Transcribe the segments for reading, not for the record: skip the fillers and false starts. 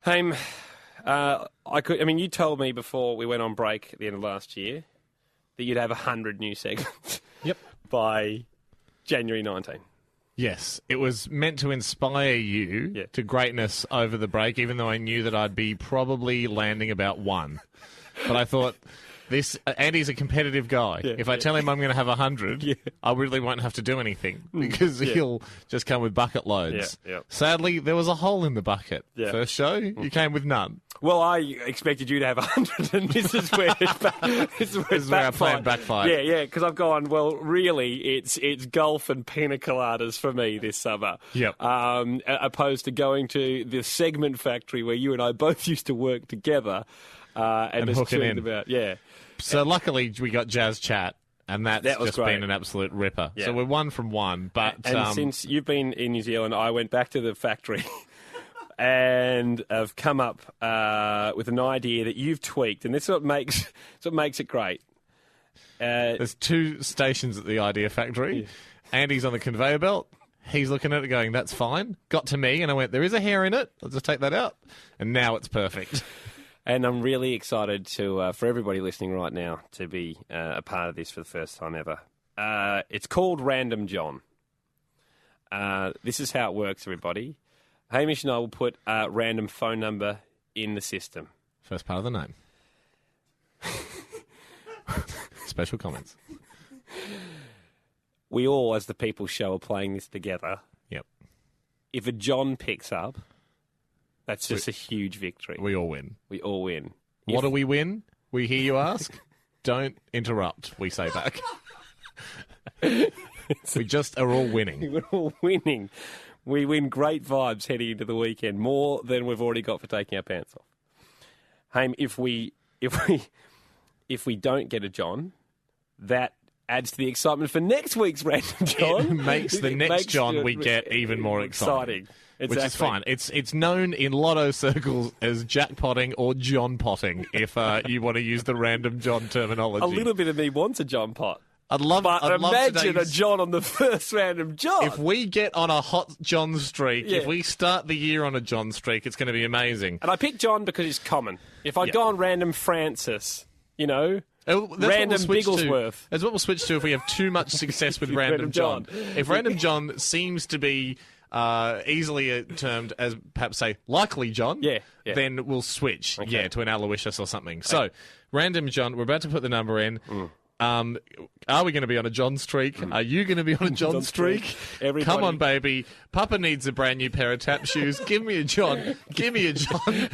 Haim, you told me before we went on break at the end of last year that you'd have 100 new segments. Yep. By January 19. Yes, it was meant to inspire you to greatness over the break, even though I knew that I'd be probably landing about one. But I thought, Andy's a competitive guy. Yeah, if I tell him I'm going to have 100, I really won't have to do anything because he'll just come with bucket loads. Yeah. Sadly, there was a hole in the bucket. Yeah. First show, you came with none. Well, I expected you to have 100, and this is where our plan backfired. Yeah, because I've gone, well, really, it's golf and pina coladas for me this summer. Yep. Opposed to going to the segment factory where you and I both used to work together and just hooking in. About. Yeah. So luckily we got Jazz Chat. And that's just great. Been an absolute ripper. Yeah. So we're 1 from 1. But since you've been in New Zealand, I went back to the factory and have come up with an idea that you've tweaked, and this is what makes it great. There's 2 stations at the Idea Factory. Yeah. Andy's on the conveyor belt. He's looking at it going, that's fine. Got to me, and I went, there is a hair in it. I'll just take that out. And now it's perfect. And I'm really excited for everybody listening right now to be a part of this for the first time ever. It's called Random John. This is how it works, everybody. Hamish and I will put a random phone number in the system. First part of the name. Special comments. We all, as the People's Show, are playing this together. Yep. If a John picks up, that's just a huge victory. We all win. We all win. What do we win? We hear you ask. Don't interrupt, we say back. We just are all winning. We're all winning. We win great vibes heading into the weekend, more than we've already got for taking our pants off. Haim, if we don't get a John, that adds to the excitement for next week's Random John. It makes the next John we get even more exciting. Exactly. Which is fine. It's known in lotto circles as jackpotting or John potting, if you want to use the Random John terminology. A little bit of me wants a John pot. I'd love imagine a John on the first Random John. If we get on a hot John streak, if we start the year on a John streak, it's going to be amazing. And I picked John because he's common. If I'd gone Random Francis, Random Bigglesworth. That's what we'll switch to if we have too much success with Random John. If Random John seems to be easily termed as, perhaps say, Likely John, then we'll switch to an Aloysius or something. So, Random John, we're about to put the number in. Are we going to be on a John streak? Are you going to be on a John streak? Everybody. Come on, baby. Papa needs a brand new pair of tap shoes. Give me a John. Give me a John.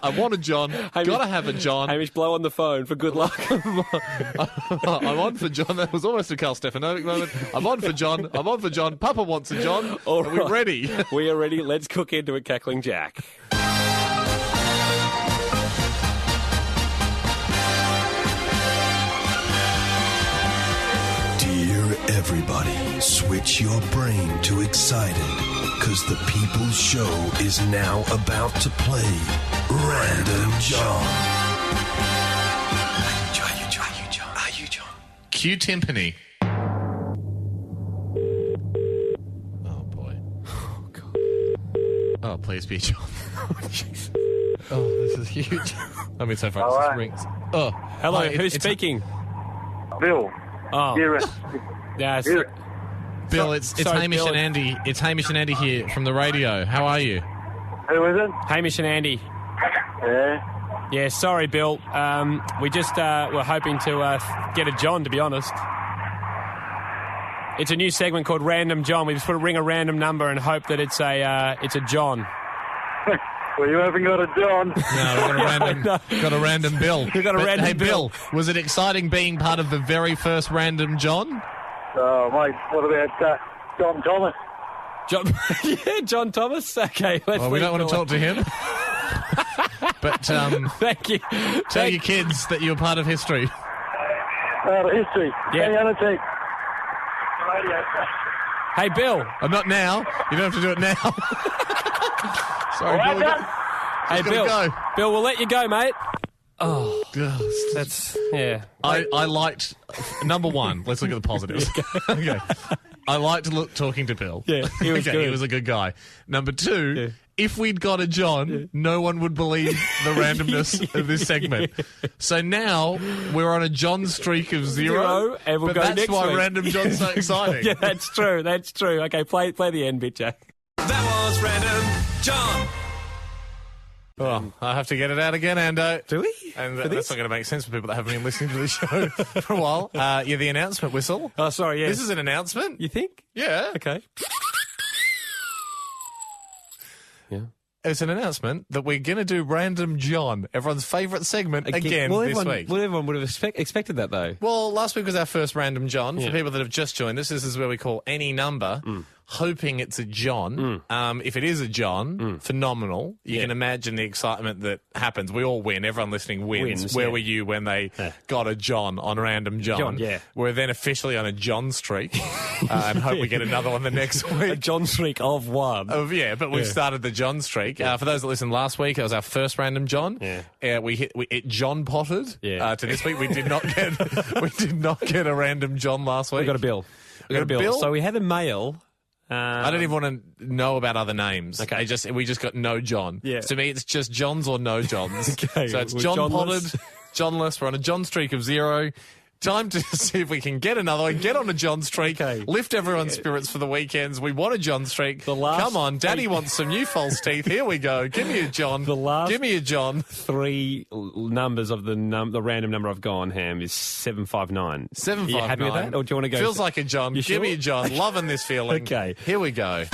I want a John. Gotta have a John. Hamish, blow on the phone for good luck. I'm on for John. That was almost a Carl Stefanovic moment. I'm on for John. I'm on for John. Papa wants a John. All right. Are we ready? We are ready. Let's cook into it, Cackling Jack. Everybody, switch your brain to excited, because the People's Show is now about to play Random John. Are you John? Cue timpani. Oh, boy. Oh, God. Oh, please be John. Oh, jeez. Oh, this is huge. I mean, so far, this rings. Oh, hello, who's speaking? Bill. Oh. Yeah, Bill, it's Hamish Bill. and Andy. It's Hamish and Andy here from the radio. How are you? Who is it? Hamish and Andy. Yeah. Yeah, sorry, Bill. We just were hoping to get a John, to be honest. It's a new segment called Random John. We just put ring a random number and hope that it's a John. Well, you haven't got a John. No, got a random Bill. We've got a random hey, Bill. Was it exciting being part of the very first Random John? Oh, mate, what about John Thomas? John Thomas? Okay, let's we don't want to talk to him. But thank you. Tell your kids that you're part of history. Part of history. Yeah. Hang on a sec. Hey, Bill. Not now. You don't have to do it now. Sorry, Bill. Hey, Bill. Go. Bill, we'll let you go, mate. Oh, that's I liked number one. Let's look at the positives. Okay, I liked talking to Bill. Yeah, he was good. He was a good guy. Number two, if we'd got a John, no one would believe the randomness of this segment. So now we're on a John streak of zero, and we'll but go that's next why week. Random John's so exciting. Yeah, that's true. That's true. Okay, play the end bit, Jack. That was Random John. Oh, I have to get it out again, Ando. Do we? And that's not going to make sense for people that haven't been listening to the show for a while. Yeah, the announcement whistle. Oh, sorry, yeah. This is an announcement. You think? Yeah. Okay. Yeah. It's an announcement that we're going to do Random John, everyone's favourite segment, again this week. Well, everyone would have expected that, though. Well, last week was our first Random John. For people that have just joined us, this is where we call any number, hoping it's a John. If it is a John, phenomenal. You can imagine the excitement that happens. We all win. Everyone listening wins. Where were you when they got a John on Random John? We're then officially on a John streak and hope we get another one the next week. A John streak of one. But we've started the John streak. For those that listened last week, it was our first Random John. It John potted to this week. We did not get a Random John last week. We got a bill. So we had a mail. I don't even want to know about other names. Okay. We just got no John. Yeah. To me, it's just Johns or no Johns. Okay. So it's We're John Johnless. potted, Johnless. We're on a John streak of zero. Time to see if we can get another one, get on a John streak, lift everyone's spirits for the weekends. We want a John streak. Come on, Daddy wants some new false teeth. Here we go. Give me a John. Give me a John. 3 numbers of the random number I've gone, Ham, is 759. 759. Are you happy with that? Or do you want to go? Feels like a John. You Give sure? me a John. Loving this feeling. Okay. Here we go.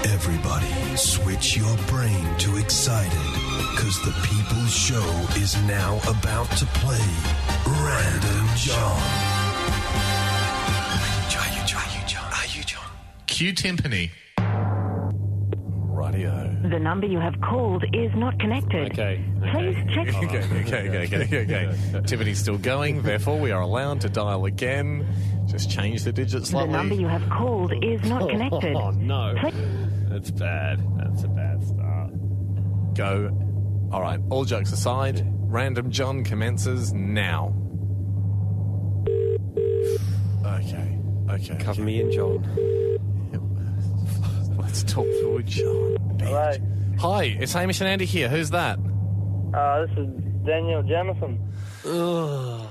Everybody, switch your brain to excited, because the People's Show is now about to play Random John. Are you John? Cue timpani. Radio. The number you have called is not connected. Okay. Please check. Okay. Timpani's still going, therefore we are allowed to dial again. Just change the digits slightly. The number you have called is not connected. Oh, no. Please- That's bad. That's a bad start. Go. All right, all jokes aside, Random John commences now. Okay. Cover me in, John. Let's talk to John. Hello. Hi, it's Hamish and Andy here. Who's that? This is Daniel Jamison. Oh,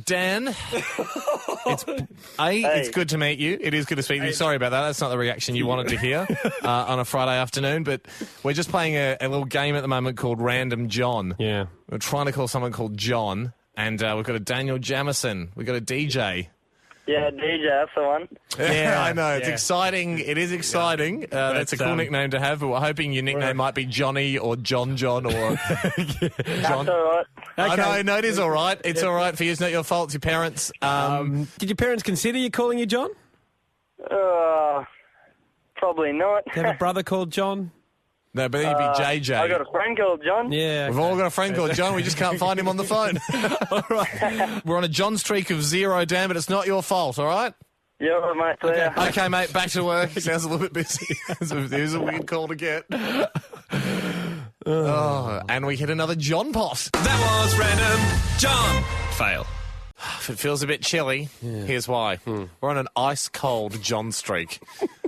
Dan. It's good to meet you. It is good to speak to you. Sorry about that. That's not the reaction you wanted to hear on a Friday afternoon. But we're just playing a little game at the moment called Random John. Yeah. We're trying to call someone called John. And we've got a Daniel Jamison. We've got a DJ. Yeah, DJ, that's the one. Yeah, I know. It's exciting. It is exciting. That's a cool nickname to have, but we're hoping your nickname might be Johnny or John or John. That's all right. I know, it is all right. It's all right for you. It's not your fault. It's your parents. Did your parents consider you calling you John? Probably not. Do you have a brother called John? No, but then you'd be JJ. I got a friend called John. Yeah. We've all got a friend called John. We just can't find him on the phone. All right. We're on a John streak of zero, Dan, but it's not your fault, all right? Yeah, all right, mate. Yeah. Okay, mate, back to work. Sounds a little bit busy. Here's a weird call to get. And we hit another John pot. That was Random John. Fail. If it feels a bit chilly, here's why. We're on an ice-cold John streak.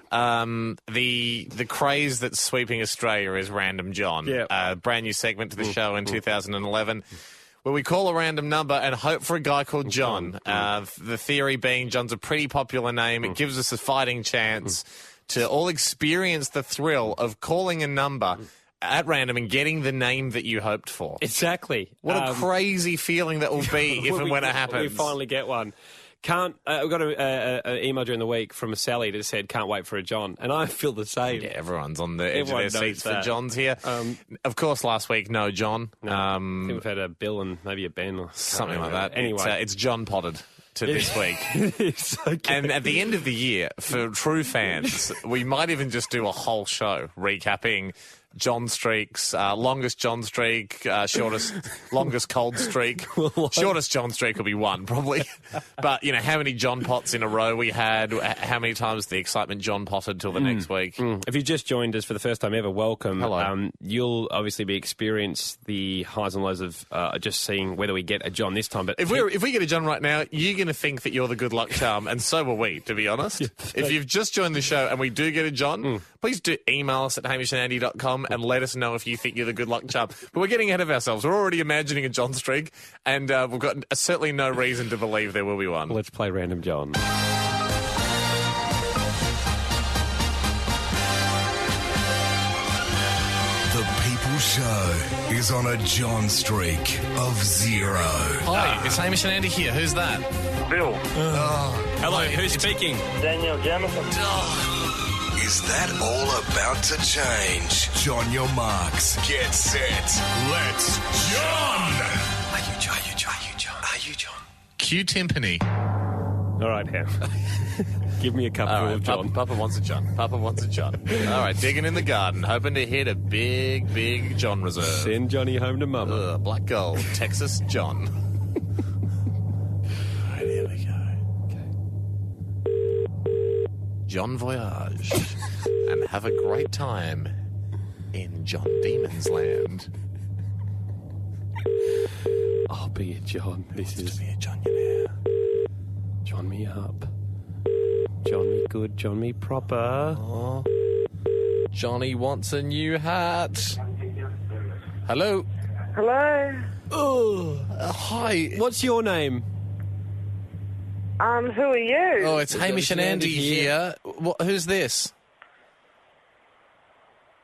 The craze that's sweeping Australia is Random John. Yeah. Brand new segment to the show in 2011 where we call a random number and hope for a guy called John. The theory being John's a pretty popular name. It gives us a fighting chance to all experience the thrill of calling a number at random and getting the name that you hoped for. Exactly. What a crazy feeling that will be if and when it happens. We finally get one. We got an email during the week from Sally that said, "Can't wait for a John," and I feel the same. Yeah, everyone's on the edge of their seats for Johns here. Of course, last week, no John. I think we've had a Bill and maybe a Ben or something like that. Anyway, it's John potted to this week. It's okay. And at the end of the year, for true fans, we might even just do a whole show recapping John streaks, longest John streak, longest cold streak. Shortest John streak will be one, probably. But, how many John pots in a row we had, how many times the excitement John potted till the next week. If you just joined us for the first time ever, welcome. Hello. You'll obviously experience the highs and lows of just seeing whether we get a John this time. But if we get a John right now, you're going to think that you're the good luck charm, and so are we, to be honest. If you've just joined the show and we do get a John, please do email us at hamishandandy.com and let us know if you think you're the good luck charm. But we're getting ahead of ourselves. We're already imagining a John streak, and we've got certainly no reason to believe there will be one. Let's play Random John. The People Show is on a John streak of 0. Hi, it's Hamish and Andy here. Who's that? Bill. Hello, who's speaking? Daniel Jamison. Is that all about to change? John, your marks. Get set. Let's John! Are you John? Are you John? Are you John? Are you John? Q Timpani. All right, Ham. Give me a couple of John. Papa wants a John. Papa wants a John. All right, digging in the garden, hoping to hit a big, big John reserve. Send Johnny home to Mama. Black gold, Texas John. All right, here we go. John Voyage. And have a great time in John Demon's land. I'll be a John. This is to be a John, you know. John me up. John me good, John me proper. Oh. Johnny wants a new hat. Hello. Hello. Oh, Hi. what's your name? Who are you? Oh, it's Hamish and Andy here. Who's this?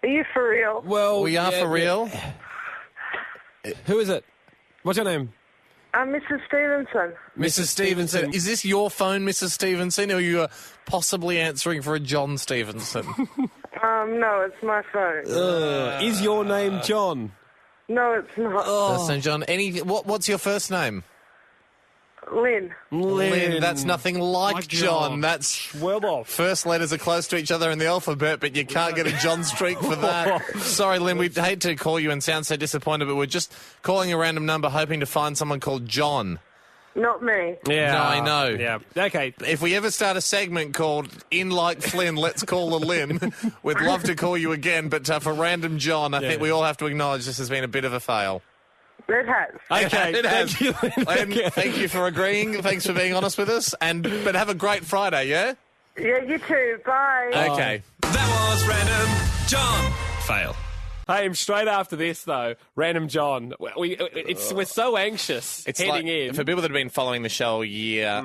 Are you for real? Well, We are for real. Who is it? What's your name? I'm Mrs. Stevenson. Mrs. Stevenson. Is this your phone, Mrs. Stevenson, or you are possibly answering for a John Stevenson? No, it's my phone. Is your name John? No, it's not. That's no John. What's your first name? Lynn. Lynn. That's nothing like John. That's well off. first letters are close to each other in the alphabet, but you can't get a John streak for that. Sorry, Lynn, we'd hate to call you and sound so disappointed, but we're just calling a random number hoping to find someone called John. Not me. Yeah. No, I know. Yeah. Okay. If we ever start a segment called In Like Flynn, Let's Call a Lynn, we'd love to call you again, but for random John, I think we all have to acknowledge this has been a bit of a fail. It has. Okay. It has. Thank you. Lynn, thank you for agreeing. Thanks for being honest with us. But have a great Friday, yeah? Yeah, you too. Bye. Okay. That was Random John. Fail. Hey, straight after this, though, Random John, we're so anxious heading in. For people that have been following the show all year,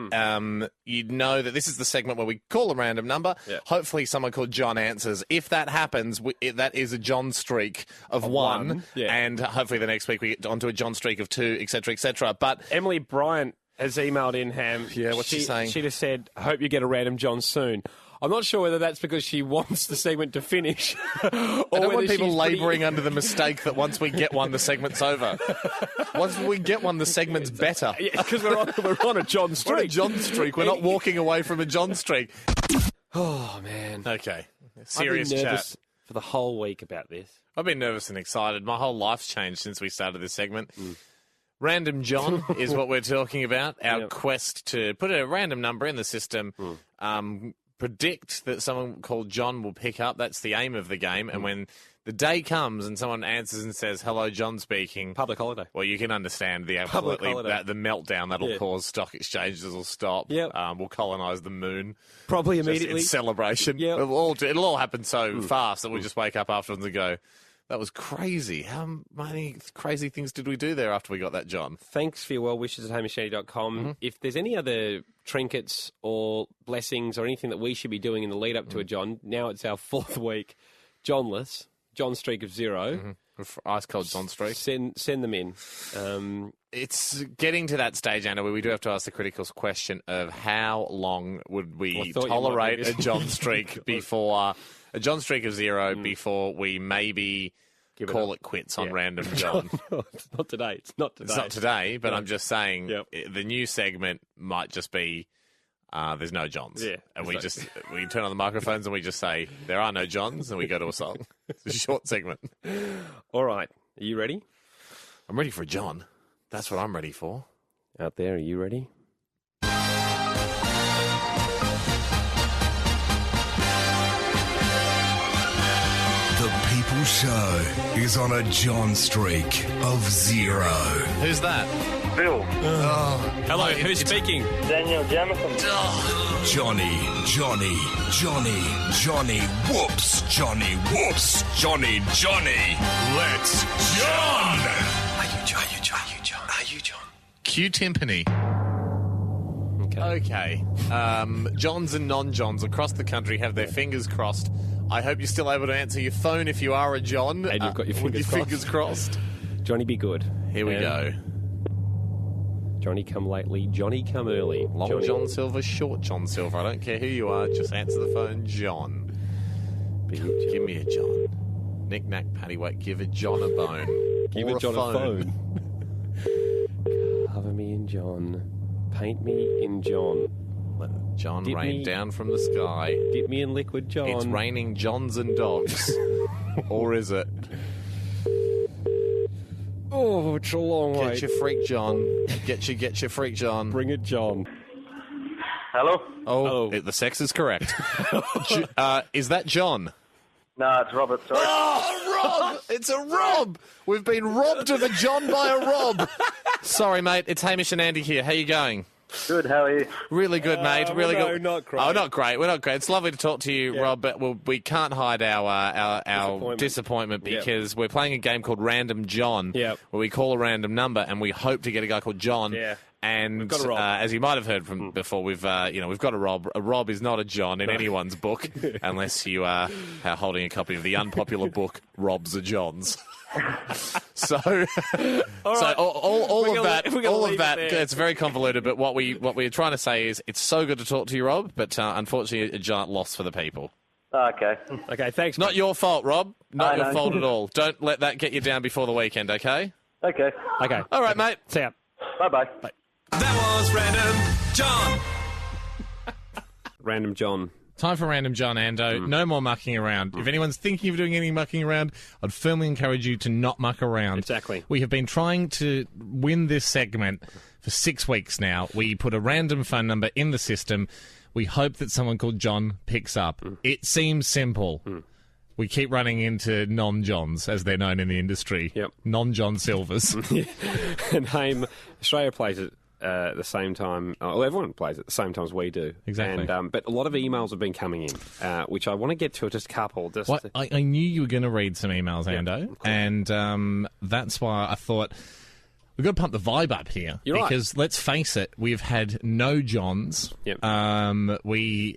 you'd know that this is the segment where we call a random number. Yeah. Hopefully someone called John answers. If that happens, that is a John streak of one. Yeah. And hopefully the next week we get onto a John streak of 2, etc., etc. But Emily Bryant has emailed in, Ham. Yeah, what's she saying? She just said, I hope you get a Random John soon. I'm not sure whether that's because she wants the segment to finish. Or I don't want people labouring under the mistake that once we get one, the segment's over. Once we get one, the segment's better. Yeah, because we're on a John streak. We're on a John streak. We're not walking away from a John streak. Oh, man. Okay. Serious I've been nervous chat. for the whole week about this. I've been nervous and excited. My whole life's changed since we started this segment. Random John is what we're talking about. Our quest to put a random number in the system, predict that someone called John will pick up. That's the aim of the game. And when the day comes and someone answers and says, hello, John speaking. Public holiday. Well, you can understand the the meltdown that'll cause. Stock exchanges will stop. Yep. We'll colonise the moon. Probably Just immediately. in celebration. Yep. It'll all happen so fast that we'll just wake up afterwards and go, that was crazy. How many crazy things did we do there after we got that, John? Thanks for your well wishes at hamishandy.com. If there's any other trinkets or blessings or anything that we should be doing in the lead up to a John, now it's our 4th week, Johnless, John streak of 0. Ice cold John streak. Send them in. It's getting to that stage, Anna, where we do have to ask the critical question of how long would we tolerate a John streak before a John streak of 0 before we maybe call it quits on Random John. It's not today. It's not today. It's not today, but I'm just saying the new segment might just be there's no Johns. Yeah. And we turn on the microphones and we just say, there are no Johns, and we go to a song. It's a short segment. All right. Are you ready? I'm ready for a John. That's what I'm ready for. Out there, are you ready? The People Show is on a John streak of 0. Who's that? Bill. Hello, who's speaking? Daniel Jamison. Johnny, whoops, Johnny, whoops, Johnny. Let's John! Are you John? Q Timpani. Okay. Johns and non-Johns across the country have their fingers crossed. I hope you're still able to answer your phone if you are a John. And you've got your fingers crossed. Johnny, be good. Here we go. Johnny come lately, Johnny come early. Long Johnny. John Silver, short John Silver. I don't care who you are, just answer the phone, John. Give me a John. Knick-knack, paddywhack, give a John a bone. Give a John a phone. Cover me in John. Paint me in John. Let John rain down from the sky. Dip me in liquid John. It's raining Johns and dogs. Or is it? Oh, it's a long way. Get your freak, John. Get your freak, John. Bring it, John. Hello? Oh, the sex is correct. Is that John? No, it's Robert, sorry. Oh, Rob! It's a Rob! We've been robbed of a John by a Rob. Sorry, mate. It's Hamish and Andy here. How you going? Good, how are you? Really good, mate. Really good. Not great. Oh, not great. We're not great. It's lovely to talk to you, Rob, but we can't hide our disappointment because we're playing a game called Random John, where we call a random number and we hope to get a guy called John. Yeah. And we've got a Rob. As you might have heard from before, we've got a Rob. A Rob is not a John in anyone's book, unless you are holding a copy of the unpopular book Robs are Johns. So all of that, it's very convoluted. But what we're trying to say is, it's so good to talk to you, Rob. But unfortunately, a giant loss for the people. Okay. Okay, thanks. Not your fault, Rob. Not your fault at all. Don't let that get you down before the weekend. Okay. Okay. All right, mate. See ya. Bye-bye. Bye. That was Random John. Random John. Time for Random John, Ando. No more mucking around. If anyone's thinking of doing any mucking around, I'd firmly encourage you to not muck around. Exactly. We have been trying to win this segment for 6 weeks now. We put a random phone number in the system. We hope that someone called John picks up. It seems simple. We keep running into non-Johns, as they're known in the industry. Yep. Non-John Silvers. And Australia plays it the same time. Well, everyone plays it at the same time as we do. Exactly. And, but a lot of emails have been coming in, which I want to get to just a couple. I knew you were going to read some emails, Ando, and that's why I thought we've got to pump the vibe up here. You're right. Because let's face it, we've had no Johns. Yep. We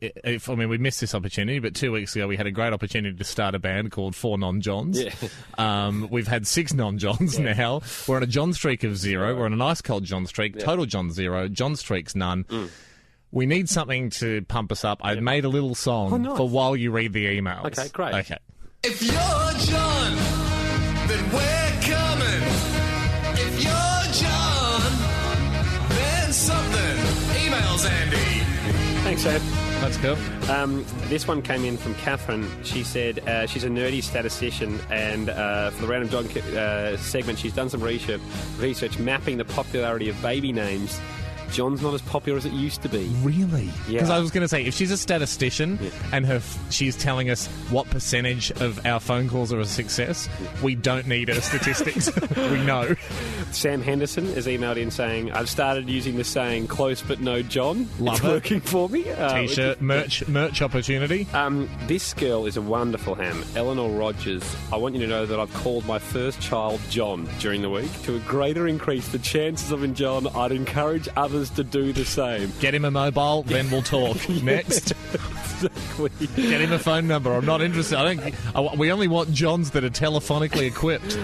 missed this opportunity, but 2 weeks ago we had a great opportunity to start a band called Four Non-Johns. Yeah. We've had 6 non-Johns now. We're on a John streak of 0. We're on a nice cold John streak. Total John 0. John streak's none. We need something to pump us up. I made a little song for while you read the emails. Okay, great. Okay. If you're John, then we're coming. If you're John, then something. Emails, Andy. Thanks, Ed. That's cool. This one came in from Catherine. She said she's a nerdy statistician, and for the Random John segment, she's done some research mapping the popularity of baby names. John's not as popular as it used to be. Really? Yeah. Because I was going to say, if she's a statistician and she's telling us what percentage of our phone calls are a success, we don't need her statistics. We know. Sam Henderson has emailed in saying, I've started using the saying close but no John. Love it's it. working for me. T-shirt, merch opportunity. This girl is a wonderful ham. Eleanor Rogers. I want you to know that I've called my first child John during the week. To a greater increase the chances of him John, I'd encourage others to do the same. Get him a mobile, then we'll talk. Next. Exactly. Get him a phone number. I'm not interested. We only want Johns that are telephonically equipped.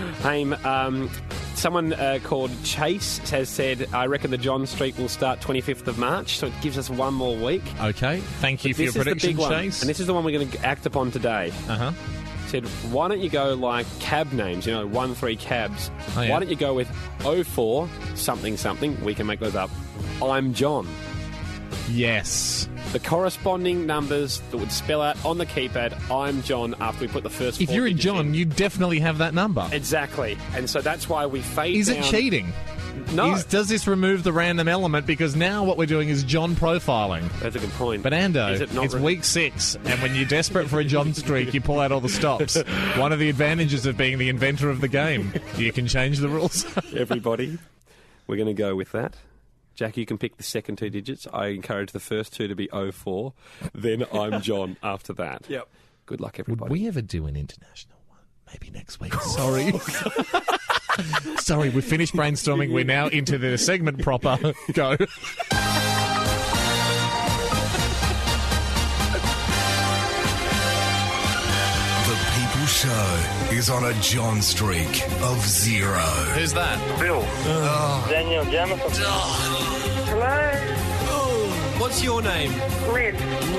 Someone called Chase has said, I reckon the John streak will start 25th of March, so it gives us one more week. Okay. Thank you for your prediction, Chase. And this is the one we're going to act upon today. Said, why don't you go like cab names, 1-3 cabs. Oh, yeah. Why don't you go with 04 something something, we can make those up, I'm John. Yes. The corresponding numbers that would spell out on the keypad, I'm John, after we put the first If four you're a digits John, in. you definitely have that number. Exactly. And so that's why we fade Is down. it cheating? No. Does this remove the random element? Because now what we're doing is John profiling. That's a good point. But Ando, Is it not it's week 6, and when you're desperate for a John streak, you pull out all the stops. One of the advantages of being the inventor of the game, you can change the rules. Everybody, we're going to go with that. Jack, you can pick the second 2 digits. I encourage the first 2 to be 04. Then I'm John after that. Yep. Good luck, Would everybody. we ever do an international one? Maybe next week. Sorry. Sorry, we've finished brainstorming. We're now into the segment proper. Go. The People Show is on a John streak of 0. Who's that? Bill. Daniel Jamison. Hello? What's your name? Lynn.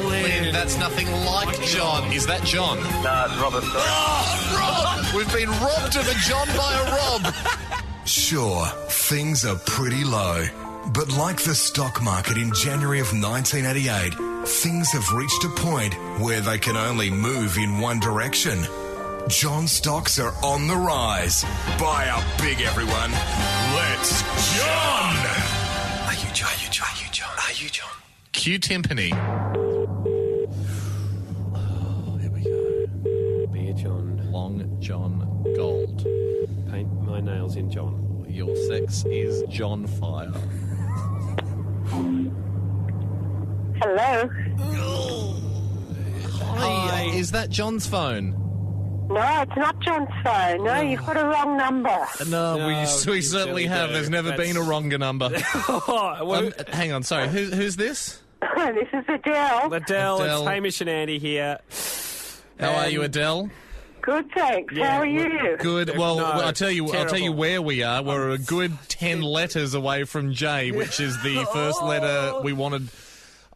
Lynn, that's nothing like John. Is that John? No, it's Robert. Sorry. Rob! We've been robbed of a John by a Rob. Sure, things are pretty low. But like the stock market in January of 1988, things have reached a point where they can only move in one direction. John stocks are on the rise. Buy up big, everyone. Let's John! Are you John? Are you John? Are you John? Are you John? Cue timpani. Here we go. Be a John. Long John Gold. Paint my nails in John. Your sex is John Fire. Hello? Hi. Is that John's phone? No, it's not John's phone. No, you've got a wrong number. No, we you certainly silly have. go. There's never That's- been a wronger number. Well, Hang on, sorry. Who's this? This is Adele. Adele, Adele. it's Hamish and Andy here. How are you, Adele? Good, thanks. Yeah, How are you? Good. Well, No, I'll tell you terrible. where we are. We're a good 10 letters away from J, which is the first letter we wanted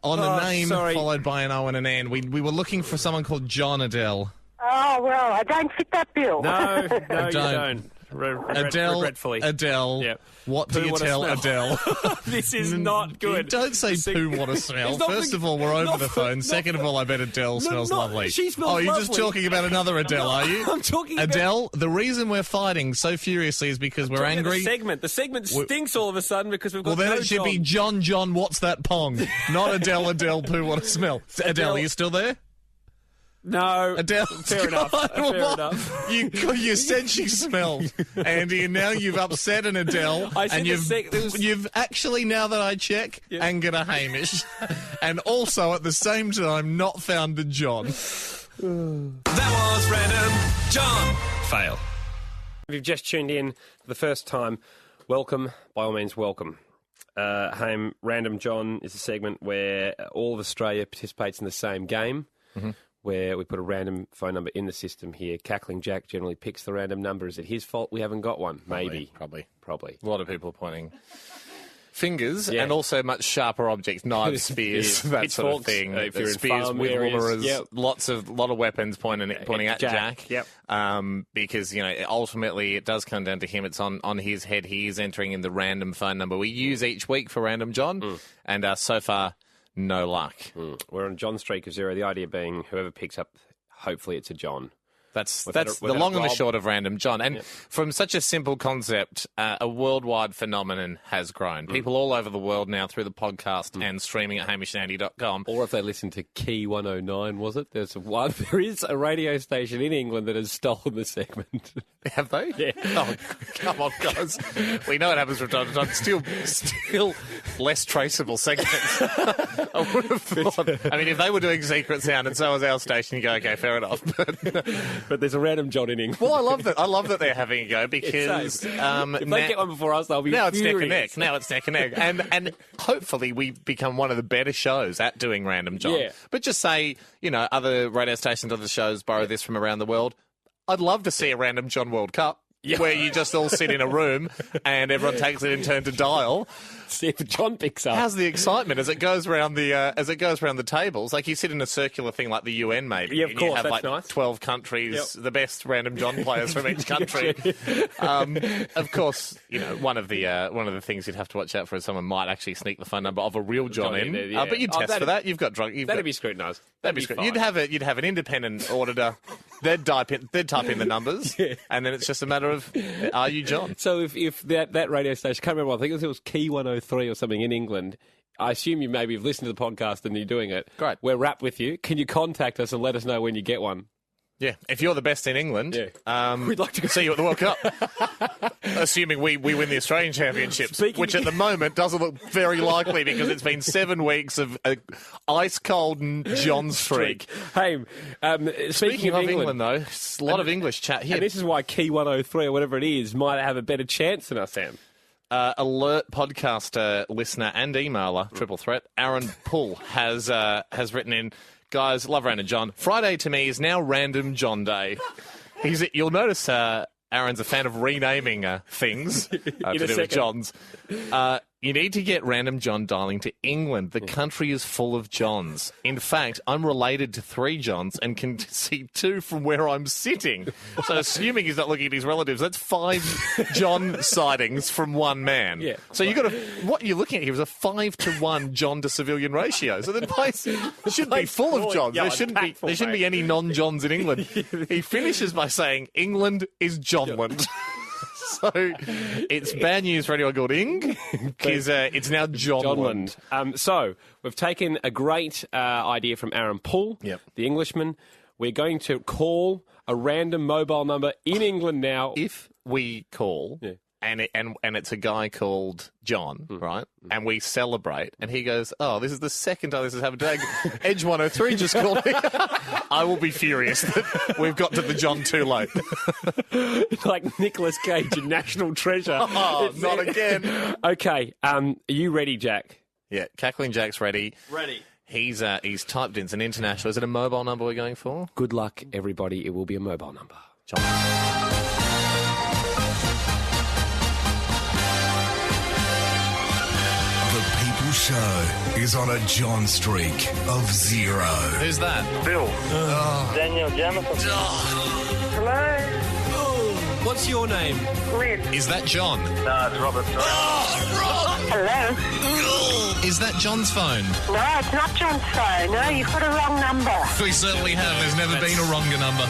on Oh, a name, sorry. followed by an O and an N. We were looking for someone called John, Adele. Oh, well, I don't fit that bill. No, you don't. don't. Regretfully. Adele. Yep. What do Poo, you what a tell smell. Adele? This is not good. Don't say poo, what a smell. It's not First the- of all, we're over not the for- phone. not Second of all, I bet Adele smells not- lovely. she smells Oh, you're just lovely. talking about another Adele, are you? I'm talking about- Adele, the reason we're fighting so furiously is because we're Talking about angry. The segment stinks all of a sudden because we've got Well, then no it should John. be John, what's that pong? Not Adele, poo, what a smell. Adele, are you still there? No. Adele, Fair enough. God, Fair what? enough. You said she smelled, Andy, and now you've upset an Adele, I said and you've actually, now that I check, angered a Hamish, and also at the same time not found a John. That was Random John. Fail. If you've just tuned in for the first time, welcome. By all means, welcome. Random John is a segment where all of Australia participates in the same game. Mm-hmm. Where we put a random phone number in the system here. Cackling Jack generally picks the random number. Is it his fault we haven't got one? Maybe. Probably. Probably. A lot of people are pointing fingers Yeah. and also much sharper objects, knives, spears, that sort of Pitchforks, thing. if you're in Spears, farm with areas, rulers, yep. lot of weapons pointing at Jack. Yep. Because ultimately it does come down to him. It's on his head. He is entering in the random phone number we use each week for Random John, and so far no luck. We're on John streak of 0. The idea being whoever picks up, hopefully it's a John. That's Without the without long and the Rob. short of Random John. And from such a simple concept, a worldwide phenomenon has grown. People all over the world now through the podcast and streaming at hamishandy.com. Or if they listen to Key 109, was it? There is a radio station in England that has stolen the segment. Have they? Yeah. Oh, come on, guys. We know it happens from time to time. Still less traceable segments. I would have thought. I mean, if they were doing Secret Sound and so was our station, you go, okay, fair enough. But there's a random John in England. Well, I love that they're having a go because if they get one before us, they'll be now it's neck and furious. neck. Now it's neck and neck, and hopefully we become one of the better shows at doing Random John. Yeah. But just say, other radio stations, other shows borrow this from around the world. I'd love to see a Random John World Cup. Yeah. Where you just all sit in a room and everyone takes it in turn to dial. See if John picks up. How's the excitement as it goes around the tables? Like you sit in a circular thing like the UN, maybe. Yeah, of course. You have that's like nice. 12 countries, the best Random John players from each country. Of course, one of the things you'd have to watch out for is someone might actually sneak the phone number of a real John in. There, yeah. But you'd test for that. You've got drunk. That'd be scrutinised. That'd be scrutinised. You'd have an independent auditor. They'd type in the numbers, and then it's just a matter of, are you John? So if that radio station, I can't remember, I think it was Key 103 or something in England. I assume you maybe have listened to the podcast and you're doing it. Great. We're wrapped with you. Can you contact us and let us know when you get one? Yeah, if you're the best in England, we'd like to see you at the World Cup. Assuming we win the Australian Championships, which at the moment doesn't look very likely because it's been 7 weeks of ice-cold John streak. Hey, speaking of England, though, it's a lot of English chat here. And this is why Key 103 or whatever it is might have a better chance than us, Sam. Alert podcaster, listener and emailer, triple threat, Aaron Pull has written in, guys, love Random John. Friday to me is now Random John Day. You'll notice Aaron's a fan of renaming things to do with Johns. You need to get Random John dialing to England. The country is full of Johns. In fact, I'm related to 3 Johns and can see 2 from where I'm sitting. So assuming he's not looking at his relatives, that's 5 John sightings from one man. Yeah. So what you're looking at here is a 5-to-1 John to civilian ratio. So the place should be full of Johns. There shouldn't be any non-Johns in England. He finishes by saying, England is Johnland. So it's bad news for anyone called Ing, because it's now Johnland. So we've taken a great idea from Aaron Pull, the Englishman. We're going to call a random mobile number in England now. If we call, and it's a guy called John, right? And we celebrate, and he goes, "Oh, this is the second time this has happened today. Edge 103 just called me." I will be furious that we've got to the John too late. Like Nicolas Cage in National Treasure. Oh, not again. Okay, are you ready, Jack? Yeah, Cackling Jack's ready. Ready. He's typed in. It's an international. Is it a mobile number we're going for? Good luck, everybody. It will be a mobile number. John. Show is on a John streak of 0. Who's that? Bill. Daniel Jamison. Hello? What's your name? Liz. Is that John? No, it's Robert. Hello? Is that John's phone? No, it's not John's phone. No, you've got a wrong number. We certainly have. There's never been a wronger number.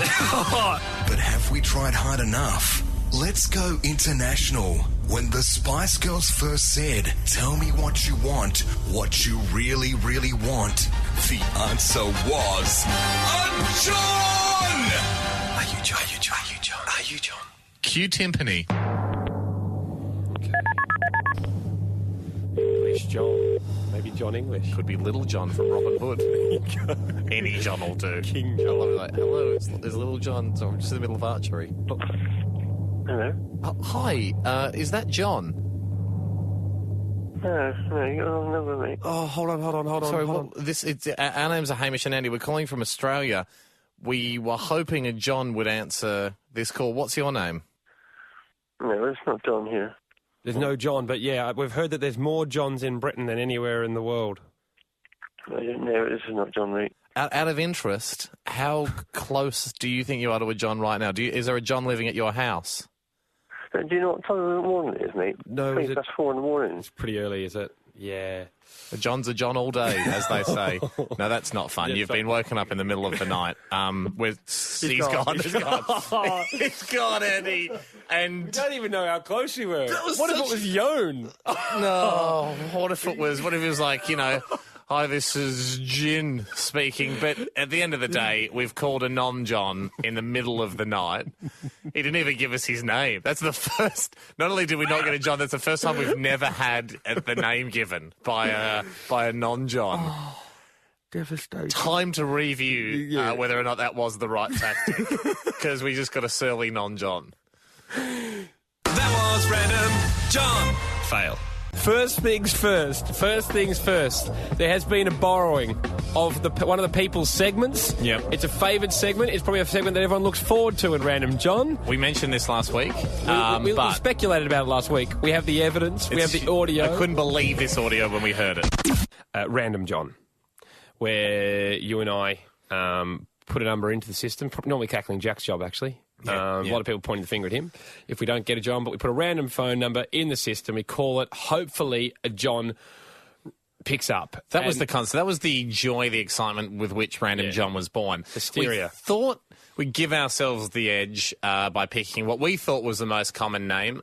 But have we tried hard enough? Let's go international. When the Spice Girls first said, "Tell me what you want, what you really, really want," the answer was a John! Are you John? Are you John? Are you John? Are you John? Q Timpani. English John. Maybe John English. Could be Little John from Robin Hood. Any John will do. King John. Like, hello, it's Little John. So I'm just in the middle of archery. Hello? Hi, is that John? No, you got a wrong number, mate. Oh, hold on. Sorry, our names are Hamish and Andy. We're calling from Australia. We were hoping a John would answer this call. What's your name? No, it's not John here. There's no John, but yeah, we've heard that there's more Johns in Britain than anywhere in the world. I don't know. This is not John, mate. Out of interest, how close do you think you are to a John right now? Is there a John living at your house? Do you know what time of the morning it is, mate? No, It's past 4 in the morning. It's pretty early, is it? Yeah. A John's a John all day, as they say. No, that's not fun. You've been woken up in the middle of the night. He's gone. He's gone, Andy. And we don't even know how close we were. What if it was Yon? No. What if it was like, hi, this is Jin speaking. But at the end of the day, we've called a non-John in the middle of the night. He didn't even give us his name. That's the first. Not only did we not get a John, that's the first time we've never had the name given by a non-John. Oh, devastating. Time to review whether or not that was the right tactic, because we just got a surly non-John. That was Random John. Fail. First things first. There has been a borrowing of one of the people's segments. Yep. It's a favoured segment. It's probably a segment that everyone looks forward to in Random John. We mentioned this last week. We speculated about it last week. We have the evidence. We have the audio. I couldn't believe this audio when we heard it. Random John, where you and I put a number into the system. Normally Cackling Jack's job, actually. A lot of people pointing the finger at him if we don't get a John, but we put a random phone number in the system. We call it, hopefully, a John picks up. That was the concept. That was the joy, the excitement with which Random John was born. Hysteria. We thought we'd give ourselves the edge by picking what we thought was the most common name.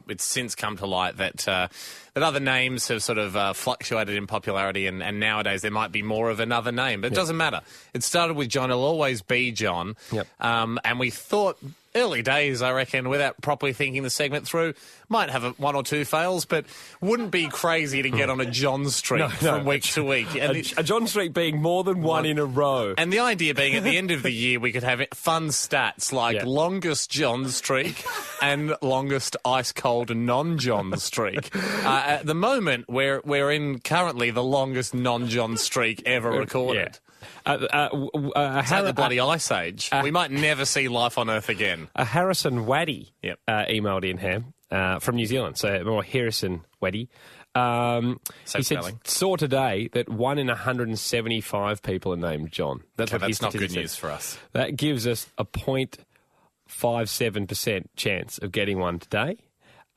It's since come to light that other names have sort of fluctuated in popularity, and nowadays there might be more of another name, but it doesn't matter. It started with John. It'll always be John. Yep. And we thought, early days, I reckon, without properly thinking the segment through, might have one or two fails, but wouldn't be crazy to get on a John streak from week to week. And a John streak being more than one in a row. And the idea being at the end of the year we could have fun stats like longest John streak and longest ice-cold non-John streak. At the moment, we're in currently the longest non-John streak ever recorded. It's like the bloody Ice Age. We might never see life on Earth again. Harrison Waddy emailed in, Ham, from New Zealand. So more Harrison Waddy. He said, saw today that 1 in 175 people are named John. That's not good news for us. That gives us a 0.57% chance of getting one today.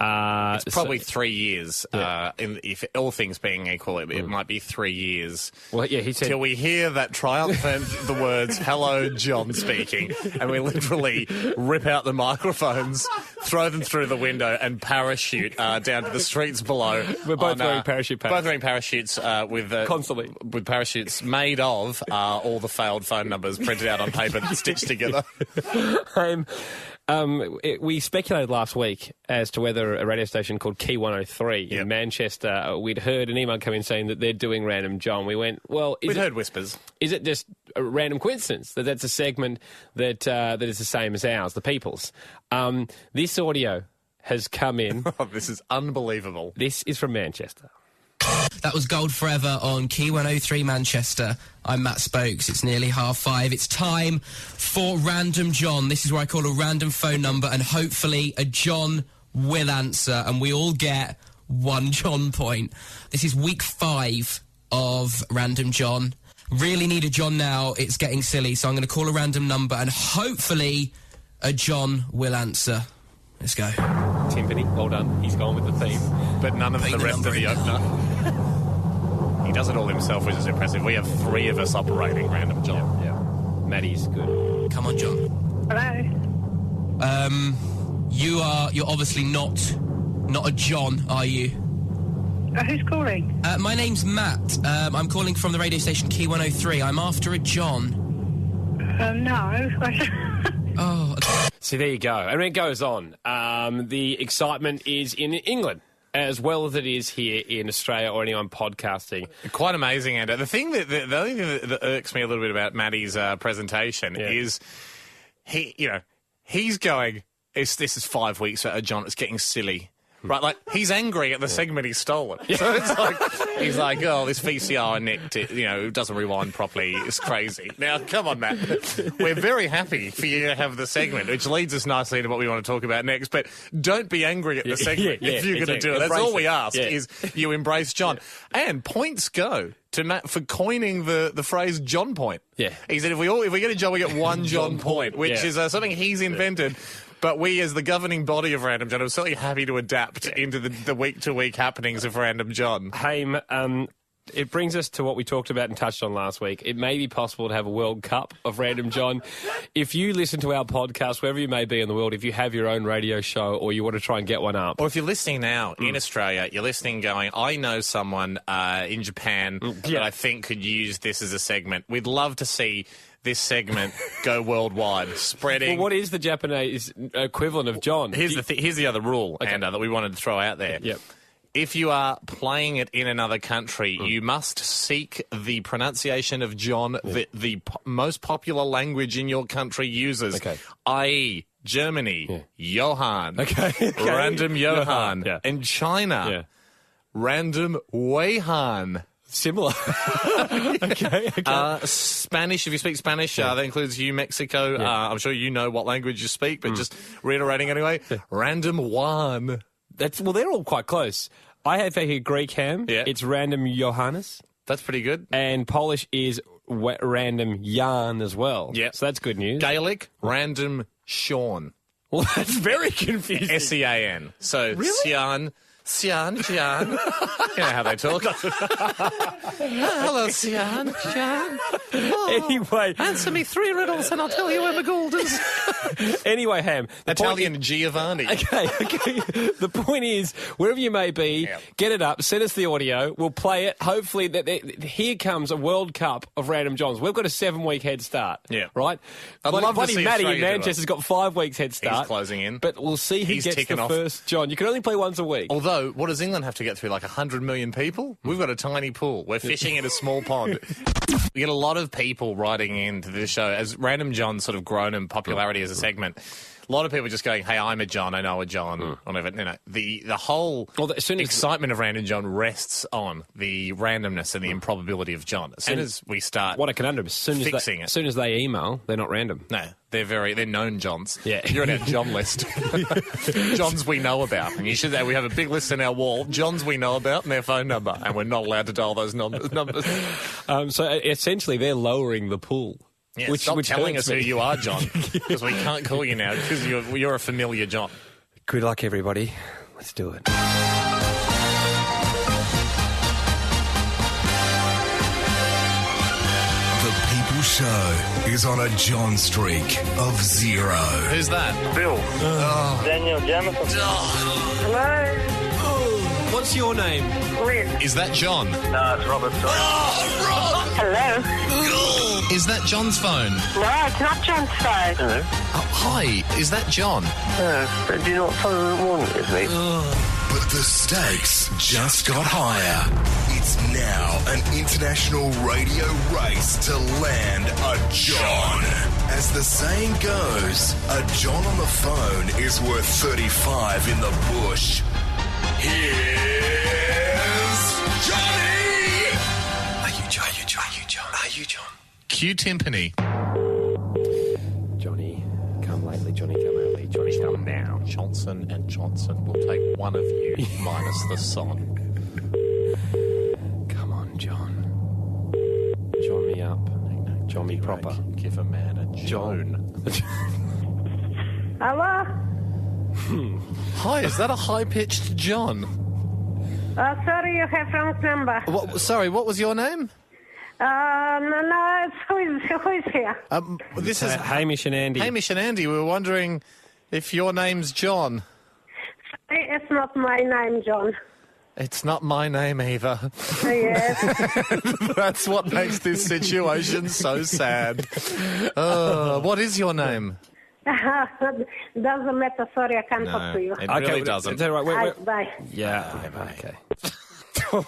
It's probably 3 years. If all things being equal, it might be 3 years. Well, he said, till we hear that triumphant the words "Hello, John" speaking, and we literally rip out the microphones, throw them through the window, and parachute down to the streets below. We're both wearing parachute pants. Both wearing parachutes constantly with parachutes made of all the failed phone numbers printed out on paper and stitched together. We speculated last week as to whether a radio station called Key 103 in Manchester, we'd heard an email come in saying that they're doing Random John. We went, well, we'd heard whispers. Is it just a random coincidence that that's a segment that is the same as ours, the People's? This audio has come in. This is unbelievable. This is from Manchester. That was Gold Forever on Key 103 Manchester. I'm Matt Spokes. It's nearly 5:30. It's time for Random John. This is where I call a random phone number and hopefully a John will answer and we all get 1 John point. This is week 5 of Random John. Really need a John now. It's getting silly, so I'm going to call a random number and hopefully a John will answer. Let's go. Timpani, well done. He's gone with the theme. But none of the rest of the opener. He does it all himself, which is impressive. We have 3 of us operating Random John. Yeah. Maddie's good. Come on, John. Hello. You're obviously not a John, are you? Who's calling? My name's Matt. I'm calling from the radio station Key 103. I'm after a John. No. Oh. See, there you go. And it goes on. The excitement is in England as well as it is here in Australia or anyone podcasting. Quite amazing, and the only thing that irks me a little bit about Maddie's presentation is he's going, this is 5 weeks for John, it's getting silly. Right, like, he's angry at the segment he's stolen. So it's like, he's like, oh, this VCR nicked it, it doesn't rewind properly. It's crazy. Now, come on, Matt. We're very happy for you to have the segment, which leads us nicely to what we want to talk about next. But don't be angry at the segment if you're going to do it. That's all we ask, is you embrace John. And points go to Matt for coining the phrase John point. Yeah. He said, if we get a John, we get 1 John point, which is something he's invented. But we, as the governing body of Random John, are certainly happy to adapt into the week-to-week happenings of Random John. Hey, it brings us to what we talked about and touched on last week. It may be possible to have a World Cup of Random John. If you listen to our podcast, wherever you may be in the world, if you have your own radio show or you want to try and get one up. Or if you're listening now in Australia, you're listening going, I know someone in Japan that I think could use this as a segment. We'd love to see this segment go worldwide, spreading. Well, what is the Japanese equivalent of John? Here's the other rule, Anda, that we wanted to throw out there. Yep. If you are playing it in another country, you must seek the pronunciation of John the most popular language in your country uses, i.e. Germany, Johann, Random Johann, and China. Random Weyhan. Similar. Okay. Spanish, if you speak Spanish, that includes you, Mexico. Yeah. I'm sure you know what language you speak, but just reiterating anyway. Random Juan. They're all quite close. I have here Greek Ham. Yeah. It's Random Johannes. That's pretty good. And Polish is Random Jan as well. Yeah. So that's good news. Gaelic, Random Sean. Well, that's very confusing. S-E-A-N. So, really? Sian. You know how they talk. Hello, Sian. Anyway. Answer me 3 riddles and I'll tell you where my gold is. Anyway, Ham. Italian Giovanni. Okay. The point is, wherever you may be, get it up, send us the audio, we'll play it. Hopefully, here comes a World Cup of Random Johns. We've got a 7-week head start. Yeah. Right? I'd love to see Matty in Australia do it. Manchester's got 5 weeks head start. He's closing in. But we'll see who gets the off. first John. You can only play once a week. Although, what does England have to get through? Like 100 million people? We've got a tiny pool. We're fishing in a small pond. We get a lot of people writing into this show. As Random John's sort of grown in popularity as a segment, a lot of people just going, hey, I'm a John, I know a John, whatever. You know, the whole excitement of Random John rests on the randomness and the improbability of John. As soon as we start what a conundrum. As soon as they email, they're not random. No, they're known Johns. Yeah. You're on our John list. Johns we know about. And you should say we have a big list in our wall. Johns we know about and their phone number. And we're not allowed to dial those numbers. So essentially they're lowering the pool. Yeah, stop telling us who you are, John, because we can't call you now because you're a familiar John. Good luck, everybody. Let's do it. The People Show is on a John streak of 0. Who's that? Bill. Daniel Jamison. Hello? What's your name? Liz. Is that John? No, it's Robert. Sorry. Hello? Is that John's phone? No, it's not John's phone. Hello. Hi, is that John? But do you know what time of the morning it is, mate? But the stakes just got higher. It's now an international radio race to land a John. As the saying goes, a John on the phone is worth 35 in the bush. Here's Johnny! Are you John? Cue timpani. Johnny, come lately. Johnny, come early. Johnny, come now. Johnson and Johnson will take one of you minus the song. Come on, John. John me up. John me proper. Give a man a Joan. Hello? Hi, is that a high-pitched John? Sorry, you have wrong number. Sorry, what was your name? No, who is here? This is Hamish and Andy. Hamish and Andy. We were wondering if your name's John. It's not my name, John. It's not my name either. Yes. That's what makes this situation so sad. What is your name? Doesn't matter. Sorry, I can't talk to you. It really doesn't. Right, Bye. Yeah, okay. I'm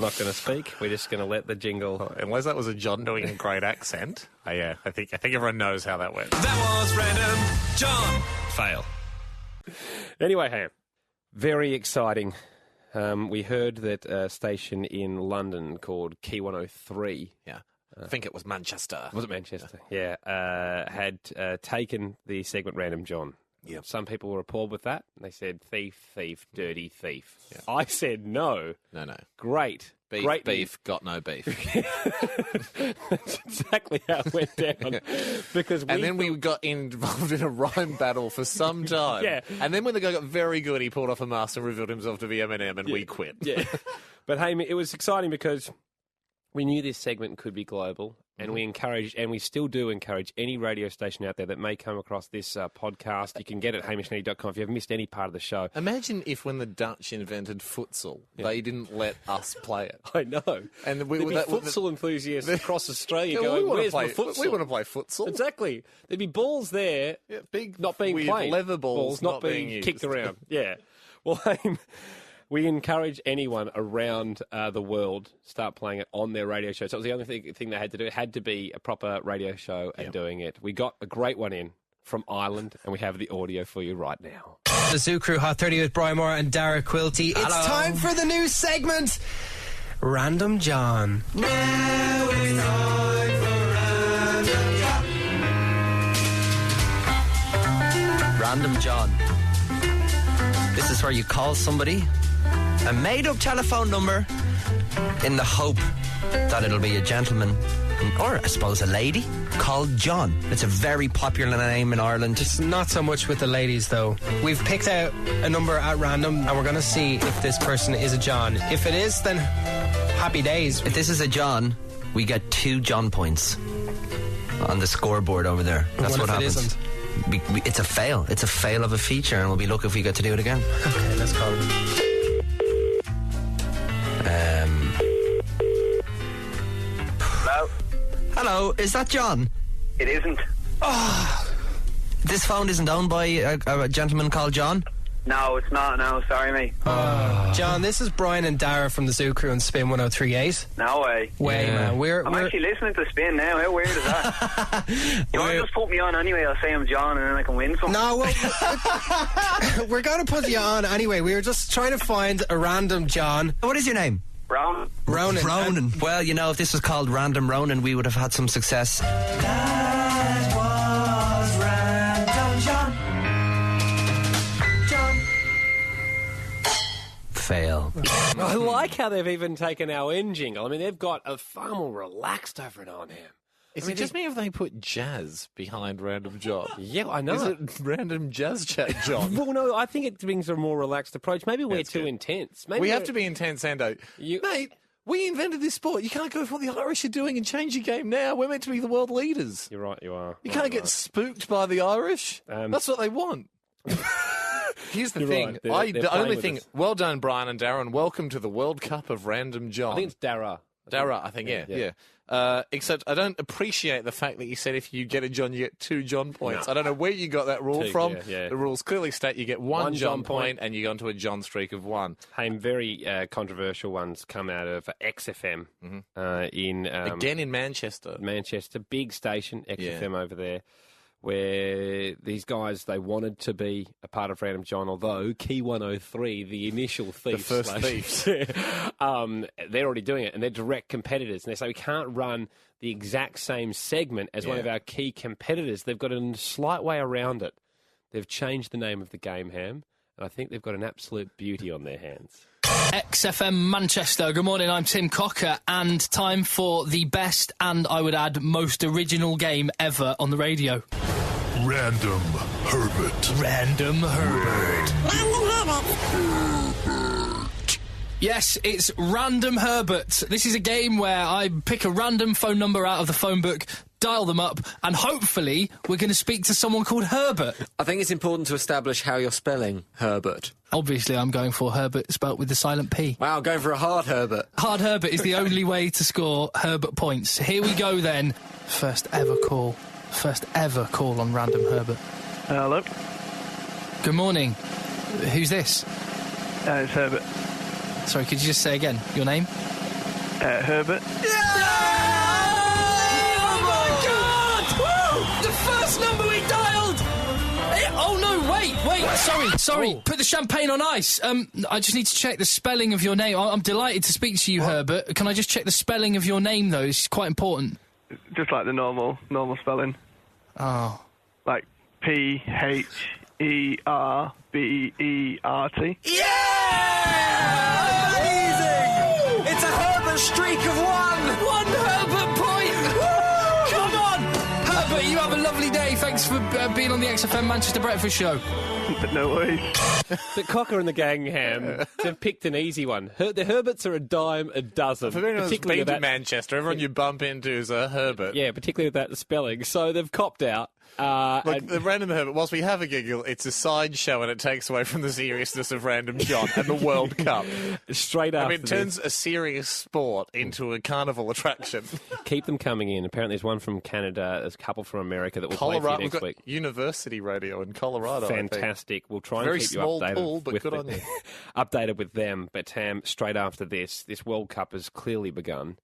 not going to speak. We're just going to let the jingle. Unless that was a John doing a great accent. Yeah, I think everyone knows how that went. That was Random John. Fail. Anyway, Ham, very exciting. We heard that a station in London called Key 103. Yeah. I think it was Manchester. Was it Manchester? Yeah. Had taken the segment Random John. Yep. Some people were appalled with that. They said, thief, dirty thief. Yep. I said, no. No. Great. Great beef, got no beef. That's exactly how it went down. And then we got involved in a rhyme battle for some time. Yeah. And then when the guy got very good, he pulled off a mask and revealed himself to be Eminem, and we quit. Yeah. But, hey, it was exciting because we knew this segment could be global, and we encouraged, and we still do encourage, any radio station out there that may come across this podcast. You can get it at hamishandy.com if you haven't missed any part of the show. Imagine if when the Dutch invented futsal, they didn't let us play it. I know. And there'd be futsal enthusiasts across Australia going, where's my futsal? We want to play futsal. Exactly. There'd be balls there, big, not being played. Leather balls not being kicked around. Yeah. Well, we encourage anyone around the world start playing it on their radio show. So it was the only thing they had to do. It had to be a proper radio show and doing it. We got a great one in from Ireland, and we have the audio for you right now. The Zoo Crew Hot 30 with Brian Moore and Dara Quilty. Hello. It's time for the new segment, Random John. Now it's time for Random John. This is where you call somebody, a made-up telephone number, in the hope that it'll be a gentleman, or I suppose a lady, called John. It's a very popular name in Ireland. It's not so much with the ladies, though. We've picked out a number at random, and we're going to see if this person is a John. If it is, then happy days. If this is a John, we get 2 John points on the scoreboard over there. That's what happens. It isn't? It's a fail. It's a fail of a feature, and we'll be lucky if we get to do it again. Okay, let's call him. Hello? Hello, is that John? It isn't. This phone isn't owned by a gentleman called John? No, it's not. No, sorry, mate. John, this is Brian and Dara from the Zoo Crew on Spin 103.8. No way. Man. I'm actually listening to Spin now. How weird is that? You want to just put me on anyway? I'll say I'm John and then I can win something. No, well, we're going to put you on anyway. We were just trying to find a random John. What is your name? Ronan. Ronan. Well, you know, if this was called Random Ronan, we would have had some success. That was Random John. Fail. I like how they've even taken our end jingle. I mean, they've got a far more relaxed over it on him. Is it just me if they put jazz behind Random John? Yeah, I know. Is it Random Jazz Chat John? Well, no, I think it brings a more relaxed approach. Maybe we're That's too good. intense. Maybe We have to be intense, Ando. You- Mate, we invented this sport. You can't go for what the Irish are doing and change your game now. We're meant to be the world leaders. You're right, you are. You can't get spooked by the Irish. That's what they want. Here's the You're thing. right. They're The only playing with thing. us. Well done, Brian and Darren. Welcome to the World Cup of Random John. I think it's Dara. Dara, I think, yeah. Except I don't appreciate the fact that you said if you get a John, you get 2 John points. No. I don't know where you got that rule 2, from. yeah. The rules clearly state you get one John John point and you go onto a John streak of 1. Hey, very controversial ones come out of XFM in Again in Manchester. Manchester, big station, XFM over there, where these guys, they wanted to be a part of Random John, although Key 103, the initial thief, The first thieves. they're already doing it, and they're direct competitors, and they say we can't run the exact same segment as one of our key competitors. They've got a slight way around it. They've changed the name of the game, Ham, and I think they've got an absolute beauty on their hands. XFM Manchester, good morning, I'm Tim Cocker, and time for the best and, I would add, most original game ever on the radio. Random Herbert. Random Herbert. Yes, it's Random Herbert. This is a game where I pick a random phone number out of the phone book, dial them up, and hopefully we're going to speak to someone called Herbert. I think it's important to establish how you're spelling Herbert. Obviously, I'm going for Herbert spelt with the silent P. Wow, going for a hard Herbert. Hard Herbert is the only way to score Herbert points. Here we go then. First ever call on Random Herbert. Hello. Good morning. Who's this? It's Herbert. Sorry, could you just say again your name? Herbert. Oh my God! Woo! The first number we dialed! Oh no, wait, sorry. Put the champagne on ice. I just need to check the spelling of your name. I'm delighted to speak to you, Herbert. Can I just check the spelling of your name, though? It's quite important. Just like the normal spelling. Oh. Like P-H-E-R-B-E-R-T. Yeah! Amazing! It's a Herbert streak of 1! 1 Herbert point! Come on! Herbert, you have a lovely day. Thanks for being on the XFM Manchester Breakfast Show. No worries. The Cocker and the gang, Ham, they've picked an easy one. The Herberts are a dime a dozen. For anyone who's particularly been to with that, Manchester, everyone you bump into is a Herbert. yeah, particularly with that spelling. So they've copped out. Look, the Random Herbert, whilst we have a giggle, it's a sideshow and it takes away from the seriousness of Random John and the World Cup. Straight after it turns a serious sport into a carnival attraction. Keep them coming in. Apparently there's one from Canada, there's a couple from America that will play for you We've next got week. university radio in Colorado. Fantastic. We'll try and Very keep you small updated. pool, but with good on you. updated with them. But straight after this World Cup has clearly begun.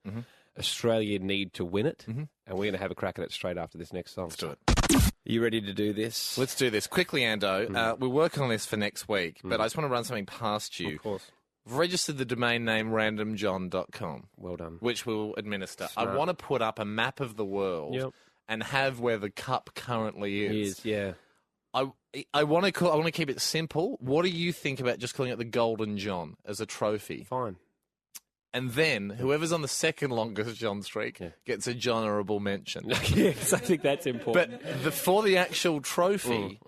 Australia need to win it, and we're going to have a crack at it straight after this next song. Let's do it. Are you ready to do this? Let's do this. Quickly, Ando, we're working on this for next week, but I just want to run something past you. Of course. I've registered the domain name randomjohn.com. Well done. Which we'll administer. Smart. I want to put up a map of the world and have where the cup currently is. Yeah. I want to keep it simple. What do you think about just calling it the Golden John as a trophy? Fine. And then whoever's on the second longest John streak gets a John honourable mention. Yes, I think that's important. But for the actual trophy,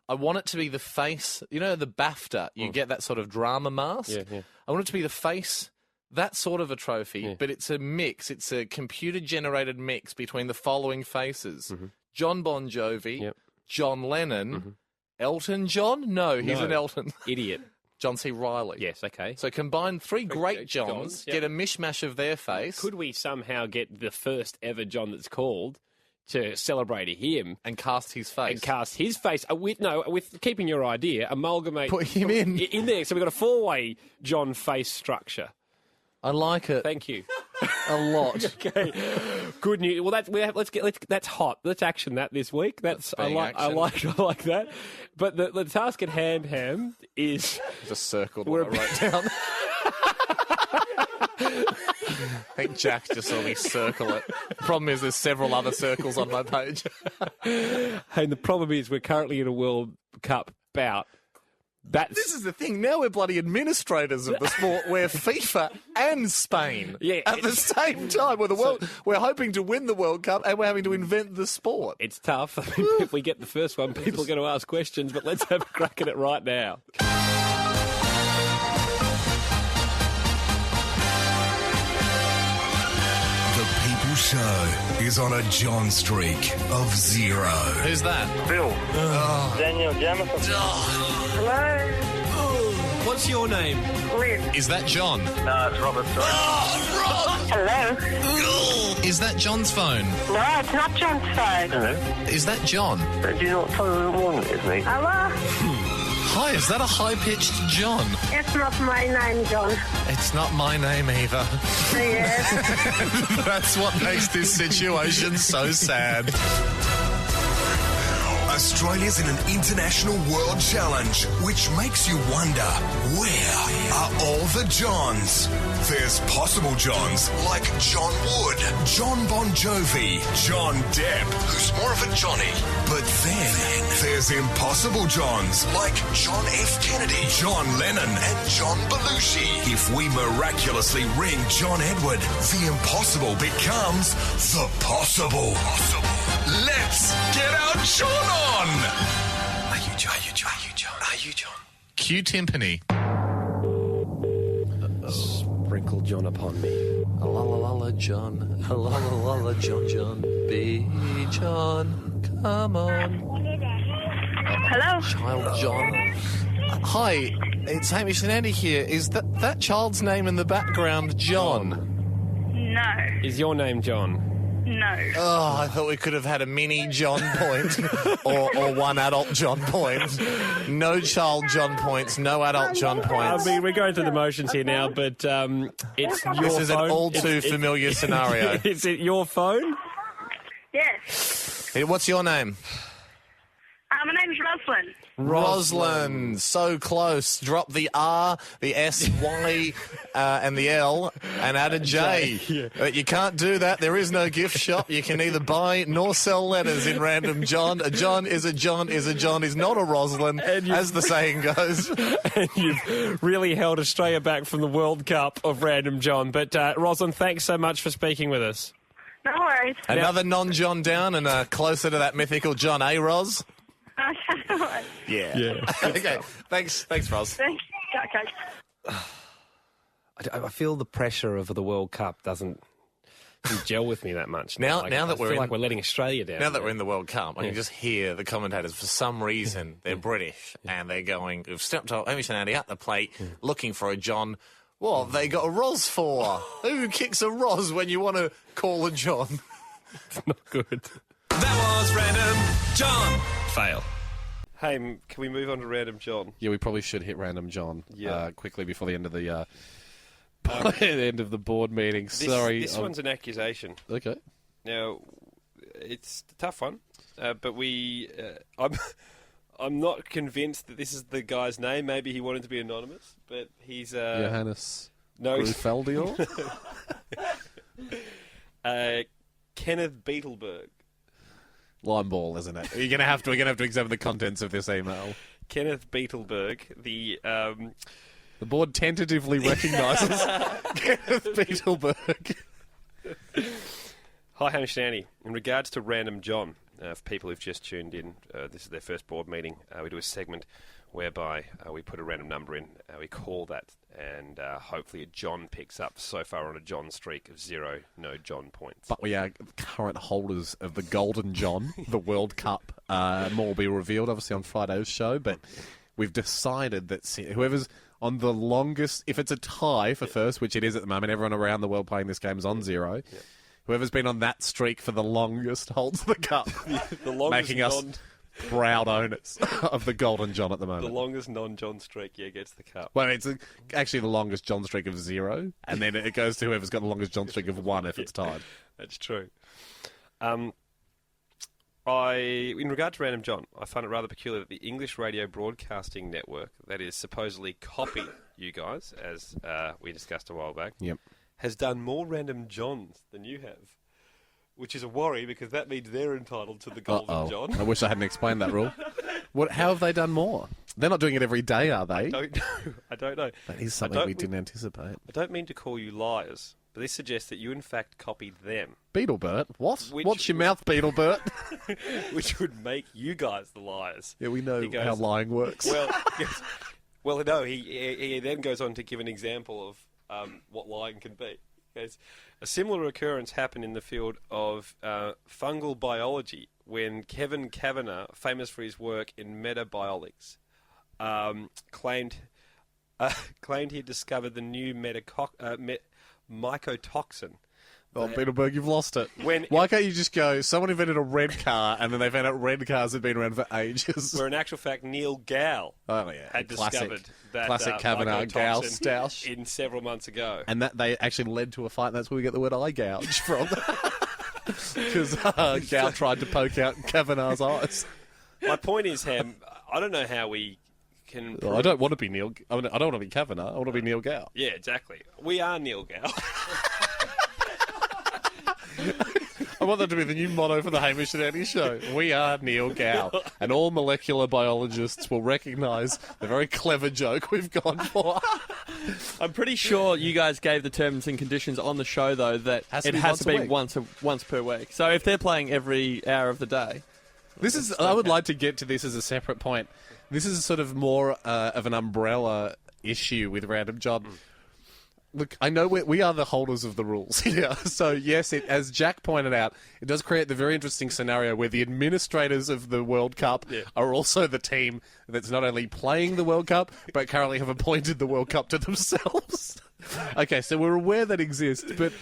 I want it to be the face. You know, the BAFTA, you get that sort of drama mask. Yeah. I want it to be the face, that sort of a trophy, but it's a mix. It's a computer-generated mix between the following faces. John Bon Jovi, John Lennon, Elton John? No, he's an Elton. Idiot. John C. Reilly. Yes, okay. So combine three great Johns, get a mishmash of their face. Could we somehow get the first ever John that's called to celebrate him and cast his face? With keeping your idea, amalgamate. Put him in there. So we've got a four-way John face structure. I like it. Thank you. A lot. Okay. Good news. Well, that's hot. Let's action that this week. I like that. But the task at hand, Ham, is just circled what I wrote down. I think Jack just saw me circle it. The problem is there's several other circles on my page. And the problem is we're currently in a World Cup bout. This is the thing. Now we're bloody administrators of the sport. We're FIFA and Spain at the same time. We're hoping to win the World Cup and we're having to invent the sport. It's tough. I mean, if we get the first one, people are going to ask questions, but let's have a crack at it right now. The People Show is on a John streak of 0. Who's that? Bill. Daniel Jamison. Hello. What's your name? Liz. Is that John? No, it's Robert. Hello. Is that John's phone? No, it's not John's phone. Hello. Is that John? Do you not tell the one, is me? Hello. Hi, is that a high-pitched John? It's not my name, John. It's not my name either. Yes. That's what makes this situation so sad. Australia's in an international world challenge, which makes you wonder, where are all the Johns? There's possible Johns like John Wood, John Bon Jovi, John Depp, who's more of a Johnny. But then there's impossible Johns like John F. Kennedy, John Lennon, and John Belushi. If we miraculously ring John Edward, the impossible becomes the possible. Let's get our John on! Are you John? Are you John? Are you John? Are you John? Cue timpani. Sprinkle John upon me. La la la la John. La la la la John John. Be John. Come on. Hello. Child John. Hi, it's Hamish and Andy here. Is that child's name in the background John? No. Is your name John? No. Oh, I thought we could have had a mini John point or one adult John point. No child John points, no adult John points. I mean, we're going through the motions here now, but it's your phone. This is an all too familiar scenario. Is it your phone? Yes. Hey, what's your name? My name's Roslyn. Roslyn, so close. Drop the R, the S, Y, and the L, and add a J. But you can't do that. There is no gift shop. You can neither buy nor sell letters in Random John. A John is a John is a John is not a Roslyn, as the saying goes. And you've really held Australia back from the World Cup of Random John. But Roslyn, thanks so much for speaking with us. No worries. Another non-John down and closer to that mythical John A. Roz. Okay. Yeah. Okay. Thanks, Roz. Thank you. Okay. I feel the pressure of the World Cup doesn't gel with me that much. Now that we're letting Australia down. Now that we're in the World Cup, I can just hear the commentators. For some reason, they're British and they're going. We've stepped up Hamish and Andy at the plate, looking for a John. What have they got a Roz for? Who kicks a Roz when you want to call a John? It's not good. That was Random John. Fail. Hey, can we move on to Random John? Yeah, we probably should hit Random John Yeah. quickly before the end of the by the end of the board meeting. Sorry. This one's an accusation. Okay. Now, it's a tough one, but I'm not convinced that this is the guy's name. Maybe he wanted to be anonymous, but he's... Johannes Grufeldior? Kenneth Beetleberg. Line ball, isn't it? We're gonna have to examine the contents of this email. Kenneth Beetleberg, the board tentatively recognises Kenneth Beetleberg. Hi, Hamish and Andy. In regards to Random John, for people who've just tuned in, this is their first board meeting. We do a segment whereby we put a random number in, we call that, and hopefully a John picks up. So far on a John streak of 0, no John points. But we are current holders of the Golden John, the World Cup. More will be revealed, obviously, on Friday's show, but we've decided that whoever's on the longest, if it's a tie for first, which it is at the moment, everyone around the world playing this game is on 0. Yeah. Whoever's been on that streak for the longest holds the cup, the longest making us proud owners of the Golden John at the moment. The longest non-John streak, gets the cup. Well, it's actually the longest John streak of 0, and then it goes to whoever's got the longest John streak of 1 if it's tied. That's true. In regard to Random John, I find it rather peculiar that the English Radio Broadcasting Network, that is supposedly copied you guys, as we discussed a while back, has done more Random Johns than you have, which is a worry because that means they're entitled to the Golden John. I wish I hadn't explained that rule. How have they done more? They're not doing it every day, are they? I don't know. That is something we didn't anticipate. I don't mean to call you liars, but this suggests that you in fact copied them. Beetlebert? What? Watch your mouth, Beetlebert. Which would make you guys the liars. Yeah, we know how lying works. Well, no, he then goes on to give an example of what lying can be. Because a similar occurrence happened in the field of fungal biology when Kevin Kavanagh, famous for his work in metabiologics, claimed he had discovered the new mycotoxin. Oh, Beetleberg, you've lost it. Why can't you just go, someone invented a red car, and then they found out red cars had been around for ages? Where in actual fact, Neil Gow had discovered that classic Kavanagh Gow stoush in several months ago. And that they actually led to a fight, and that's where we get the word eye gouge from. Because Gow tried to poke out Kavanagh's eyes. My point is, Ham, I don't know how we can... I don't want to be Neil... I don't want to be Kavanagh. I want to be Neil Gow. Yeah, exactly. We are Neil Gow. I want that to be the new motto for the Hamish and Andy show. We are Neil Gow. And all molecular biologists will recognise the very clever joke we've gone for. I'm pretty sure you guys gave the terms and conditions on the show, though, that it has to be once per week. So if they're playing every hour of the day... I would like to get to this as a separate point. This is sort of more of an umbrella issue with Random John. Look, I know we are the holders of the rules here. So, yes, as Jack pointed out, it does create the very interesting scenario where the administrators of the World Cup are also the team that's not only playing the World Cup, but currently have appointed the World Cup to themselves. Okay, so we're aware that exists, but...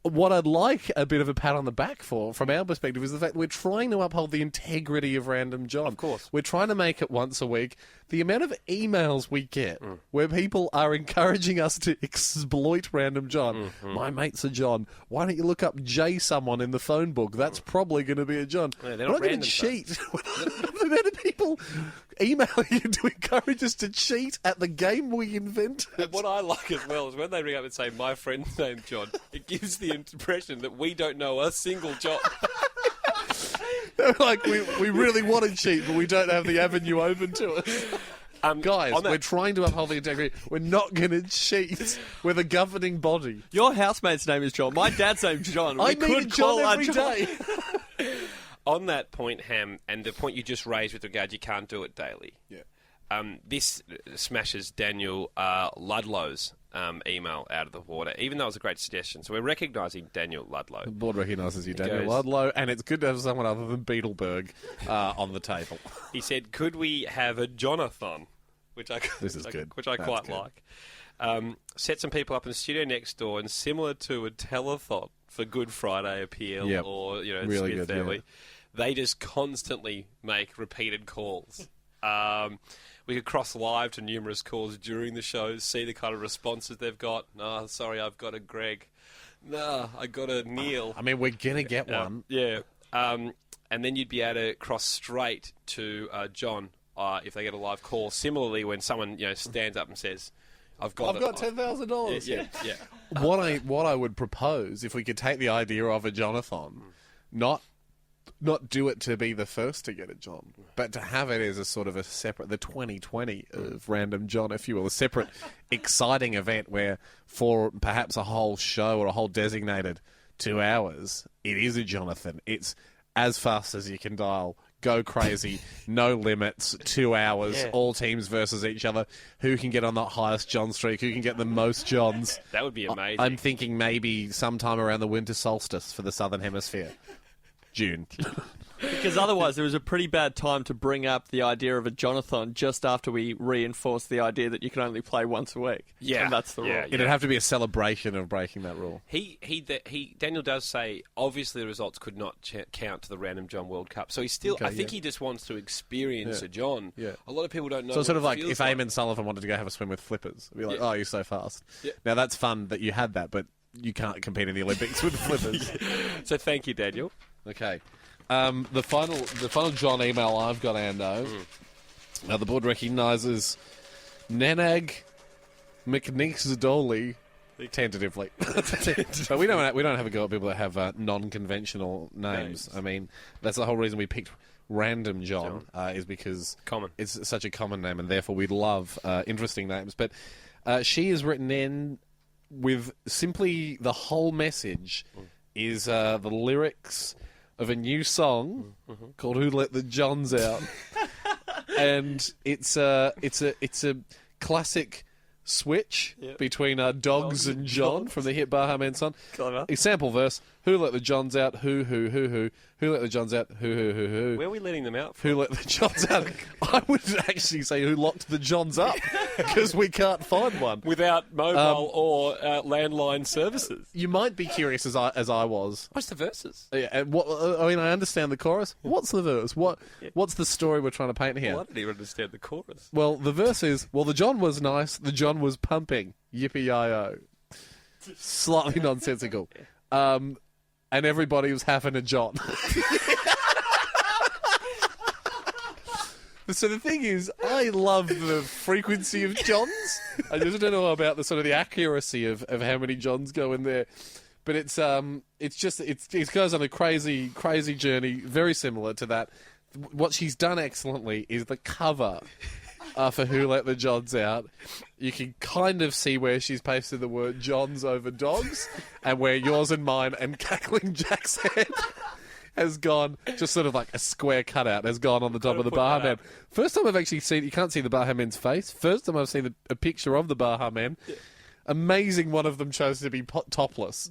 What I'd like a bit of a pat on the back for, from our perspective, is the fact that we're trying to uphold the integrity of Random John. Of course. We're trying to make it once a week. The amount of emails we get where people are encouraging us to exploit Random John. My mate's a John. Why don't you look up J someone in the phone book? That's probably going to be a John. Yeah, we're not going to cheat. The amount of people emailing you to encourage us to cheat at the game we invented. And what I like as well is when they ring up and say, my friend's name's John, it gives the impression that we don't know a single John. Like, we really want to cheat, but we don't have the avenue open to us. Guys, we're trying to uphold the integrity. We're not going to cheat. We're the governing body. Your housemate's name is John. My dad's name's John. I meet a John every day. On that point, Ham, and the point you just raised with regard you can't do it daily. Yeah. This smashes Daniel Ludlow's email out of the water, even though it was a great suggestion. So we're recognising Daniel Ludlow. The board recognises you, Daniel Ludlow, and it's good to have someone other than Beetleberg on the table. He said, could we have a Jonathon? Which I quite like. Set some people up in the studio next door, and similar to a telethon for Good Friday appeal or really Smith family, they just constantly make repeated calls. We could cross live to numerous calls during the shows, see the kind of responses they've got. No, sorry, I've got a Greg. No, I got a Neil. I mean, we're going to get one. Yeah. And then you'd be able to cross straight to John if they get a live call. Similarly, when someone stands up and says, I've got $10,000. Yeah. What I would propose, if we could take the idea of a Jonathon, not do it to be the first to get a John, but to have it as a sort of a separate, the 2020 of Random John, if you will, a separate exciting event where for perhaps a whole show or a whole designated 2 hours, it is a Jonathan. It's as fast as you can dial. Go crazy, no limits, 2 hours, all teams versus each other. Who can get on that highest John streak? Who can get the most Johns? That would be amazing. I'm thinking maybe sometime around the winter solstice for the Southern Hemisphere. June. Because otherwise there was a pretty bad time to bring up the idea of a Jonathon just after we reinforced the idea that you can only play once a week. Yeah. And that's the rule. Yeah. It'd have to be a celebration of breaking that rule. Daniel does say, obviously the results could not count to the Random John World Cup. So he's still, I think he just wants to experience a John. Yeah. A lot of people don't know. So sort of like if Eamon Sullivan wanted to go have a swim with flippers. It'd be like, oh, you're so fast. Yeah. Now that's fun that you had that, but you can't compete in the Olympics with flippers. So thank you, Daniel. Okay. The final John email I've got, Ando. Now the board recognises Nanag McNixdoli tentatively. But we don't have a go at people that have non-conventional names. I mean, that's the whole reason we picked Random John, is because it's such a common name, and therefore we love interesting names. But she is written in with simply the whole message is the lyrics of a new song called "Who Let the Johns Out," and it's a classic switch between Dogs and John from the hit Baha Men song. A sample verse: "Who let the Johns out? Who let the Johns out? Who? Where are we letting them out from? Who let the Johns out?" I would actually say who locked the Johns up, because we can't find one without mobile or landline services. You might be curious as I was. What's the verses? Yeah, and I understand the chorus. What's the verse? What's the story we're trying to paint here? Well, I didn't even understand the chorus. Well, the verse is, the John was nice, the John was pumping, yippee-yi-o. Slightly nonsensical. And everybody was having a John. So the thing is, I love the frequency of Johns. I just don't know about the sort of the accuracy of how many Johns go in there. But it goes on a crazy journey, very similar to that. What she's done excellently is the cover for Who Let the Johns Out. You can kind of see where she's pasted the word Johns over dogs, and where yours and mine and Cackling Jack's head has gone, just sort of like a square cutout, has gone on the top of the Baha Men. First time I've actually seen, you can't see the Baha Men's face. First time I've seen a picture of the Baha Men. Yeah. Amazing one of them chose to be topless.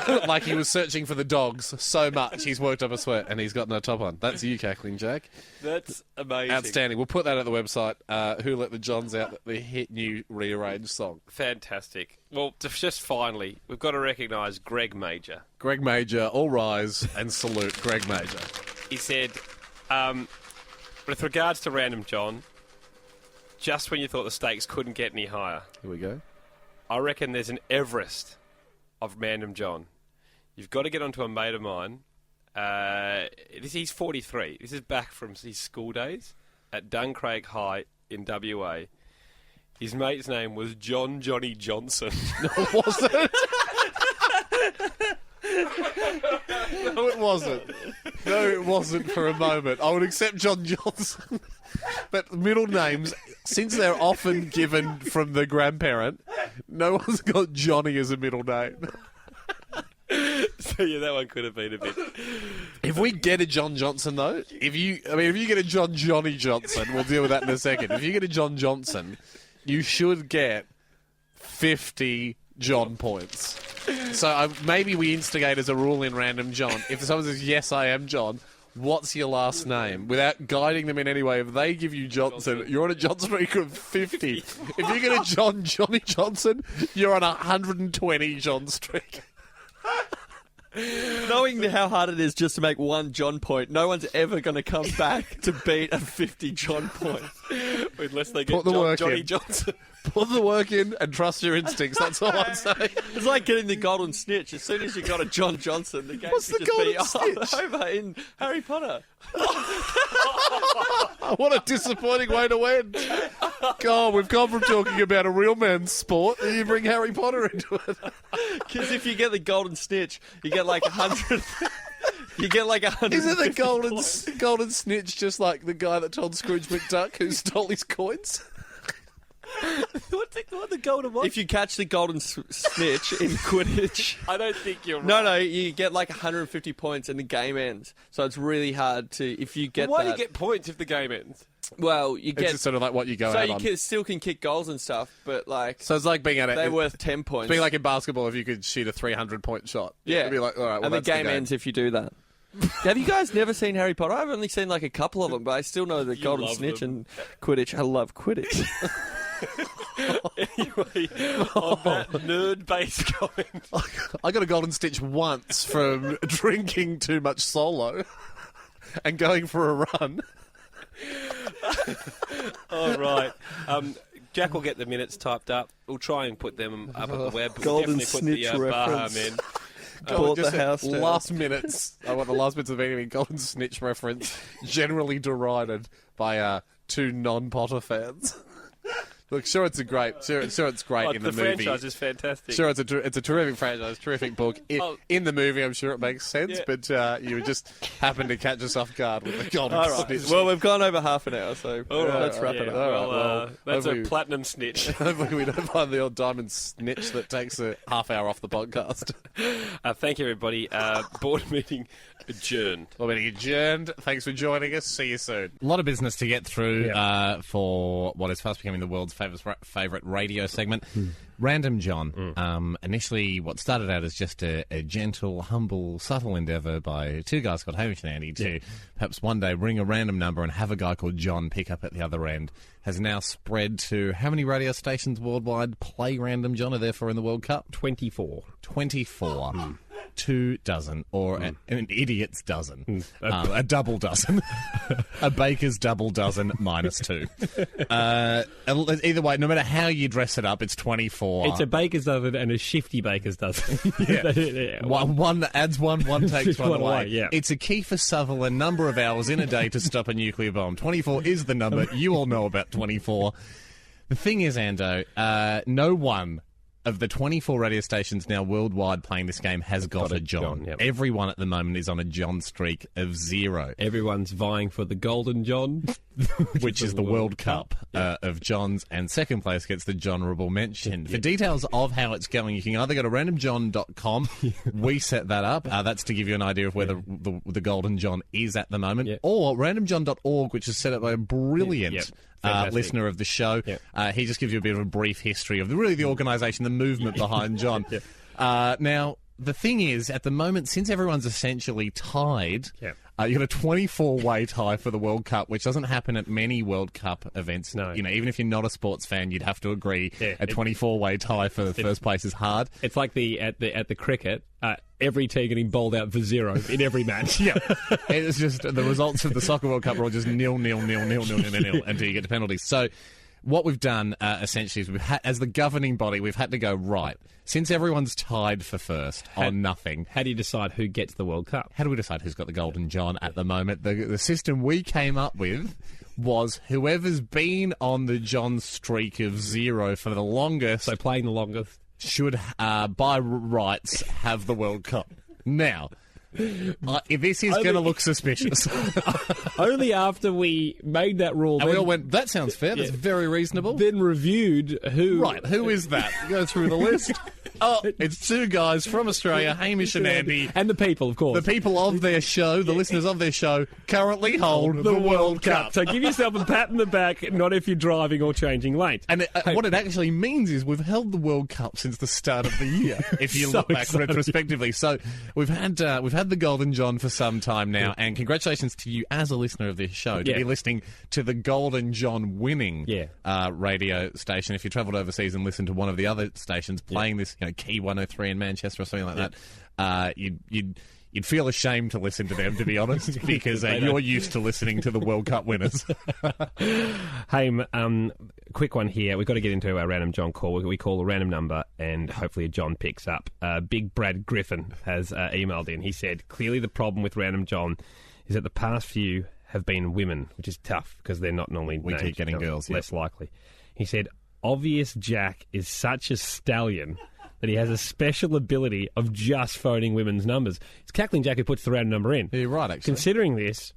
Like he was searching for the dogs so much, he's worked up a sweat and he's got no top on. That's you, Cackling Jack. That's amazing. Outstanding. We'll put that at the website. Who Let the Johns Out, the hit new rearranged song. Fantastic. Well, just finally, we've got to recognise Greg Major. Greg Major, all rise and salute Greg Major. He said, with regards to Random John, just when you thought the stakes couldn't get any higher. Here we go. I reckon there's an Everest of Random John. You've got to get onto a mate of mine. He's 43. This is back from his school days at Duncraig High in WA. His mate's name was Johnny Johnson. No, it wasn't. No, it wasn't. No, it wasn't for a moment. I would accept John Johnson. But middle names, since they're often given from the grandparent, no one's got Johnny as a middle name. So yeah, that one could have been a bit. If we get a John Johnson though, if you get a Johnny Johnson, we'll deal with that in a second. If you get a John Johnson, you should get 50 John points. So maybe we instigate as a rule in Random John. If someone says, yes, I am John, what's your last name? Without guiding them in any way, if they give you Johnson, you're on a John streak of 50. If you get a Johnny Johnson, you're on a 120 John streak. Knowing how hard it is just to make one John point, no one's ever going to come back to beat a 50 John point. Unless they get Johnny Johnson. Put the work in and trust your instincts. That's all I'm saying. It's like getting the golden snitch. As soon as you got a John Johnson, the game What's could the just golden be snitch? over in Harry Potter. What a disappointing way to end. God, we've gone from talking about a real man's sport and you bring Harry Potter into it. Because if you get the golden snitch, you get like 100... You get like 100. Isn't the golden snitch just like the guy that told Scrooge McDuck who stole his coins? What the golden one? If you catch the golden snitch in Quidditch... I don't think you're right. No, you get like 150 points and the game ends. So it's really hard to... If you get Why do you get points if the game ends? Well, you get... It's just sort of like what you go out on. So you still can kick goals and stuff, but like... So it's like being at it. They're worth 10 points. It's being like in basketball if you could shoot a 300-point shot. Yeah. It'd be like, all right, well, and that's the game ends if you do that. Have you guys never seen Harry Potter? I've only seen like a couple of them, but I still know the Golden Snitch and Quidditch. I love Quidditch. Anyway, on that nerd-based comment. I got a golden stitch once from drinking too much Solo and going for a run. All right. Jack will get the minutes typed up. We'll try and put them up on the web. We'll Golden definitely put the Snitch Baham in. Bought the house down. Last minutes. I want the last minutes of any golden snitch reference generally derided by two non-Potter fans. Look, sure it's great in the movie. The franchise is fantastic. Sure, it's a terrific franchise, terrific book. In the movie, I'm sure it makes sense, but you just happen to catch us off guard with the golden snitch. Well, we've gone over half an hour, so let's wrap it up. Well, that's a platinum snitch. Hopefully we don't find the old diamond snitch that takes a half hour off the podcast. Thank you, everybody. Board meeting adjourned. Board meeting adjourned. Thanks for joining us. See you soon. A lot of business to get through for what is fast becoming the world's favourite radio segment. Random John. Initially, what started out as just a gentle, humble, subtle endeavour by two guys called Hamish and Andy to perhaps one day ring a random number and have a guy called John pick up at the other end, has now spread to how many radio stations worldwide play Random John are there for in the World Cup? 24. 24. 2 dozen, or an idiot's dozen, a double dozen, a baker's double dozen minus 2. Either way, no matter how you dress it up, it's 24. It's a baker's dozen and a shifty baker's dozen. One adds one takes one away. Yeah. It's a Kiefer Sutherland number of hours in a day to stop a nuclear bomb. 24 is the number. You all know about 24. The thing is, Ando, no one of the 24 radio stations now worldwide playing this game has got a John. Yep. Everyone at the moment is on a John streak of 0. Everyone's vying for the Golden John, which is the World Cup of Johns, and second place gets the John-rable mention. For details of how it's going, you can either go to randomjohn.com. We set that up. That's to give you an idea of where the Golden John is at the moment. Or randomjohn.org, which is set up by a brilliant listener of the show. He just gives you a bit of a brief history of the organisation, the movement behind John. Now, the thing is, at the moment, since everyone's essentially tied, you've got a 24-way tie for the World Cup, which doesn't happen at many World Cup events. No. Even if you're not a sports fan, you'd have to agree a 24-way tie for the first place is hard. It's like at the cricket. Every team getting bowled out for 0 in every match. It's just the results of the Soccer World Cup are all just nil until you get to penalties. So what we've done essentially is as the governing body, we've had to go, right, since everyone's tied for first on nothing. How do you decide who gets the World Cup? How do we decide who's got the Golden John at the moment? The system we came up with was whoever's been on the John streak of 0 for the longest. So playing the longest. Should, by rights, have the World Cup. Now, this is going to look suspicious. Only after we made that rule. And we all went, that sounds fair, that's very reasonable. Then reviewed who... Right, who is that? Go through the list. Oh, it's two guys from Australia, Hamish and Andy. And the people, of course. The people of their show, the listeners of their show, currently hold the World Cup. So give yourself a pat in the back, not if you're driving or changing lanes. And what it actually means is we've held the World Cup since the start of the year, if you look back retrospectively. So we've had the Golden John for some time now, and congratulations to you as a listener of this show to be listening to the Golden John winning radio station. If you travelled overseas and listened to one of the other stations playing this, Key 103 in Manchester or something like that, you'd feel ashamed to listen to them, to be honest, because you're used to listening to the World Cup winners. Hey, quick one here. We've got to get into our Random John call. We call a random number, and hopefully a John picks up. Big Brad Griffin has emailed in. He said, clearly the problem with Random John is that the past few have been women, which is tough because they're not normally we keep getting girls, less likely. He said, obvious Jack is such a stallion that he has a special ability of just phoning women's numbers. It's Cackling Jack who puts the random number in. Yeah, you're right, actually. Considering this,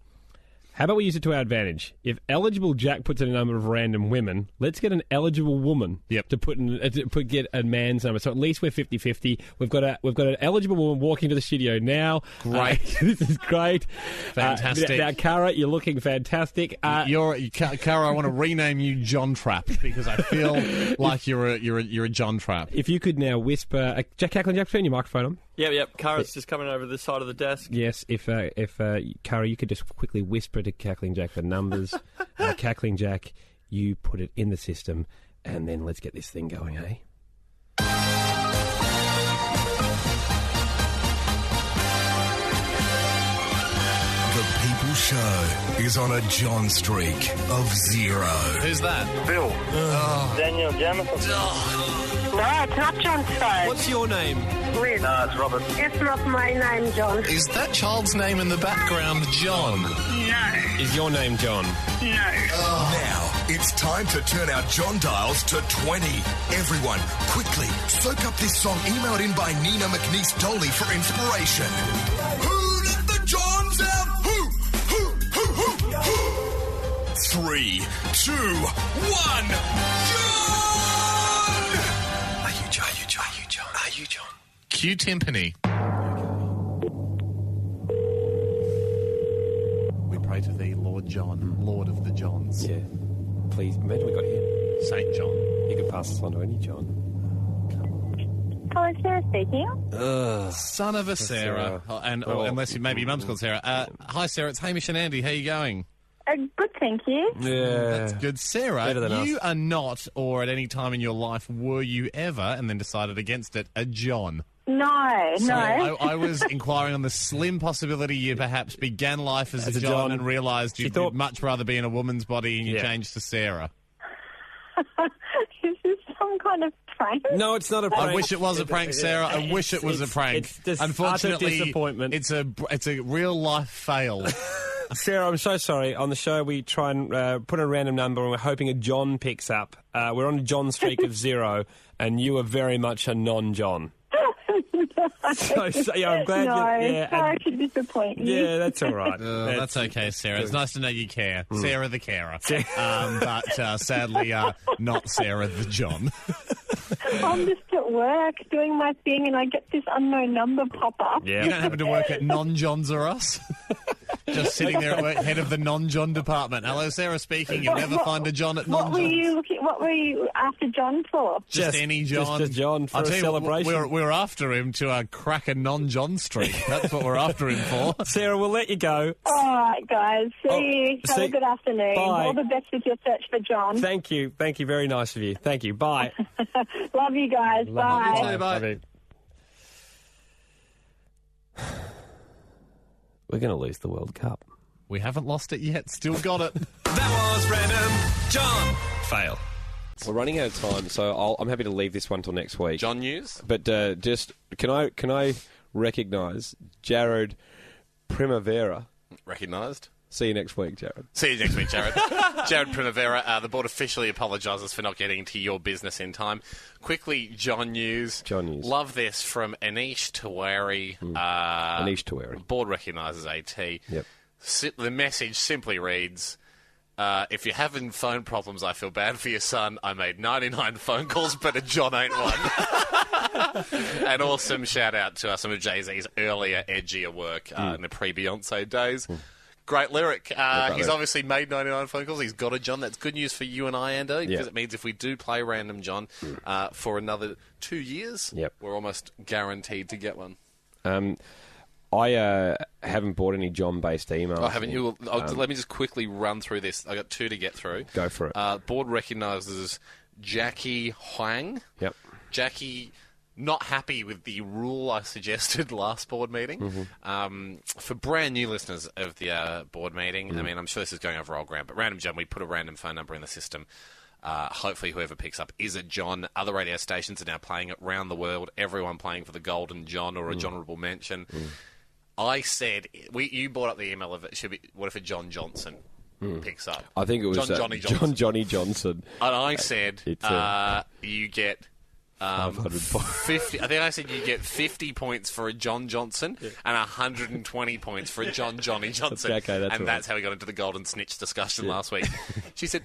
how about we use it to our advantage? If eligible Jack puts in a number of random women, let's get an eligible woman to put in get a man's number. So at least we're 50-50. We've got an eligible woman walking to the studio now. Great. This is great. Fantastic. Now, Cara, you're looking fantastic. Cara, I want to rename you John Trap because I feel like you're a John Trap. If you could now whisper, Cackling Jack, turn your microphone on. Yep. Cara's just coming over the side of the desk. Yes, if Cara, you could just quickly whisper to Cackling Jack the numbers. Cackling Jack, you put it in the system, and then let's get this thing going, hey? The People Show is on a John streak of 0. Who's that? Bill. Daniel Jamison. No, it's not John's phone. What's your name? Liz. No, it's Robert. It's not my name, John. Is that child's name in the background John? No. Is your name John? No. Now, it's time to turn our John dials to 20. Everyone, quickly, soak up this song emailed in by Nina McNeese Dolly for inspiration. Who let the Johns out? Who? 3, 2, 1, John! Are you John? Cue timpani. We pray to thee, Lord John, Lord of the Johns. Yeah. Please, imagine we got him. Saint John. You could pass this on to any John. Hello, Sarah speaking. Son of a Sarah. Unless maybe your mum's called Sarah. Hi, Sarah. It's Hamish and Andy. How are you going? Good, thank you. Yeah. That's good. Sarah, you are not, or at any time in your life, were you ever, and then decided against it, a John? No. I was inquiring on the slim possibility you perhaps began life as a John and realised you'd much rather be in a woman's body and you changed to Sarah. Is this some kind of prank? No, it's not a prank. I wish it was a prank, Sarah. I wish it was a prank. It's Unfortunately, disappointment. It's a real life fail. Sarah, I'm so sorry. On the show, we try and put a random number, and we're hoping a John picks up. We're on a John streak of 0, and you are very much a non-John. I'm glad sorry to disappoint you. Yeah, that's all right. That's okay, Sarah. It's nice to know you care. Sarah the carer. But sadly, not Sarah the John. I'm just at work doing my thing and I get this unknown number pop up. Yeah. You don't happen to work at Non-Johns or Us? Just sitting there at work, head of the non-John department. Hello, Sarah speaking. You'll never find a John at non-Johns. What were you after John for? Just any John. Just a John for a celebration. We're after him to crack a non-John streak. That's what we're after him for. Sarah, we'll let you go. All right, guys. See you. Have a good afternoon. Bye. All the best with your search for John. Thank you. Thank you. Very nice of you. Thank you. Bye. Love you guys. Bye. You too, bye. We're going to lose the World Cup. We haven't lost it yet. Still got it. That was Random John. Fail. We're running out of time, so I'm happy to leave this one till next week. John News? But just, can I recognise Jared Primavera? Recognised. See you next week, Jared. See you next week, Jared. Jared Primavera, the board officially apologises for not getting to your business in time. Quickly, John News. John News. Love this from Anish Tiwari. Anish Tiwari. Board recognises AT. Yep. The message simply reads, if you're having phone problems, I feel bad for your son. I made 99 phone calls, but a John ain't one. An awesome shout-out to some of Jay-Z's earlier, edgier work in the pre-Beyonce days. Great lyric. He's obviously made 99 phone calls. He's got a John. That's good news for you and I, Ando, because it means if we do play Random John for another 2 years, we're almost guaranteed to get one. I haven't bought any John-based emails. Oh, haven't you? Let me just quickly run through this. I got 2 to get through. Go for it. Board recognises Jackie Huang. Yep. Jackie not happy with the rule I suggested last board meeting. For brand new listeners of the board meeting, I mean, I'm sure this is going over old ground, but Random John, we put a random phone number in the system. Hopefully whoever picks up is a John. Other radio stations are now playing it around the world. Everyone playing for the Golden John or a John-able mention. I said, you brought up the email of it should be, what if a John Johnson picks up? I think it was Johnny Johnson. And I said, you get 50. I think I said you get 50 points for a John Johnson and 120 points for a Johnny Johnson. That's how we got into the golden snitch discussion last week. She said,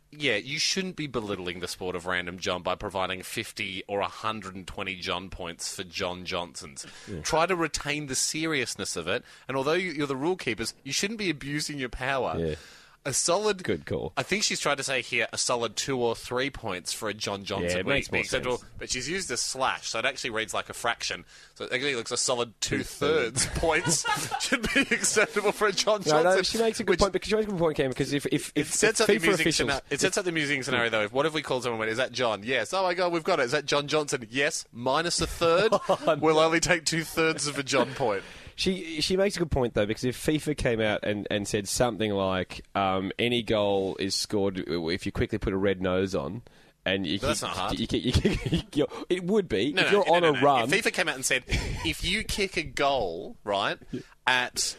you shouldn't be belittling the sport of Random John by providing 50 or 120 John points for John Johnsons. Try to retain the seriousness of it, and although you're the rule keepers, you shouldn't be abusing your power. A solid... Good call. I think she's tried to say here a solid 2 or 3 points for a John Johnson. It makes more sense. But she's used a slash, so it actually reads like a fraction. So it actually looks a solid 2/3 points should be acceptable for a John Johnson. No, she makes a good point, Cam, because if it sets up the FIFA amusing officials... It sets up the amusing scenario, though. What if we called someone and went, is that John? Yes. Oh, my God, we've got it. Is that John Johnson? Yes. Minus a third. We'll only take 2/3 of a John point. She makes a good point, though, because if FIFA came out and said something like any goal is scored if you quickly put a red nose on, and that's not hard. It would be. If you're on a run. If FIFA came out and said, if you kick a goal, right, at,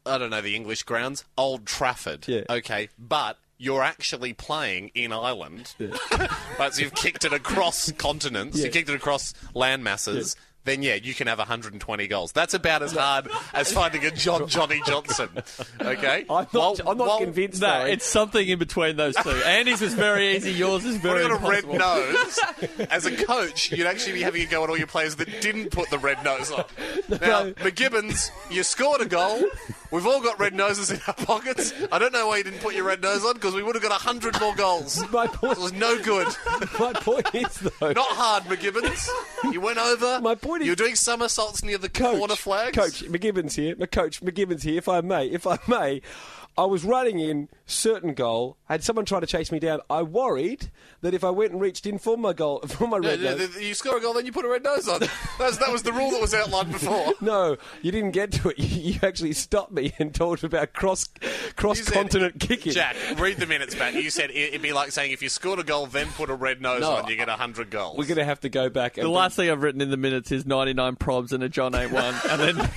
I don't know, the English grounds, Old Trafford, okay, but you're actually playing in Ireland, right, so you've kicked it across continents, you kicked it across land masses, then you can have 120 goals. That's about as hard as finding a Johnny Johnson. Okay? I'm not convinced. No, it's something in between those two. Andy's is very easy, yours is very impossible. Got a red nose. As a coach, you'd actually be having a go at all your players that didn't put the red nose on. Now, McGibbons, you scored a goal. We've all got red noses in our pockets. I don't know why you didn't put your red nose on, because we would have got 100 more goals. My point, it was no good. My point is, though... Not hard, McGibbons. You went over. My point is... You were doing somersaults near the corner flags. Coach McGibbons here. Coach McGibbons here, if I may. I was running in certain goal. Had someone try to chase me down. I worried that if I went and reached in for my goal, for my red nose... You score a goal, then you put a red nose on. That was the rule that was outlined before. No, you didn't get to it. You actually stopped me and talked about cross-continent kicking. Jack, read the minutes back. You said it'd be like saying if you scored a goal, then put a red nose on, you get 100 goals. We're going to have to go back. The last thing I've written in the minutes is 99 probs and a John ain't one. And then...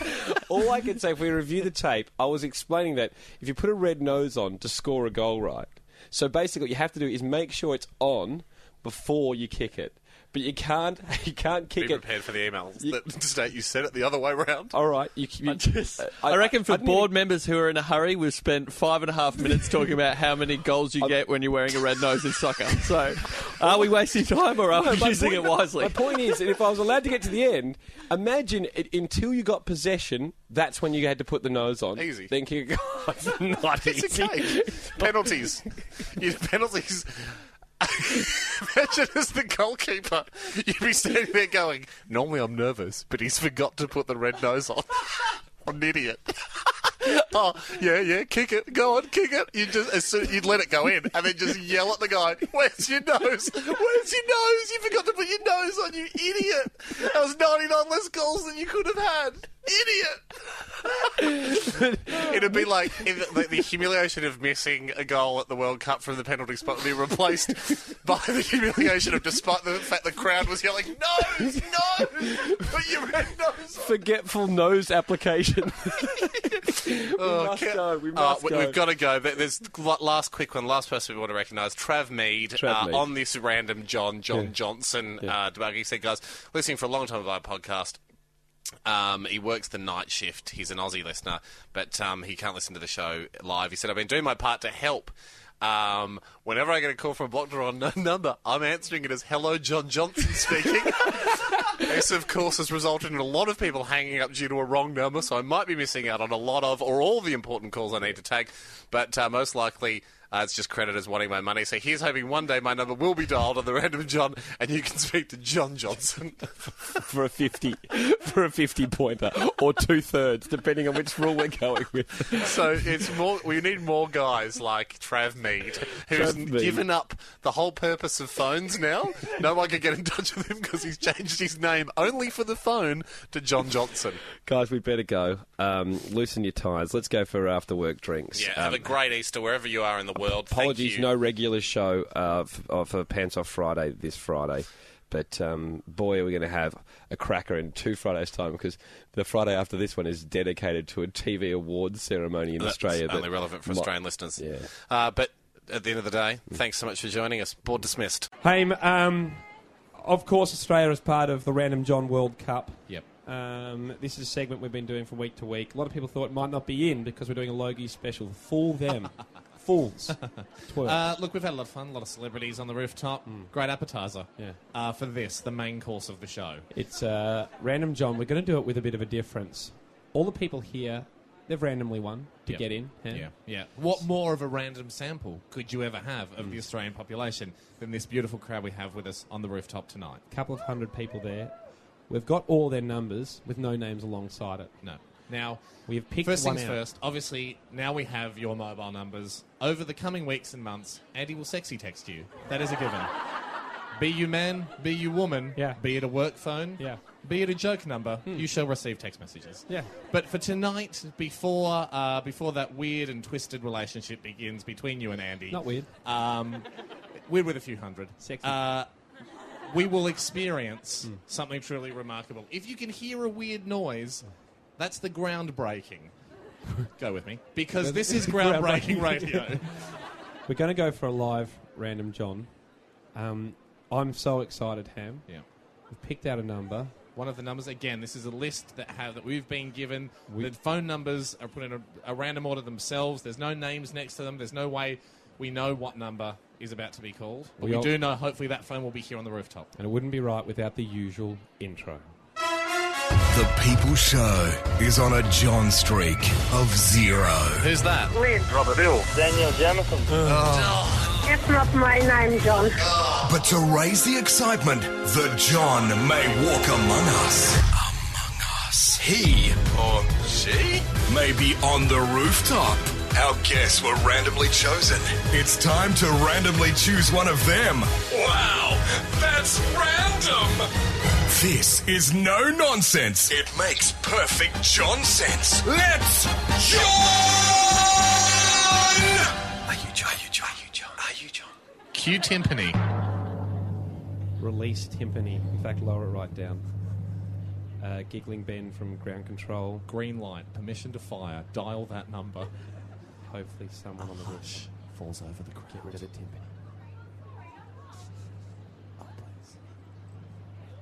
All I can say, if we review the tape, I was explaining that if you put a red nose on to score a goal, right, so basically what you have to do is make sure it's on before you kick it. But you can't kick it. Be prepared for the emails that state you said it the other way round. All right. I reckon for board members who are in a hurry, we've spent 5.5 minutes talking about how many goals you get when you're wearing a red nose in soccer. So, are we wasting time or are we using it wisely? My point is, if I was allowed to get to the end, imagine until you got possession, that's when you had to put the nose on. Easy. Then kick a goal. It's not easy. It's a cake. Penalties. Penalties. Imagine as the goalkeeper, you'd be standing there going, normally I'm nervous, but he's forgot to put the red nose on. I'm an idiot. Oh, yeah, kick it. Go on, kick it. You'd let it go in and then just yell at the guy, where's your nose? Where's your nose? You forgot to put your nose on, you idiot. That was 99 less goals than you could have had. Idiot. It'd be like the humiliation of missing a goal at the World Cup from the penalty spot would be replaced by the humiliation of, despite the fact the crowd was yelling, nose, put your red nose on. Forgetful nose application. We must go. We've got to go. There's last quick one. Last person we want to recognise, Trav Mead. On this random John Johnson debug. He said, guys, listening for a long time of our podcast. He works the night shift. He's an Aussie listener, but he can't listen to the show live. He said, I've been doing my part to help. Whenever I get a call from a blocked or unknown number, I'm answering it as hello, John Johnson speaking. This, of course, has resulted in a lot of people hanging up due to a wrong number, so I might be missing out on a lot of or all the important calls I need to take. But most likely, It's just creditors wanting my money. So here's hoping one day my number will be dialed on the Random John, and you can speak to John Johnson for a 50 pointer or 2/3, depending on which rule we're going with. So it's more. We need more guys like Trav Mead, who's given up the whole purpose of phones now. No one can get in touch with him because he's changed his name only for the phone to John Johnson. Guys, we better go. Loosen your ties. Let's go for after work drinks. Yeah, have a great Easter wherever you are in the world. Apologies, no regular show for Pants Off Friday this Friday. But, boy, are we going to have a cracker in 2 Fridays' time, because the Friday after this one is dedicated to a TV awards ceremony in Australia. That's only relevant for Australian listeners. Yeah. But at the end of the day, thanks so much for joining us. Board dismissed. Hey, of course, Australia is part of the Random John World Cup. Yep. This is a segment we've been doing from week to week. A lot of people thought it might not be in because we're doing a Logie special. Fool them. Fools. Look, we've had a lot of fun, a lot of celebrities on the rooftop. Great appetiser for this, the main course of the show. It's Random John. We're going to do it with a bit of a difference. All the people here, they've randomly won to get in. Yeah. What more of a random sample could you ever have of the Australian population than this beautiful crowd we have with us on the rooftop tonight? A couple of hundred people there. We've got all their numbers with no names alongside it. No. Now, we have picked first one things out. first, obviously, now we have your mobile numbers. Over the coming weeks and months, Andy will sexy text you. That is a given. Be you man, be you woman, be it a work phone, be it a joke number, you shall receive text messages. Yeah. But for tonight, before that weird and twisted relationship begins between you and Andy... Not weird. Weird with a few hundred. Sexy. We will experience something truly remarkable. If you can hear a weird noise... That's the groundbreaking. Go with me. Because this is groundbreaking radio. We're going to go for a live Random John. I'm so excited, Ham. Yeah. We've picked out a number. One of the numbers, again, this is a list that we've been given. The phone numbers are put in a random order themselves. There's no names next to them. There's no way we know what number is about to be called. But we do know, hopefully, that phone will be here on the rooftop. And it wouldn't be right without the usual intro. The People's Show is on a John streak of 0. Who's that? Lynn. Robert Bill. Daniel Jamison. It's not my name, John. But to raise the excitement, the John may walk among us. He or she may be on the rooftop. Our guests were randomly chosen. It's time to randomly choose one of them. Wow, that's random. This is no nonsense. It makes perfect John sense. Let's John! Are you John? Are you John? Are you John? Are you John? Cue timpani. Release timpani. In fact, lower it right down. Giggling Ben from Ground Control. Green light. Permission to fire. Dial that number. Hopefully someone on the roof falls over the crowd. Get rid of the timpani.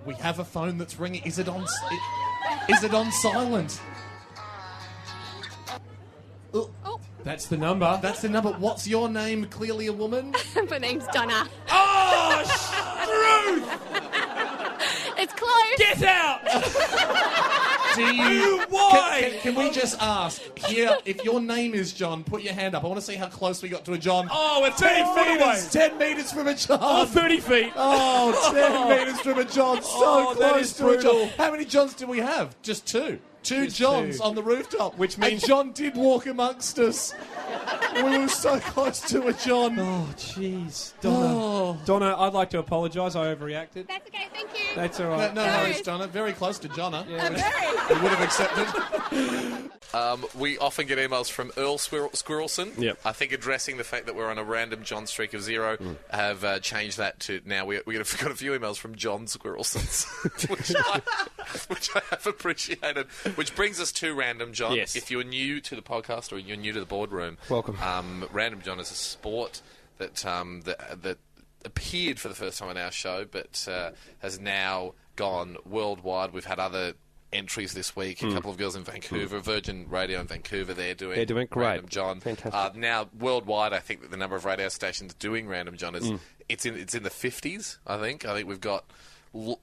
We have a phone that's ringing. Is it on? Is it on silent? Oh. That's the number. That's the number. What's your name? Clearly a woman. My name's Donna. Oh, Ruth! It's close. Get out! Why? Can we just ask here, if your name is John, put your hand up. I want to see how close we got to a John. Oh, we're 10 meters. 10 meters from a John. Oh, 30 feet. Oh, 10 meters from a John. So close to a John. How many Johns do we have? Just 2. Two Johns on the rooftop. Which means John did walk amongst us. We were so close to a John. Oh, jeez. Donna. Donna, I'd like to apologise. I overreacted. That's okay, thank you. That's all right. No worries, Donna. Very close to Jonna. Yeah, we would have accepted. We often get emails from Earl Squirrelson. Yep. I think addressing the fact that we're on a random John streak of 0 have changed that to now we got a few emails from John Squirrelsons, which I have appreciated. Which brings us to Random John. Yes. If you're new to the podcast or you're new to the boardroom, welcome. Random John is a sport that appeared for the first time on our show, but has now gone worldwide. We've had other entries this week. A couple of girls in Vancouver, Virgin Radio in Vancouver. They're doing great. Random John. Fantastic. Now worldwide, I think that the number of radio stations doing Random John is it's in the 50s. I think we've got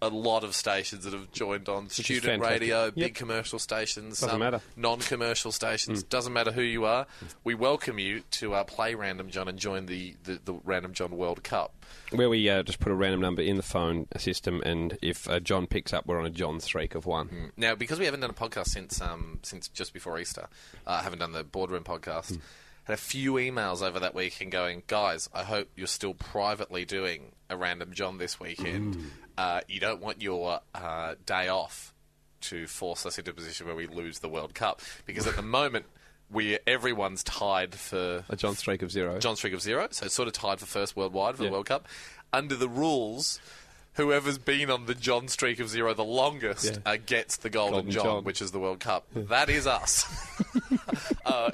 a lot of stations that have joined on. Student radio, big commercial stations, Doesn't matter. non-commercial stations. Doesn't matter who you are. We welcome you to play Random John and join the Random John World Cup. Where we just put a random number in the phone system, and if John picks up, we're on a John streak of one. Now, because we haven't done a podcast since just before Easter, haven't done the Boardroom podcast, had a few emails over that weekend going, guys, I hope you're still privately doing a Random John this weekend. You don't want your day off to force us into a position where we lose the World Cup. Because at the moment, everyone's tied for... A John streak of 0. John streak of 0, so it's sort of tied for first worldwide for the World Cup. Under the rules... Whoever's been on the John streak of 0 the longest gets the Golden John, which is the World Cup. That is us.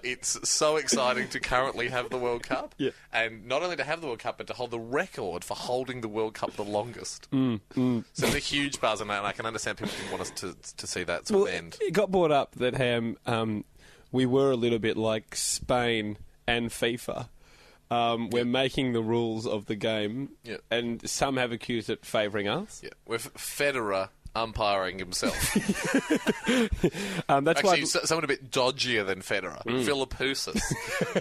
It's so exciting to currently have the World Cup. And not only to have the World Cup, but to hold the record for holding the World Cup the longest. So it's a huge buzz on that, and I can understand people didn't want us to see that sort of end. It got brought up that, Ham, we were a little bit like Spain and FIFA. We're making the rules of the game, and some have accused it favouring us. With Federer umpiring himself. That's actually, someone a bit dodgier than Federer, Philippoussis,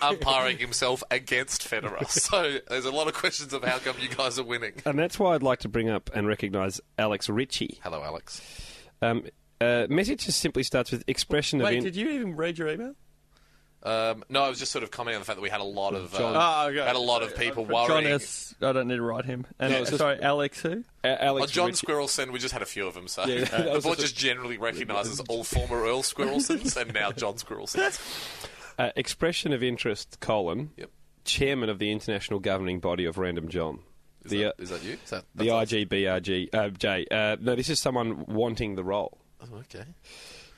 umpiring himself against Federer. So there's a lot of questions of how come you guys are winning. And that's why I'd like to bring up and recognise Alex Ritchie. Hello, Alex. Message just simply starts with expression of... did you even read your email? No, I was just sort of commenting on the fact that we had a lot of had a lot of people worrying. I don't need to write him. And sorry, Alex who? Alex John Squirrelson. We just had a few of them, so the board just generally recognises all former Earl Squirrelsons and now John Squirrelsons. Expression of interest, chairman of the international governing body of Random John. Is that you? The IGBRJ. No, this is someone wanting the role. Oh, okay.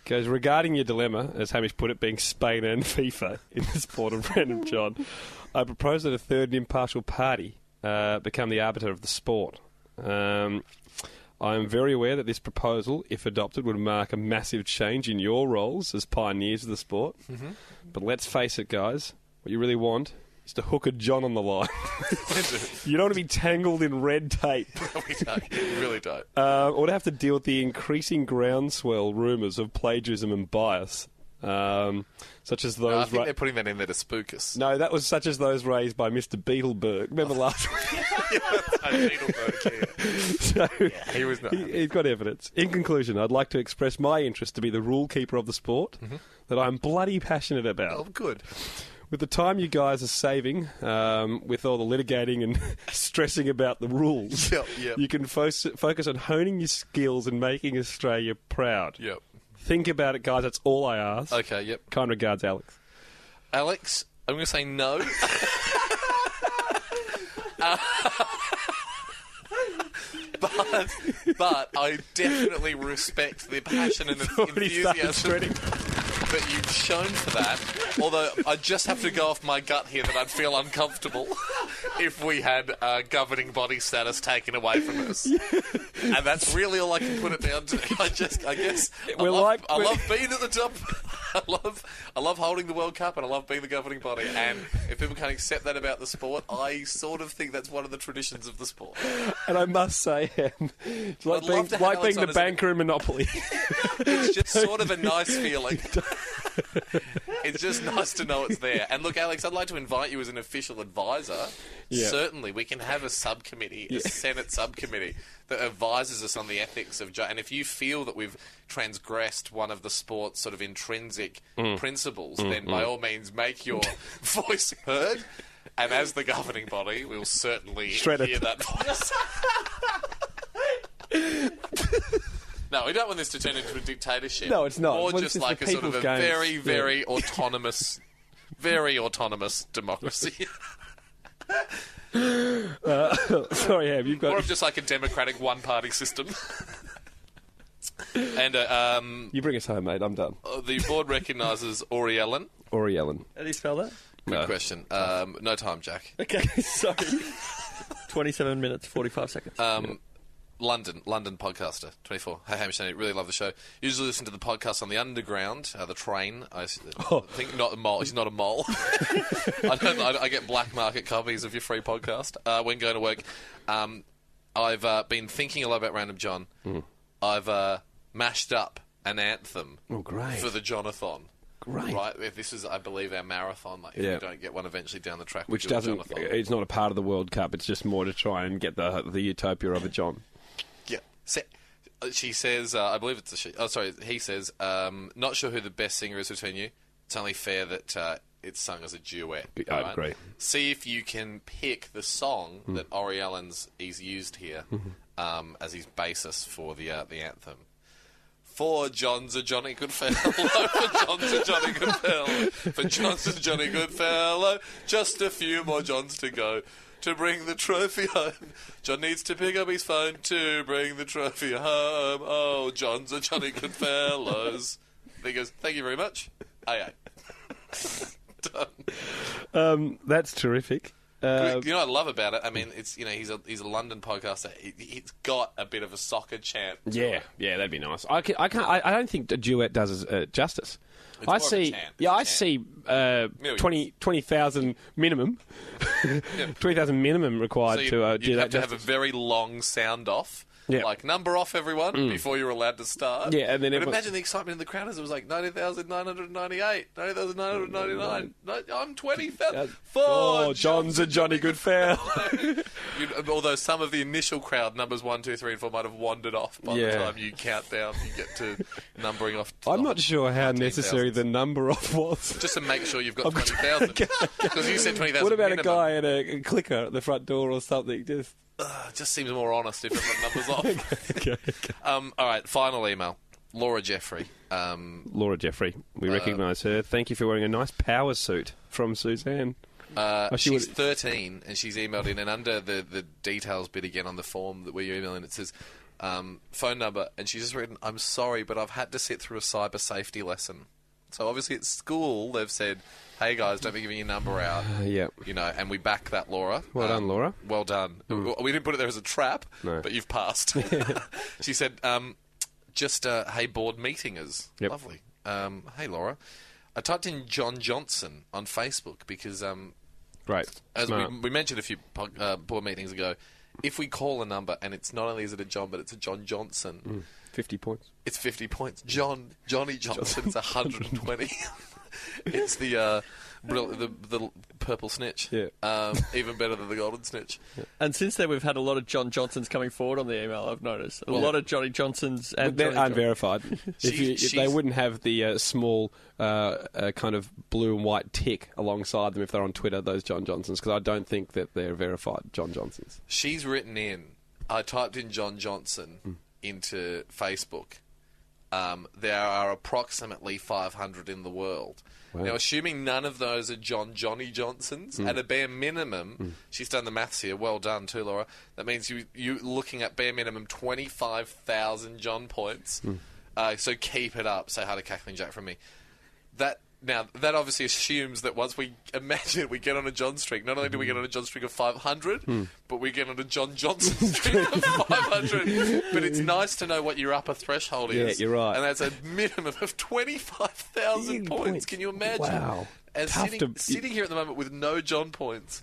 Goes, regarding your dilemma, as Hamish put it, being Spain and FIFA in the sport of Random John, I propose that a third and impartial party become the arbiter of the sport. I am very aware that this proposal, if adopted, would mark a massive change in your roles as pioneers of the sport. But let's face it, guys, what you really want is to hook a John on the line. You don't want to be tangled in red tape. No, we don't. We really don't. Or to have to deal with the increasing groundswell rumours of plagiarism and bias, such as those... No, I think they're putting that in there to spook us. No, that was such as those raised by Mr. Beetleberg. Remember last week? Beetleberg, he was not happy. He's got evidence. In conclusion, I'd like to express my interest to be the rule keeper of the sport that I'm bloody passionate about. Oh, good. With the time you guys are saving, with all the litigating and stressing about the rules, you can focus on honing your skills and making Australia proud. Think about it, guys. That's all I ask. Okay, yep. Kind regards, Alex. Alex, I'm going to say no. But I definitely respect the passion and enthusiasm that you've shown for that. Although I just have to go off my gut here that I'd feel uncomfortable if we had governing body status taken away from us. And that's really all I can put it down to. I guess I love being at the top. I love holding the World Cup and I love being the governing body. And if people can't accept that about the sport, I sort of think that's one of the traditions of the sport. And I must say, it's like being the banker in Monopoly. It's just sort of a nice feeling. It's just nice to know it's there. And look, Alex, I'd like to invite you as an official advisor. Certainly, we can have a subcommittee, a Senate subcommittee, that advises us on the ethics of... And if you feel that we've transgressed one of the sport's sort of intrinsic principles, then by all means make your voice heard. And as the governing body, we'll certainly hear that voice. No, we don't want this to turn into a dictatorship. No, it's not. Or just like a sort of a very, very autonomous democracy. Sorry, Ham, you've got... Or just like a democratic one-party system. And you bring us home, mate. I'm done. The board recognises Ori Ellen. Ori Ellen. How do you spell that? Good question. No time, Jack. Okay, sorry. 27 minutes, 45 seconds. London podcaster, 24. Hey, Hamish Andy, really love the show. Usually listen to the podcast on the underground, the train. I think not a mole. He's not a mole. I get black market copies of your free podcast when going to work. I've been thinking a lot about Random John. I've mashed up an anthem for the Jonathon. Great. Right? This is, I believe, our marathon. Like, if we don't get one eventually down the track, Which we do doesn't... a Jonathon. It's not a part of the World Cup. It's just more to try and get the utopia of a John. Yeah. She says, I believe it's a she. Oh, sorry, he says, not sure who the best singer is between you. It's only fair that it's sung as a duet. I agree. See if you can pick the song that Ori Allen's used here as his basis for the anthem. For John's a Johnny Goodfellow, for John's a Johnny Goodfellow, for John's a Johnny Goodfellow, just a few more Johns to go to bring the trophy home. John needs to pick up his phone to bring the trophy home. Oh, John's a Johnny Goodfellows. He goes, thank you very much. Aye. Done. That's terrific. You know what I love about it? I mean, it's he's a London podcaster. It's got a bit of a soccer chant. Yeah, that'd be nice. I don't think a duet does justice. It's more of a chant. I see 20,000 minimum. 20,000 minimum required to do you that. Have to have a very long sound off. Yeah. Like, number off, everyone, before you're allowed to start. Yeah, and then imagine the excitement in the crowd as it was like 90,998, 90,999. I'm 20,000. For John's a Johnny Goodfellow. Although some of the initial crowd, numbers 1, 2, 3, and 4, might have wandered off by the time you count down, you get to numbering off. I'm not sure how necessary the number off was. Just to make sure you've got 20,000. Because you said 20,000 What about minimum. a guy at a clicker at the front door or something? Just... It just seems more honest if the numbers off. Okay. All right, final email. Laura Jeffrey. Laura Jeffrey. We recognise her. Thank you for wearing a nice power suit from Suzanne. She's 13 and she's emailed in, and under the details bit again on the form that we're emailing, it says phone number, and she's just written, I'm sorry, but I've had to sit through a cyber safety lesson. So obviously at school they've said, hey guys, don't be giving your number out. And we back that, Laura. Well done, Laura. Well done. We didn't put it there as a trap, but you've passed. She said, hey, board meetingers. Yep. Lovely. Hey, Laura. I typed in John Johnson on Facebook because, right, as we mentioned a few board meetings ago, if we call a number and it's not only is it a John, but it's a John Johnson... 50 points. It's 50 points. Johnny Johnson, it's 120. It's the purple snitch. Yeah. Even better than the golden snitch. Yeah. And since then, we've had a lot of John Johnsons coming forward on the email, I've noticed. A lot of Johnny Johnsons. And they're Johnny unverified. If they wouldn't have the small kind of blue and white tick alongside them if they're on Twitter, those John Johnsons, because I don't think that they're verified John Johnsons. She's written in, I typed in John Johnson into Facebook. There are approximately 500 in the world. Wow. Now, assuming none of those are Johnny Johnsons, at a bare minimum, she's done the maths here, well done too, Laura, that means you're looking at bare minimum 25,000 John points. So keep it up. Say hi to Kathleen Jack from me. That obviously assumes that once we get on a John streak, not only do we get on a John streak of 500, but we get on a John Johnson streak of 500. But it's nice to know what your upper threshold is. Yeah, you're right. And that's a minimum of 25,000 points. Can you imagine? Wow. And sitting here at the moment with no John points,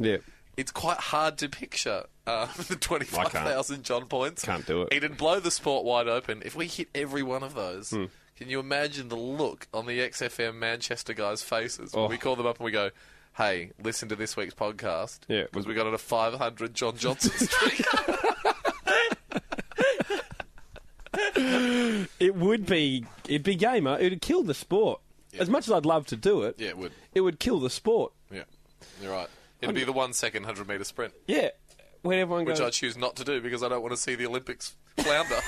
it's quite hard to picture the 25,000 John points. Can't do it. It'd blow the sport wide open. If we hit every one of those... Can you imagine the look on the XFM Manchester guys' faces when we call them up and we go, hey, listen to this week's podcast, because we got on a 500 John Johnson streak. It'd be gamer. It'd kill the sport. Yeah. As much as I'd love to do it, it would. It would kill the sport. Yeah, you're right. It'd be the 1 second 100 metre sprint. Yeah, when everyone goes... Which I choose not to do because I don't want to see the Olympics flounder.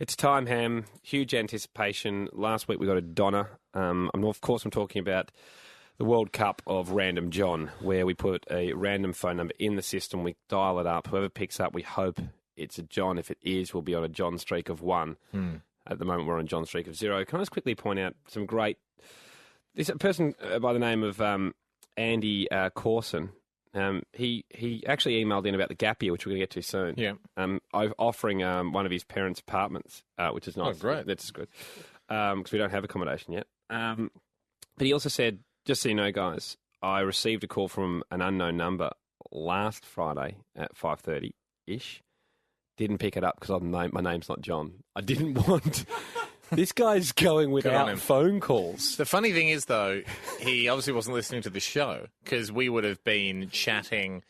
It's time, Ham. Huge anticipation. Last week we got a Donna. Of course, I'm talking about the World Cup of Random John, where we put a random phone number in the system. We dial it up. Whoever picks up, we hope it's a John. If it is, we'll be on a John streak of 1. At the moment, we're on a John streak of 0. Can I just quickly point out some great... This person by the name of Andy Corson... he actually emailed in about the gap year, which we're going to get to soon. Yeah. Offering one of his parents' apartments, which is nice. Oh, great. That's good. Because we don't have accommodation yet. But he also said, just so you know, guys, I received a call from an unknown number last Friday at 5:30-ish. Didn't pick it up because my name's not John. I didn't want... This guy's going without phone calls. The funny thing is, though, he obviously wasn't listening to the show because we would have been chatting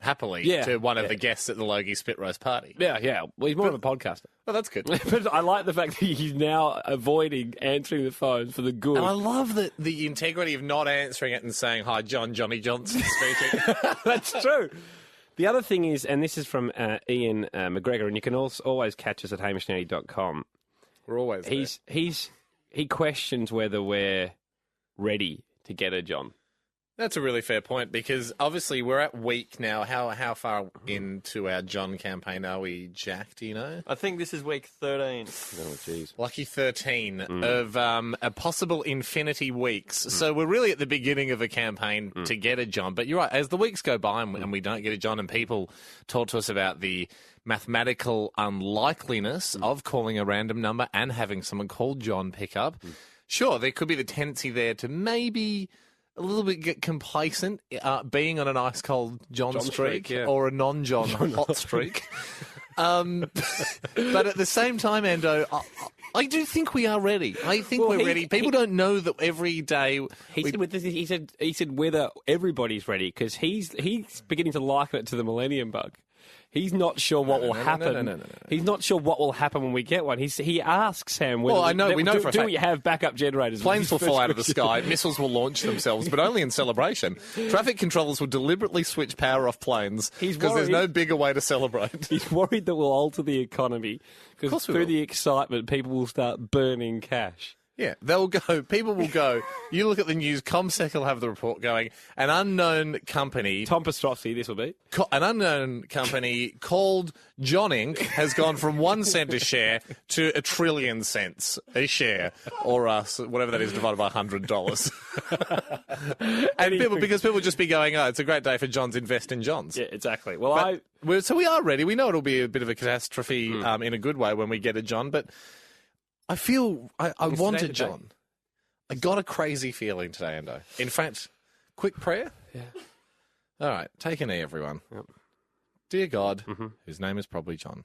happily to one of the guests at the Logie Spit Roast party. Yeah. Well, he's more of a podcaster. Oh, that's good. But I like the fact that he's now avoiding answering the phone for the good. And I love the integrity of not answering it and saying, "Hi, John, Johnny Johnson speaking." That's true. The other thing is, and this is from Ian McGregor, and you can also always catch us at hamishandy.com. We're always there. He questions whether we're ready to get a John. That's a really fair point because obviously we're at week now. How far into our John campaign are we, Jack? Do you know? I think this is week 13. Oh, jeez. Lucky 13 of a possible infinity weeks. So we're really at the beginning of a campaign to get a John. But you're right, as the weeks go by and we don't get a John and people talk to us about the mathematical unlikeliness of calling a random number and having someone called John pick up, sure, there could be the tendency there to maybe a little bit get complacent being on an ice cold John streak or a non-John hot streak. But at the same time, Ando, I do think we are ready. I think we're ready. People don't know that every day. He said whether everybody's ready because he's beginning to liken it to the Millennium Bug. He's not sure what will happen. No. He's not sure what will happen when we get one. He asks Sam whether... Well, I know, we know for a fact. Do we have backup generators? Planes will fall out of the sky, missiles will launch themselves, but only in celebration. Traffic controllers will deliberately switch power off planes because there's no bigger way to celebrate. He's worried that we'll alter the economy because through the excitement, people will start burning cash. Yeah, they'll go. People will go. You look at the news, ComSec will have the report going. An unknown company... Tom Pastrosky, this will be. An unknown company called John Inc. has gone from 1 cent a share to 1 trillion cents a share, or whatever that is, divided by $100. And because people will just be going, oh, it's a great day for Johns, invest in Johns. Yeah, exactly. Well, so we are ready. We know it'll be a bit of a catastrophe in a good way when we get a John, but... I feel I want a John. I got a crazy feeling today, Endo. In fact, quick prayer? Yeah. All right, take a knee, everyone. Yep. Dear God, whose name is probably John.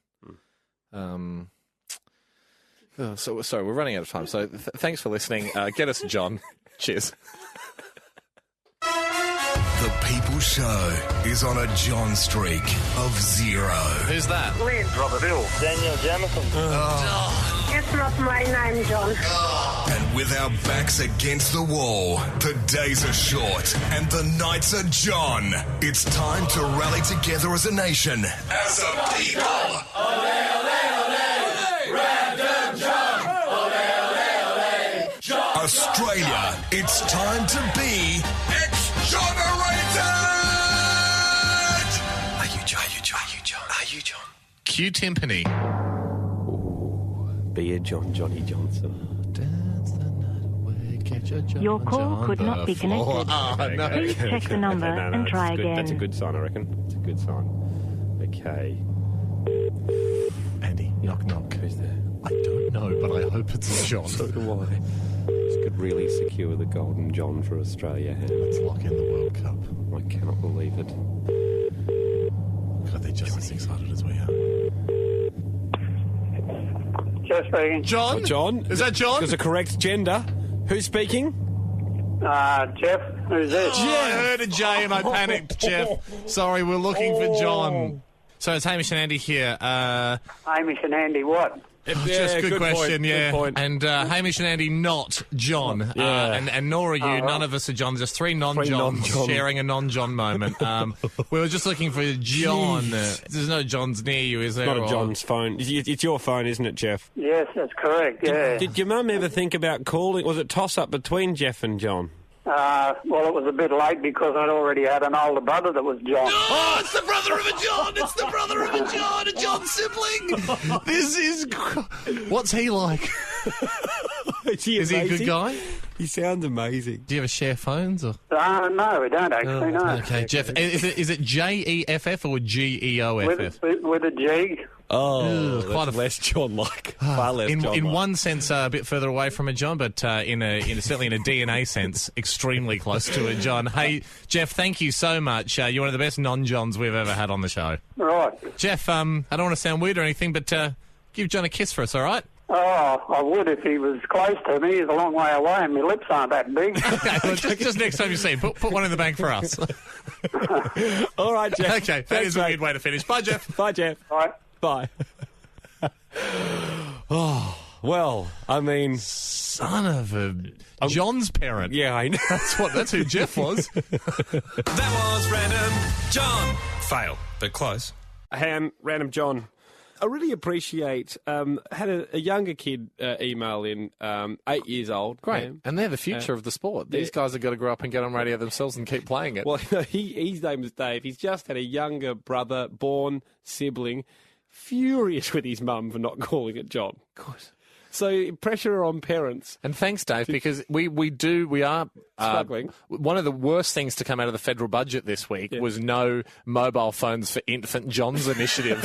Sorry, we're running out of time. So thanks for listening. Get us a John. Cheers. The People Show is on a John streak of 0. Who's that? Please, Robert Hill. Daniel Jamison. It's not my name, John. And with our backs against the wall, the days are short and the nights are John. It's time to rally together as a nation, as a people. Ole, ole, ole. Random John. Ole, ole, ole. John. Australia, it's time to be exonerated! Are you John? Are you John? Are you John? Are you John? Cue timpani. Be a Johnny Johnson. Dance the night away, catch a John. Your call could not be connected. No. Please check the number and try again. That's a good sign, I reckon. It's a good sign. Okay. Andy, knock knock. Who's there? I don't know, but I hope it's John. So do I. This could really secure the Golden John for Australia. Let's lock in the World Cup. I cannot believe it. God, they're just as excited as we are. Jeff speaking. John? Oh, John? Is that John? There's a correct gender. Who's speaking? Jeff. Who's this? I heard a J and I panicked, Jeff. Sorry, we're looking for John. So it's Hamish and Andy here. Hamish and Andy what? Just good question, point, yeah. Good point. And Hamish and Andy, not John. Yeah. And nor are you. None of us are John. Just three non-Johns sharing a non-John moment. We were just looking for John. There's no Johns near you, is there? Not a John's phone. It's your phone, isn't it, Jeff? Yes, that's correct, yeah. Did your mum ever think about calling? Was it toss-up between Jeff and John? Well, it was a bit late because I'd already had an older brother that was John. Oh, it's the brother of a John! It's the brother of a John! A John sibling! This is... What's he like? Is he a good guy? He sounds amazing. Do you ever share phones? Or? No, we don't actually, no. Okay, Jeff, is it Jeff or Geoff? With a G. Oh, quite that's less John-like. Far less John-like. In one sense, a bit further away from a John, but certainly in a DNA sense, extremely close to a John. Hey, Jeff, thank you so much. You're one of the best non-Johns we've ever had on the show. Right. Jeff, I don't want to sound weird or anything, but give John a kiss for us, all right? Oh, I would if he was close to me. He's a long way away and my lips aren't that big. Okay, well, just next time you see him, put one in the bank for us. All right, Jeff. Okay, that is a weird way to finish. Bye, Jeff. Bye, Jeff. All right. Bye. Oh, well, I mean... Son of a... John's parent. Yeah, I know. That's who Jeff was. That was Random John. Fail, but close. Random John. I really appreciate... had a younger kid email in, 8 years old. Great. And they're the future of the sport. These guys have got to grow up and get on radio themselves and keep playing it. Well, his name is Dave. He's just had a younger brother, born sibling, furious with his mum for not calling it John. God. So pressure on parents. And thanks, Dave, because we are struggling. One of the worst things to come out of the federal budget this week was no mobile phones for infant Johns initiative,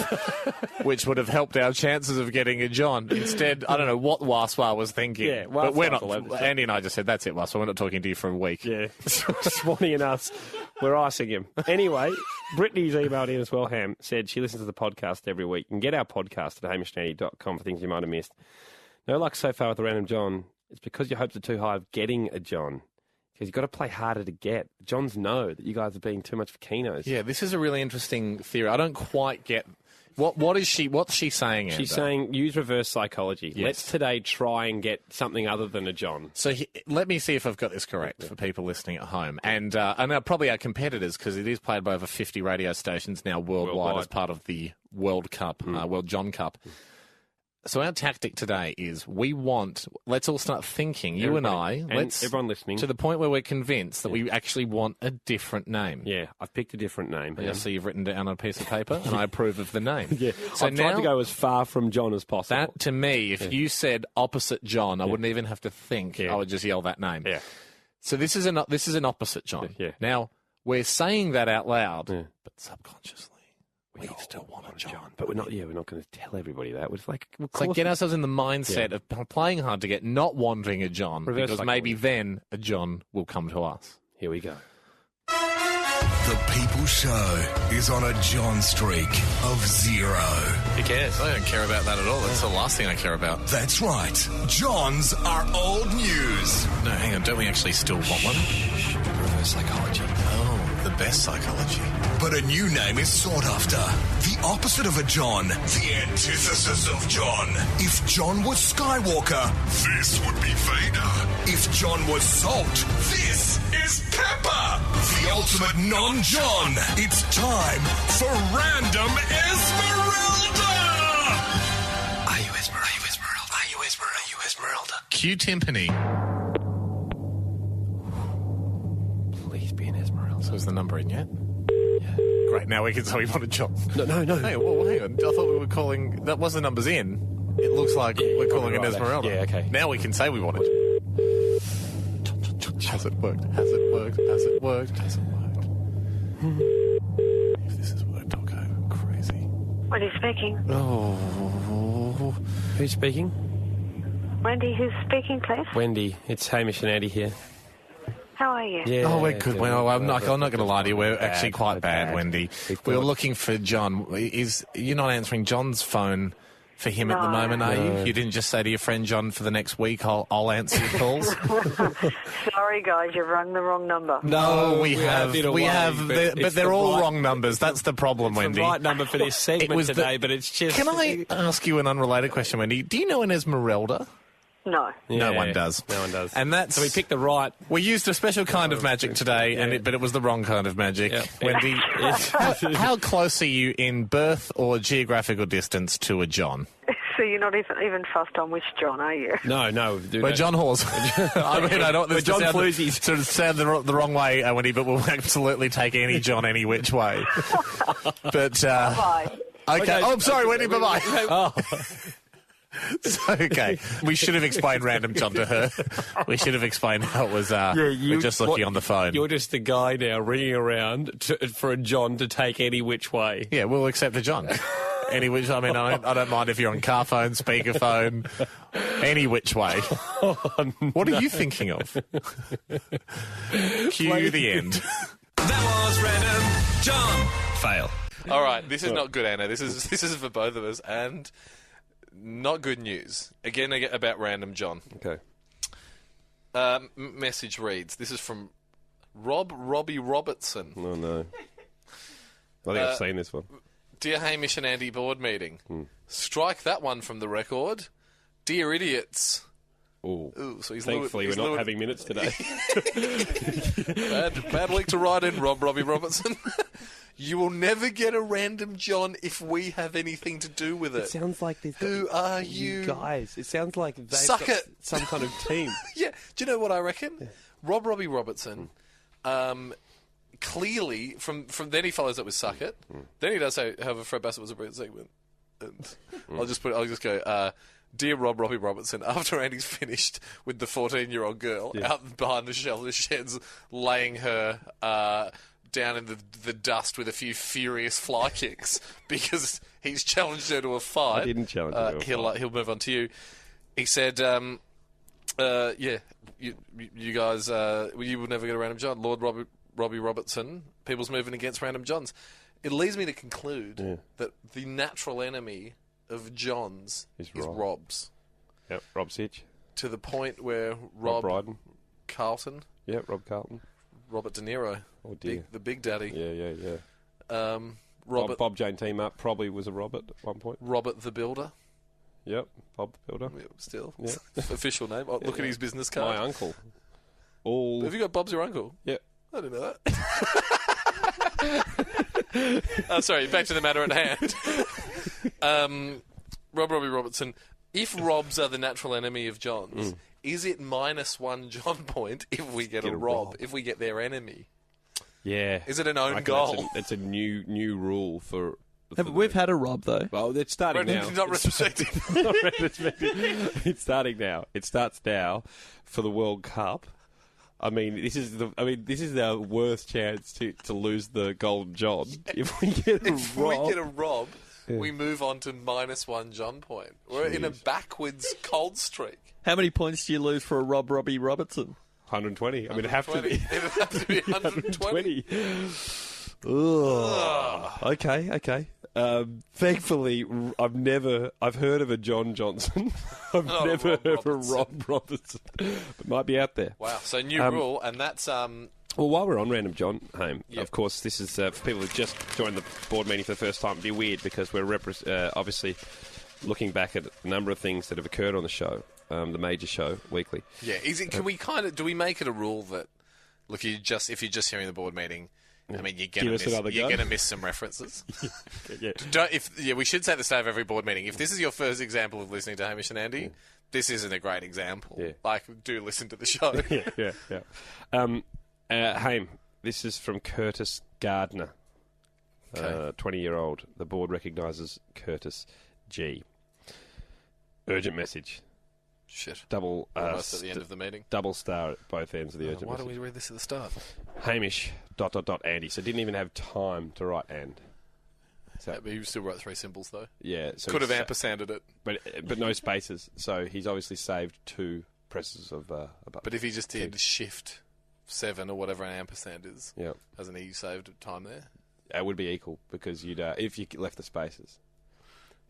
which would have helped our chances of getting a John. Instead, I don't know what Waswa was thinking. Yeah, but we're not. Andy and I just said, that's it, Waswa. We're not talking to you for a week. Yeah, Swanee and us, we're icing him. Anyway, Brittany's emailed in as well, Ham, said she listens to the podcast every week. You can get our podcast at hamishandy.com for things you might have missed. No luck so far with the Random John. It's because your hopes are too high of getting a John. Because you've got to play harder to get. Johns know that you guys are being too much for Kenos. Yeah, this is a really interesting theory. I don't quite get... What's she saying, Andrew? She's saying use reverse psychology. Yes. Let's today try and get something other than a John. So let me see if I've got this correct for people listening at home. And probably our competitors, because it is played by over 50 radio stations now worldwide as part of the World Cup, World John Cup. So our tactic today is let's all start thinking, you and I, everyone listening, to the point where we're convinced that we actually want a different name. Yeah, I've picked a different name. Yeah, so you've written down on a piece of paper, and I approve of the name. Yeah, so I've tried to go as far from John as possible. That, to me, if you said opposite John, I wouldn't even have to think. I would just yell that name. Yeah. So this is an opposite John. Yeah. Now, we're saying that out loud, but subconsciously, we still want a John. But we're not going to tell everybody that. We're like get ourselves in the mindset of playing hard to get, not wanting a John, reverse because maybe then a John will come to us. Here we go. The People Show is on a John streak of 0. Who cares? I don't care about that at all. That's the last thing I care about. That's right. Johns are old news. No, hang on. Don't we actually still want one? Reverse psychology. Oh, the best psychology. But a new name is sought after. The opposite of a John. The antithesis of John. If John was Skywalker, this would be Vader. If John was salt, this is pepper. The ultimate non-John. It's time for Random Esmeralda. Are you Esmeralda? Are you Esmeralda? Are you Esmeralda? Are you Esmeralda? Q Timpani. Please be an Esmeralda. So is the number in yet? Yeah. Great, now we can say we want a John. No. Hey, well, hang on. I thought we were calling... That was the number's in. It looks like we're calling it Esmeralda. Yeah, okay. Now we can say we want it. Has it worked? Has it worked? Has it worked? Has it worked? If this has worked, I'll go crazy. What are you speaking? Oh. Who's speaking? Wendy, who's speaking, please? Wendy. It's Hamish and Andy here. How are you? Yeah, we're good. Well, I'm not going to lie to you. We're actually quite bad, Wendy. We were looking for John. You're not answering John's phone for him at the moment, are you? You didn't just say to your friend John, for the next week, I'll answer your calls? Sorry, guys, you've rung the wrong number. No, we have, but they're all wrong numbers. That's the problem, Wendy. It's the right number for this segment today, but it's just... Can I ask you an unrelated question, Wendy? Do you know an Esmeralda? No. No one does. No one does. And that's... So we picked the right... We used a special kind of magic today, but it was the wrong kind of magic. Yeah. Wendy, how close are you in birth or geographical distance to a John? So you're not even fussed on which John, are you? No. We're John Hawes. I mean, I don't want this John Floozies. to sound the wrong way, Wendy, but we'll absolutely take any John any which way. But, Bye. Okay. Oh, I'm sorry, Wendy. Bye-bye. Oh. Okay, we should have explained Random John to her. We should have explained how it was. We're just looking on the phone. You're just the guy now ringing around for a John to take any which way. Yeah, we'll accept a John. Any which. I mean, I don't mind if you're on car phone, speakerphone, any which way. What are you thinking of? Cue the end. That was Random John. Fail. All right, this is not good, Anna. This is for both of us, and not good news. Again, about Random John. Okay. Message reads, this is from Robbie Robertson. Oh, no. I think I've seen this one. Dear Hamish and Andy board meeting, strike that one from the record. Dear idiots. Ooh, so thankfully we're not having minutes today. bad week to write in, Robbie Robertson. You will never get a Random John if we have anything to do with it. It sounds like this. Who are you guys? It sounds like they've Suck got it. some kind of team. Yeah. Do you know what I reckon? Yeah. Robbie Robertson. Clearly, from then he follows up with "suck it." Then he does say, "However, Fred Bassett was a brilliant segment." And I'll just go. Dear Robbie Robertson, after Andy's finished with the 14-year-old girl out behind the shelter sheds, laying her down in the dust with a few furious fly kicks because he's challenged her to a fight. I didn't challenge her to a fight. He'll move on to you. He said, you guys, you will never get a Random John. Lord Robbie Robertson, people's moving against Random Johns. It leads me to conclude that the natural enemy of Johns is Rob's. Yep, Rob Sitch. To the point where Rob Brydon. Carlton. Yep, Rob Carlton. Robert De Niro. Oh, dear. The Big Daddy. Yeah. Robert Bob Jane team up probably was a Robert at one point. Robert the Builder. Yep, Bob the Builder. Yep, still. Yep. Official name. Oh, look at his business card. My uncle. Have you got Bob's your uncle? Yep. I didn't know that. Sorry, back to the matter at hand. Robbie Robertson, if Robs are the natural enemy of Johns, is it -1 John point if we get a Rob, if we get their enemy? Yeah. Is it an own goal? It's a new rule for... We've had a Rob, though. Well, it's starting now. Not retrospective. It's starting now. It starts now for the World Cup. I mean, this is the worst chance to lose the Golden John. If we get a Rob, we move on to -1 John point. We're in a backwards cold streak. How many points do you lose for a Robbie Robertson? 120. I mean, it'd have to be. It'd have to be 120. Okay. Thankfully, I've heard of a John Johnson. I've never heard of a Rob Robertson. But might be out there. Wow. So new rule, and that's Well, while we're on Random John, of course, this is for people who just joined the board meeting for the first time. It'd be weird because we're obviously looking back at a number of things that have occurred on the show, the major show, weekly. Yeah. Can we do we make it a rule that, look, if you're just hearing the board meeting, I mean, you're going to miss some references. We should say at the start of every board meeting, if this is your first example of listening to Hamish and Andy, this isn't a great example. Yeah. Like, do listen to the show. Haim, this is from Curtis Gardner, 20-year-old. The board recognises Curtis G. Urgent message. Shit. Double. Almost at the end of the meeting. Double star at both ends of the urgent why message. Why don't we read this at the start? Hamish ... Andy. So didn't even have time to write and. So, but he still wrote 3 symbols though. Yeah. So could have ampersanded it. But no spaces. So he's obviously saved 2 presses of a button. But if he just did Shift 7 or whatever an ampersand is, hasn't he saved time there? It would be equal because you'd if you left the spaces.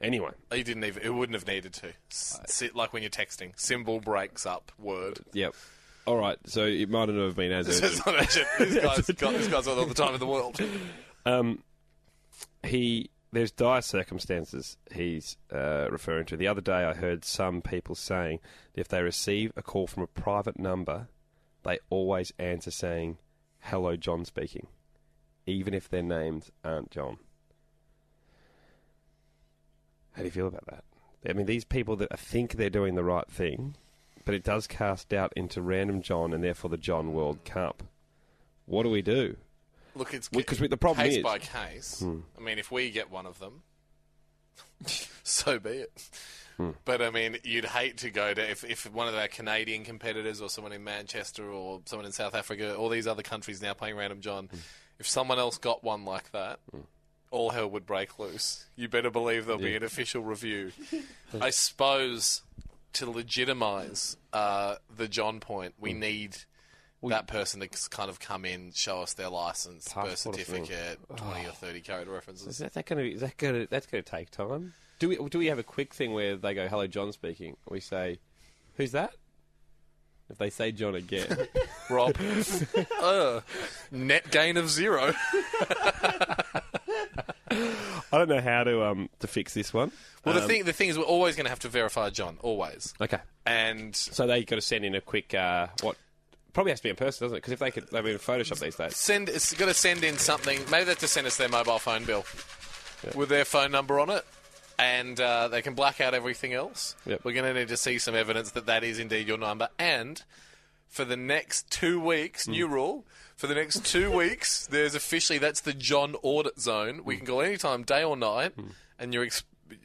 Anyway, it wouldn't have needed to. Sit like when you're texting. Symbol breaks up word. Yep. All right. So it might not have been as urgent. It's not urgent. This guy's got all the time in the world. There's dire circumstances he's referring to. The other day, I heard some people saying that if they receive a call from a private number, they always answer saying, "Hello, John speaking," even if their names aren't John. How do you feel about that? I mean, these people that think they're doing the right thing, but it does cast doubt into Random John and therefore the John World Cup. What do we do? Look, it's because the problem case is by case. I mean, if we get one of them, so be it. But, I mean, you'd hate to go to... If one of our Canadian competitors or someone in Manchester or someone in South Africa, all these other countries now playing Random John, if someone else got one like that, all hell would break loose. You better believe there'll be an official review. I suppose to legitimise the John point, we need... that person to kind of come in, show us their licence, birth certificate, 20 or 30 character references. That's going to take time. Do we have a quick thing where they go, "Hello, John speaking"? We say, "Who's that?" If they say John again, Rob, net gain of 0. I don't know how to fix this one. Well, the thing is, we're always going to have to verify John, always. Okay, and so they got to send in a quick Probably has to be in person, doesn't it? Because if they've been Photoshop these days. It's got to send in something. Maybe they have to send us their mobile phone bill with their phone number on it, and they can black out everything else. Yep. We're going to need to see some evidence that is indeed your number. And for the next 2 weeks, new rule, for the next 2 weeks, that's the John audit zone. We can call anytime, day or night, and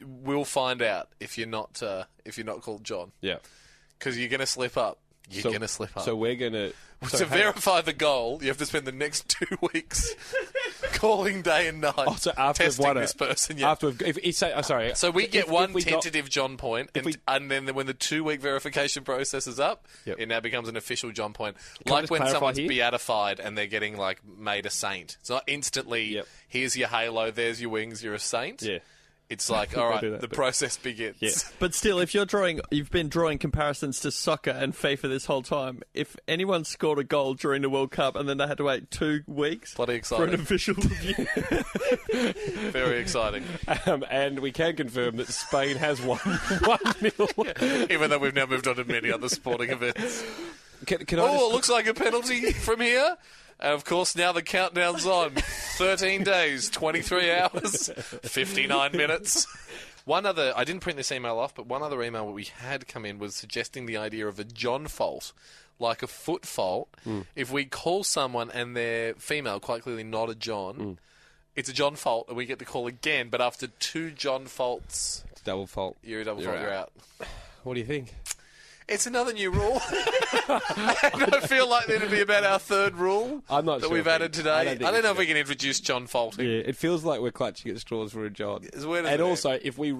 we'll find out if you're not called John. Yeah, because you're going to slip up. You're going to slip up. So we're going to... To verify the goal, you have to spend the next 2 weeks calling day and night, testing this person. Yeah. So we get one tentative John point, and then when the 2 week verification process is up, it now becomes an official John point. Like when someone's beatified and they're getting made a saint. It's not instantly, here's your halo, there's your wings, you're a saint. Yeah. It's like, all right, the process begins. Yeah. But still, if you've been drawing comparisons to soccer and FIFA this whole time, if anyone scored a goal during the World Cup and then they had to wait 2 weeks bloody exciting. For an official review. Very exciting. And we can confirm that Spain has won 1-0. Even though we've now moved on to many other sporting events. It looks like a penalty from here. And, of course, now the countdown's on. 13 days, 23 hours, 59 minutes. I didn't print this email off, but one other email that we had come in was suggesting the idea of a John fault, like a foot fault. If we call someone and they're female, quite clearly not a John, it's a John fault, and we get to call again. But after 2 John faults... It's a double fault. You're out. What do you think? It's another new rule. And I feel like that'll be about our 3rd rule we've added today. I don't know if we can introduce John faulting. Yeah, it feels like we're clutching at straws for a John. And also, if we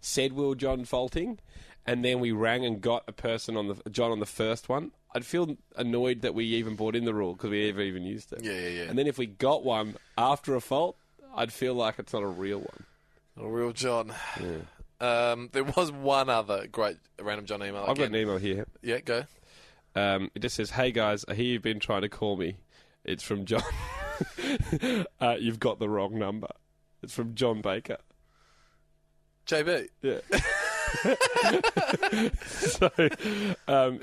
said we were John faulting, and then we rang and got a person on the first one, I'd feel annoyed that we even brought in the rule because we never even used it. Yeah. And then if we got one after a fault, I'd feel like it's not a real one. Not a real John. Yeah. There was one other great Random John email. I've got an email here. Yeah, go. It just says, "Hey guys, I hear you've been trying to call me. It's from John. You've got the wrong number. It's from John Baker. JB. Yeah. So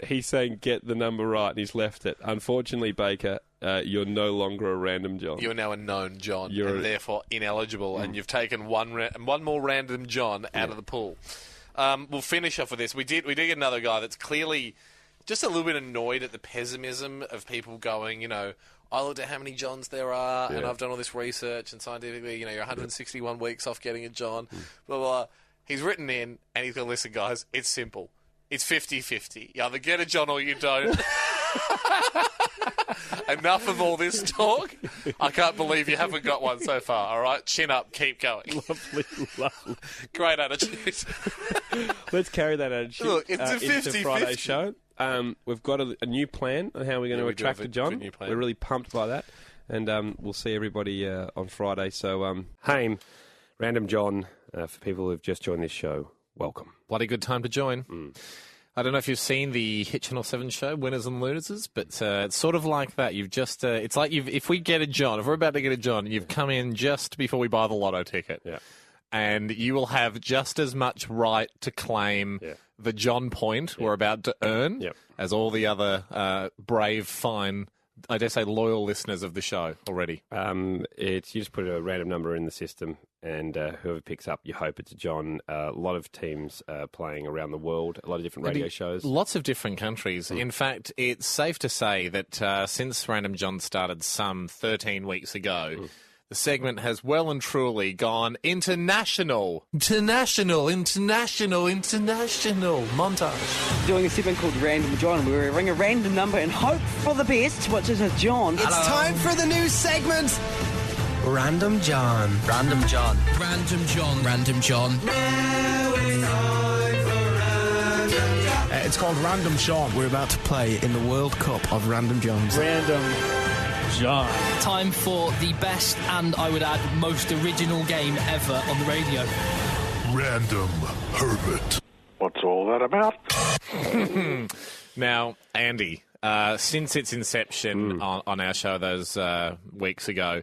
he's saying get the number right, and he's left it. Unfortunately, Baker, you're no longer a Random John. You're now a known John, and therefore ineligible, and you've taken one more Random John out of the pool. We'll finish off with this. We did get another guy that's clearly just a little bit annoyed at the pessimism of people going, I looked at how many Johns there are, and I've done all this research, and scientifically, you're 161 weeks off getting a John, blah, blah, blah. He's written in, and he's going, listen, guys, it's simple. It's 50-50. You either get a John or you don't. Enough of all this talk. I can't believe you haven't got one so far, all right? Chin up, keep going. Lovely. Great attitude. Let's carry that attitude. Look, it's a 50-50. Into Friday's show. We've got a new plan on how we're going to attract a John. We're really pumped by that. And we'll see everybody on Friday. So, Haim, Random John, for people who've just joined this show, welcome. Bloody good time to join. I don't know if you've seen the Hit Channel 7 show, Winners and Losers, but it's sort of like that. You've just, it's like if we get a John, if we're about to get a John, you've come in just before we buy the lotto ticket. Yeah. And you will have just as much right to claim the John point we're about to earn as all the other brave, fine, I dare say loyal listeners of the show already. You just put a random number in the system, and whoever picks up, you hope it's a John. A lot of teams playing around the world, a lot of different radio shows. Lots of different countries. In fact, it's safe to say that since Random John started some 13 weeks ago, the segment has well and truly gone international. International montage. Doing a segment called Random John, where we ring a random number and hope for the best, which is a John. It's time for the new segment. Random John. Random John. Random John. Random John. It's called Random John. We're about to play in the World Cup of Random Johns. Random John. Time for the best and, I would add, most original game ever on the radio. Random Herbert. What's all that about? Now, Andy, since its inception on our show those weeks ago,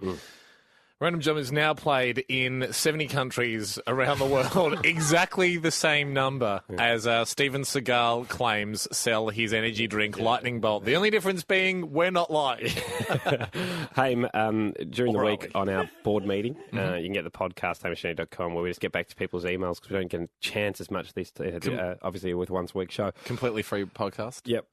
Random John is now played in 70 countries around the world, exactly the same number as Steven Seagal claims sell his energy drink, Lightning Bolt. The only difference being we're not lying. Hey, during the week on our board meeting, you can get the podcast, HamishAndy.com, where we just get back to people's emails because we don't get a chance as much this obviously with once a week show. Completely free podcast. Yep.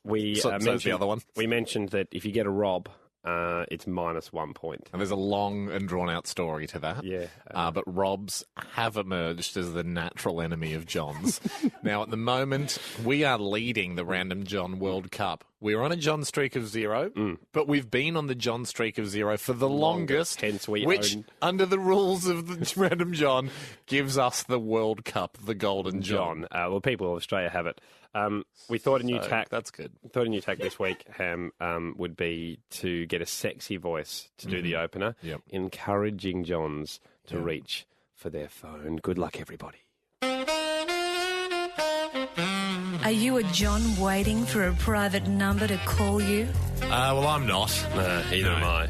We mentioned the other one. We mentioned that if you get a Rob, it's -1 point. And there's a long and drawn-out story to that. Yeah. But Robs have emerged as the natural enemy of Johns. Now, at the moment, we are leading the Random John World Cup. We're on a John streak of 0, but we've been on the John streak of 0 for the longest, hence which, under the rules of the Random John, gives us the World Cup, the Golden John. Well, people of Australia have it. We thought a new tack. That's good. Thought a new tack this week, Ham, would be to get a sexy voice to do the opener, encouraging Johns to reach for their phone. Good luck, everybody. Are you a John waiting for a private number to call you? Well, I'm not. Either am I.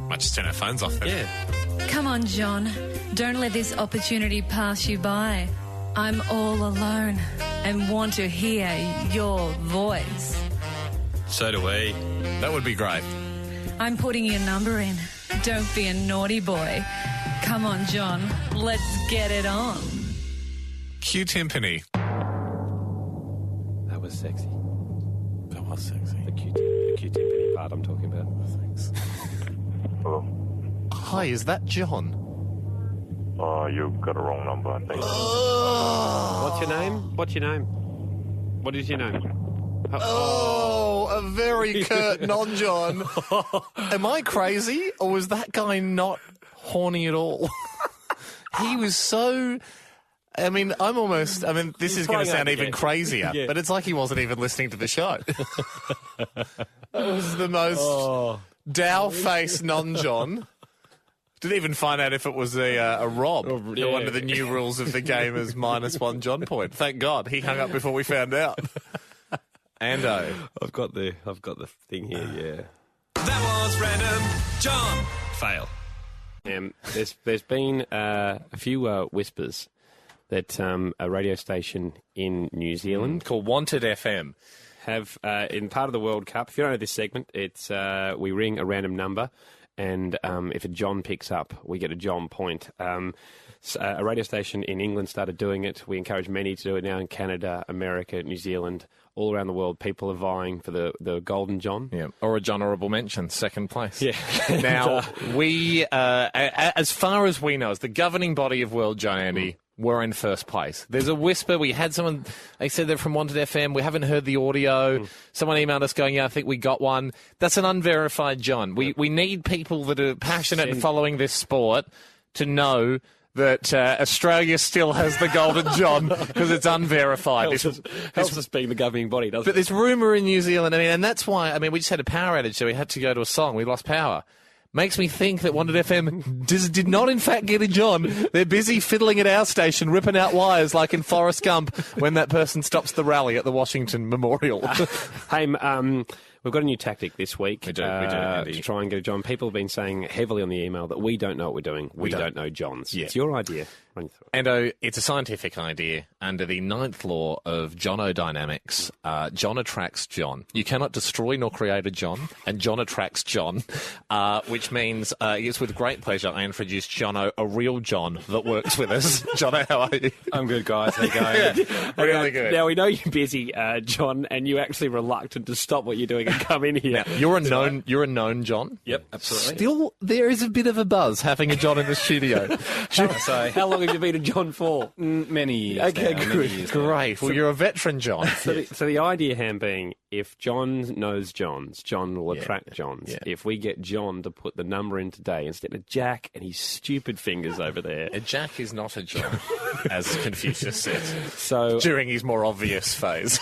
Might just turn our phones off then. Yeah. Come on, John. Don't let this opportunity pass you by. I'm all alone and want to hear your voice. So do we. That would be great. I'm putting your number in. Don't be a naughty boy. Come on, John. Let's get it on. Cue timpani. That was sexy. That was sexy. The cue timpani part I'm talking about. Thanks. Hello. Hi, is that John? You've got a wrong number, I think. What's your name? What is your name? Oh, a very curt non-John. Am I crazy, or was that guy not horny at all? He was so... I mean, this is going to sound even crazier, but it's like he wasn't even listening to the show. That was the most dow-faced non-John. Didn't even find out if it was a Rob. One of the new rules of the game is -1 John point. Thank God. He hung up before we found out. Ando. I've got the thing here, yeah. That was Random John. Fail. There's been a few whispers that a radio station in New Zealand called Wanted FM have, in part of the World Cup, if you don't know this segment, it's we ring a random number, and if a John picks up, we get a John point. A radio station in England started doing it. We encourage many to do it now in Canada, America, New Zealand, all around the world. People are vying for the Golden John. Yeah, or a John Honourable Mention, second place. Yeah. Now, we, as far as we know, as the governing body of World John, Andy, we're in first place. There's a whisper. We had someone, they said they're from Wanted FM. We haven't heard the audio. Someone emailed us going, I think we got one. That's an unverified John. We need people that are passionate and following this sport to know that Australia still has the Golden John because it's unverified. Helps us being the governing body, doesn't it? But there's rumour in New Zealand, and that's why, we just had a power outage, so we had to go to a song. We lost power. Makes me think that Wanted FM did not, in fact, get a John. They're busy fiddling at our station, ripping out wires like in Forrest Gump when that person stops the rally at the Washington Memorial. Hey, we've got a new tactic this week. We do, to try and get a John. People have been saying heavily on the email that we don't know what we're doing. We don't know Johns. Yeah. It's your idea. Run you through Ando, it's a scientific idea. Under the 9th law of Johnodynamics, John attracts John. You cannot destroy nor create a John, and John attracts John, which means it's with great pleasure I introduce Jono, a real John that works with us. Jono, how are you? I'm good, guys. How you going? Yeah, really good. Now, we know you're busy, John, and you're actually reluctant to stop what you're doing and come in here. Now, you're a known John. Yep, absolutely. Still, there is a bit of a buzz having a John in the studio. How long have you been a John for? Many years. Okay, now, good. many years Great. Well, you're a veteran, John. So the idea, Ham, being if John knows Johns, John will attract Johns. Yeah. If we get John to put the number in today instead of Jack and his stupid fingers over there. A Jack is not a John, as Confucius said. So during his more obvious phase.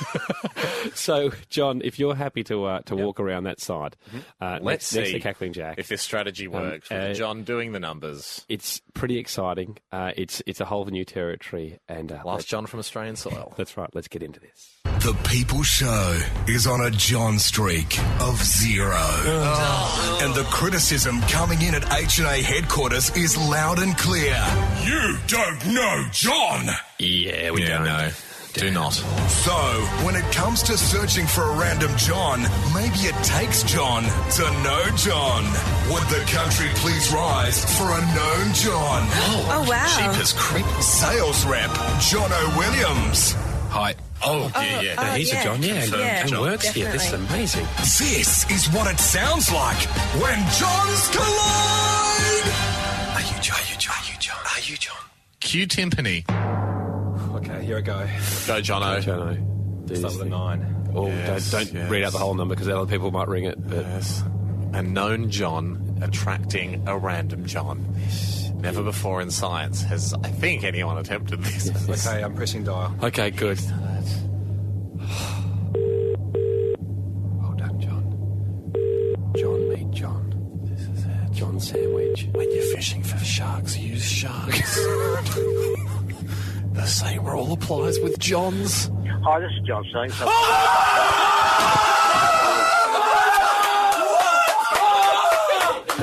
So, John, if you're happy to walk around that side, let's next see to Cackling Jack, if this strategy works with John doing the numbers. It's pretty exciting. It's a whole new territory, and last John from Australian soil. That's right. Let's get into this. The People Show is on a John streak of 0. And the criticism coming in at H&A headquarters is loud and clear. You don't know John! Yeah, we don't know. Do not. So, when it comes to searching for a random John, maybe it takes John to know John. Would the country please rise for a known John? Oh, wow. Jeepers creepers. Sales rep, Jono Williams. Hi. Oh, yeah. He's a John, and works here. This is amazing. This is what it sounds like when Johns collide. Are you John? Are you John? Are you John? Are you John? Cue timpani. Okay, here I go. Go, Jono. Go, Jono. Start with a 9. Oh, don't read out the whole number because other people might ring it. But a known John attracting a random John. Never before in science has, I think, anyone attempted this. Okay, I'm pressing dial. Okay, good. Well done, John. John, meet John. This is it. John sandwich. When you're fishing for sharks, use sharks. The same rule applies with Johns. Hi, this is John saying something.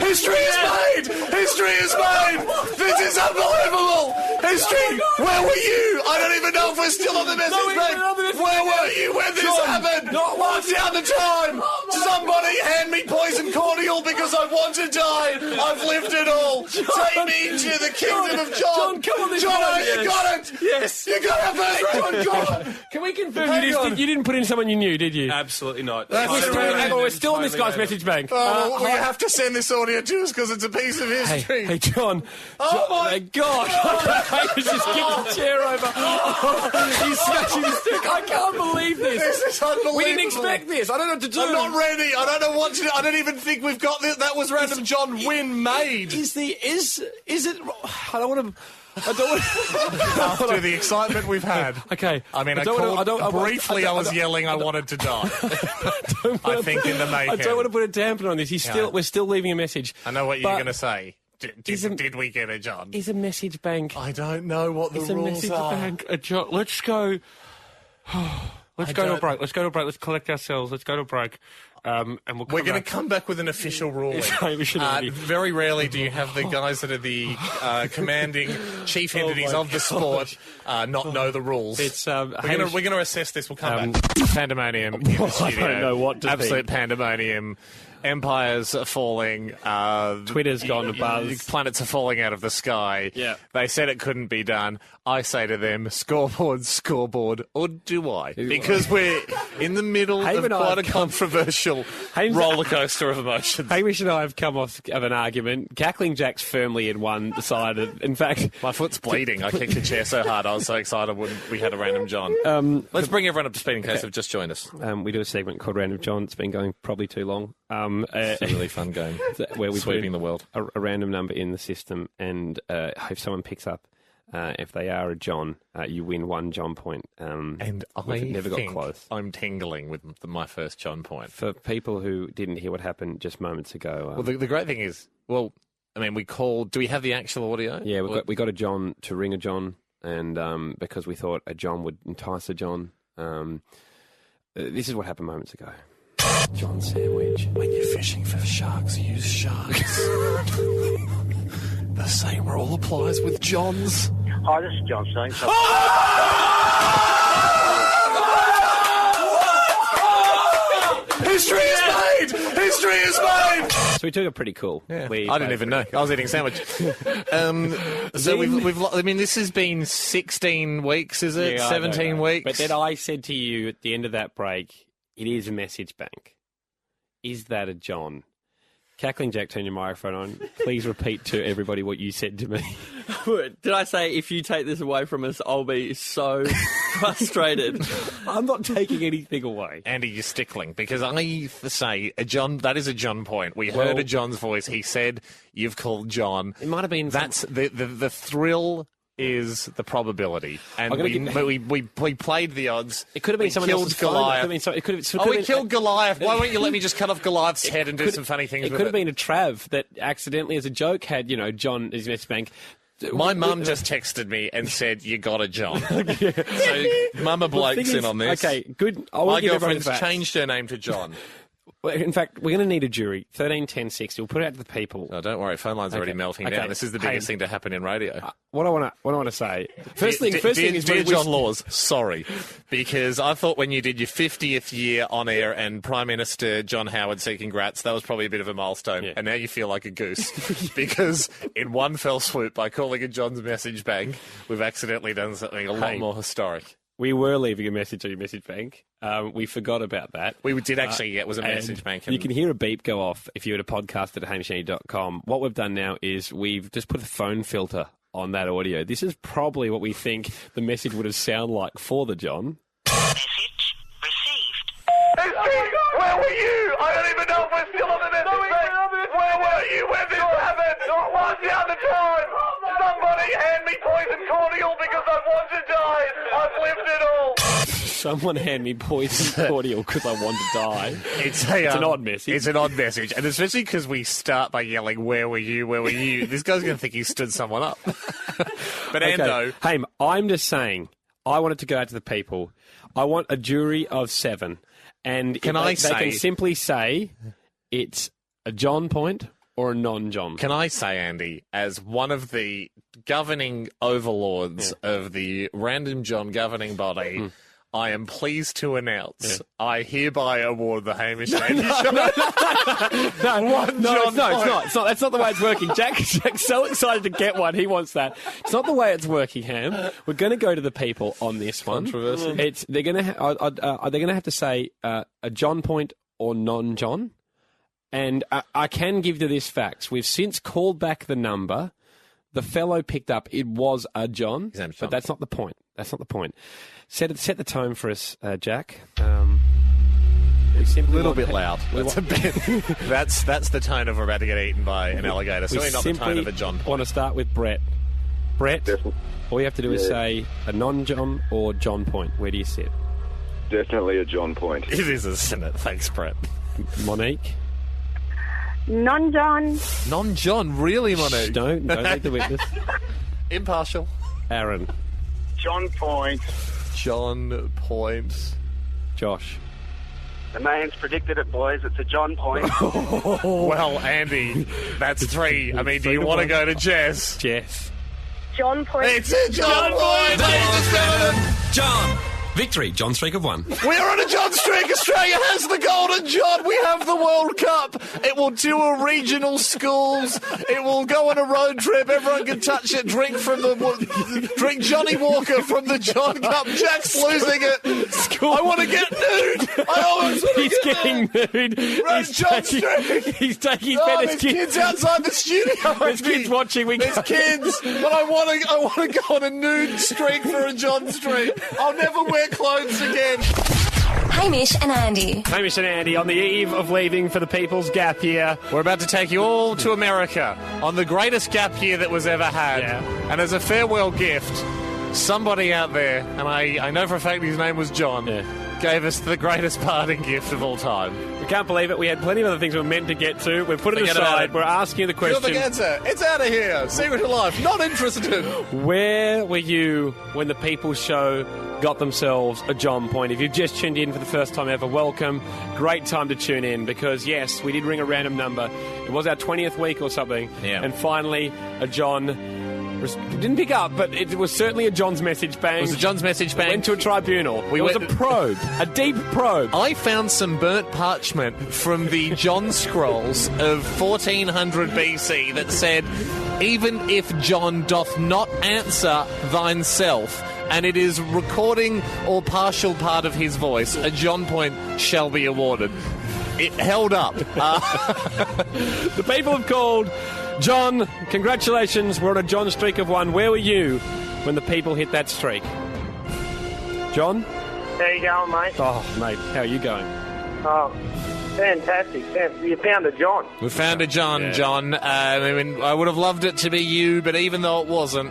History is made! History is made! This is unbelievable! History! Where were you? I don't even know if we're still on the message bank. Where were you when this happened? What's down the time? Somebody hand me poison cordial because I want to die. I've lived it all. Take me to the kingdom of John. Come on, John, you got it. Yes. You got it, first one. Can we confirm you didn't put in someone you knew, did you? Absolutely not. We're still in this guy's message bank. We have to send this audio to us because it's a piece of history. Hey, John. Oh, my God. He just kicked the chair over. He's smashing the stick. I can't believe this. This is unbelievable. We didn't expect this. I don't know what to do. I'm not ready. I don't know what to do. I don't even think we've got this. That was Random John win made. Is it? I don't want to. After the excitement we've had. Okay. I mean, briefly I was yelling I wanted to die. I think in the mayhem. I don't want to put a dampener on this. We're still leaving a message. I know what you're going to say. Did we get it, John? Is a message bank? I don't know what the rules are. Bank. John, let's go. Let's go to a break. Let's collect ourselves. Let's go to a break. And we're going to come back with an official ruling. Very rarely do you have the guys that are the commanding chief entities of the sport not know the rules. It's we're going to assess this. We'll come back. Pandemonium in the studio. I don't know what to Absolute think. Pandemonium. Empires are falling. Twitter's gone to buzz. Planets are falling out of the sky. Yeah. They said it couldn't be done. I say to them, scoreboard, or do I? Because we're in the middle of quite a controversial roller coaster of emotions. Hamish and I have come off of an argument. Cackling Jack's firmly in one side. In fact, my foot's bleeding. I kicked the chair so hard. I was so excited when we had a Random John. Let's bring everyone up to speed in case they've just joined us. We do a segment called Random John. It's been going probably too long. It's a really fun game. Where we sweeping the world. A random number in the system, and if someone picks up, if they are a John, you win 1 John point. And I never got close. I'm tingling with my first John point. For people who didn't hear what happened just moments ago. Well, the great thing is, I mean, we called. Do we have the actual audio? Yeah, we got a John to ring a John, and because we thought a John would entice a John. This is what happened moments ago. John sandwich. When you're fishing for sharks, use sharks. The same rule applies with Johns. Hi, this is John saying something. History is made! History is made! So we took it pretty cool. Yeah. I didn't even know. I was eating a sandwich. So I mean, this has been 16 weeks, is it? Yeah, 17 weeks? But then I said to you at the end of that break, it is a message bank. Is that a John? Cackling Jack, turn your microphone on. Please repeat to everybody what you said to me. Did I say if you take this away from us, I'll be so frustrated? I'm not taking anything away. Andy, you're stickling, because I say, that is a John point. We heard a John's voice. He said, you've called John. It might have been... That's the thrill is the probability. And we played the odds. It could have been someone else's Goliath. We killed Goliath. Why won't you let me just cut off Goliath's head and do some funny things with it? It could have been a Trav that accidentally, as a joke, had, John as message bank. My mum just texted me and said, you got a John. So Mama Blake's in on this. Okay, good. My girlfriend's changed her name to John. Well, in fact, we're going to need a jury. 13, 10, 60. We'll put it out to the people. Oh, don't worry. Phone line's already melting down. This is the biggest thing to happen in radio. What I want to say. First thing is, dear John Laws, sorry, because I thought when you did your 50th year on air and Prime Minister John Howard said congrats, that was probably a bit of a milestone. Yeah. And now you feel like a goose because in one fell swoop, by calling it John's message bank, we've accidentally done something a lot more historic. We were leaving a message on your message bank. We forgot about that. We did actually. It was a message bank. You can hear a beep go off if you were to podcast at HamishAndy.com. What we've done now is we've just put a phone filter on that audio. This is probably what we think the message would have sounded like for the John. Message received. Where were you? I don't even know if we're still on the message bank. Where were you when this happened? What's the other time? Somebody hand me poison cordial because I want to die. I've lived it all. Someone hand me poison cordial because I want to die. It's an odd message. It's an odd message, and especially because we start by yelling, "Where were you? Where were you?" This guy's going to think he stood someone up. But okay. Ando, hey, I'm just saying, I want it to go out to the people. I want a jury of 7, and they can simply say it's a John point or a non-John. Can I say, Andy, as one of the governing overlords of the Random John governing body, I am pleased to announce I hereby award the Hamish Andy Show. No, it's not. That's not the way it's working. Jack's so excited to get one. He wants that. It's not the way it's working, Ham. We're going to go to the people on this one. Controversy. They're going to have to say a John point or non-John. And I can give you this facts. We've since called back the number. The fellow picked up. It was a John, but that's not the point. That's not the point. Set the tone for us, Jack. A little bit loud. That's the tone of we're about to get eaten by an alligator. Certainly not the tone of a John. I want to start with Brett. Brett, all you have to do is say a non-John or John point. Where do you sit? Definitely a John point. It is, isn't it? Thanks, Brett. Monique? Non-John. Non-John? Really, Monique? Don't make the witness. Impartial. Aaron? John point. John point. Josh? The man's predicted it, boys. It's a John point. Well, Andy, that's 3. I mean, do you want to go to Jess? Jeff? John point. It's a John point! Ladies and gentlemen, John. Victory, John streak of 1. We are on a John streak. Australia has the golden John. We have the World Cup. It will tour regional schools. It will go on a road trip. Everyone can touch it. Drink Johnny Walker from the John Cup. Jack's losing it. I want to get nude. He's getting nude. He's taking there's kids outside the studio. There's kids watching. There's kids. But I want to go on a nude streak for a John streak. I'll never wear clothes again. Hamish and Andy. Hamish and Andy on the eve of leaving for the People's Gap Year. We're about to take you all to America on the greatest gap year that was ever had. Yeah. And as a farewell gift, somebody out there, and I know for a fact his name was John, gave us the greatest parting gift of all time. We can't believe it. We had plenty of other things we were meant to get to. We've put it aside. We're asking you the question. It's out of here. Secret of life. Not interested. Where were you when the People's Show got themselves a John point? If you've just tuned in for the first time ever, welcome. Great time to tune in because, yes, we did ring a random number. It was our 20th week or something. Yeah. And finally, a John. Didn't pick up, but it was certainly a John's message bang. It was a John's message bang. Went to a tribunal. It was a probe, a deep probe. I found some burnt parchment from the John scrolls of 1400 BC that said, "Even if John doth not answer thyself, and it is recording or partial part of his voice, a John point shall be awarded." It held up. The people have called. John, congratulations. We're on a John streak of 1. Where were you when the people hit that streak? John? How you going, mate? Oh, mate, how are you going? Oh, fantastic. You found a John. We found a John, John. I mean, I would have loved it to be you, but even though it wasn't...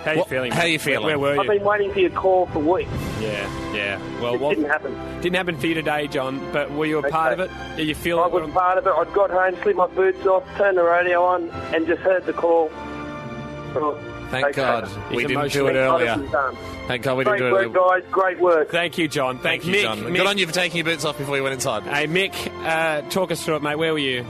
How are you feeling? How are you feeling? Where were you? I've been waiting for your call for weeks. Yeah. Well, it didn't happen. Didn't happen for you today, John, but were you a part of it? Did you feel I was part of it. I got home, slipped my boots off, turned the radio on, and just heard the call. Thank God we didn't do it earlier. Thank God we didn't do it earlier. Great work, guys. Great work. Thank you, John. Thank you, Mick, John. Good on you for taking your boots off before you went inside. Hey, Mick, talk us through it, mate. Where were you?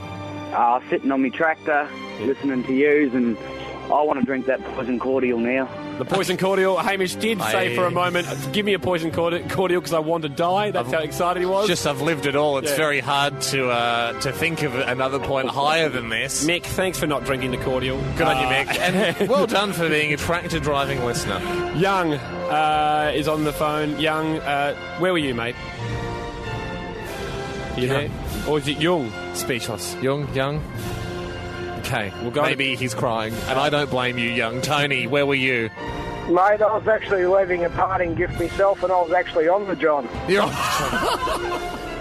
Sitting on my tractor, listening to yous, and I want to drink that poison cordial now. The poison cordial. Hamish did say for a moment, give me a poison cordial because I want to die. That's how excited he was. I've lived it all. It's very hard to think of another point higher than this. Mick, thanks for not drinking the cordial. Good on you, Mick. And well done for being a tractor-driving listener. Young is on the phone. Young, where were you, mate? You there? Or is it Young? Speechless. Young. Okay, we'll go. Maybe he's crying, and I don't blame you, Young. Tony, where were you? Mate, I was actually leaving a parting gift myself, and I was actually on the John. You're on.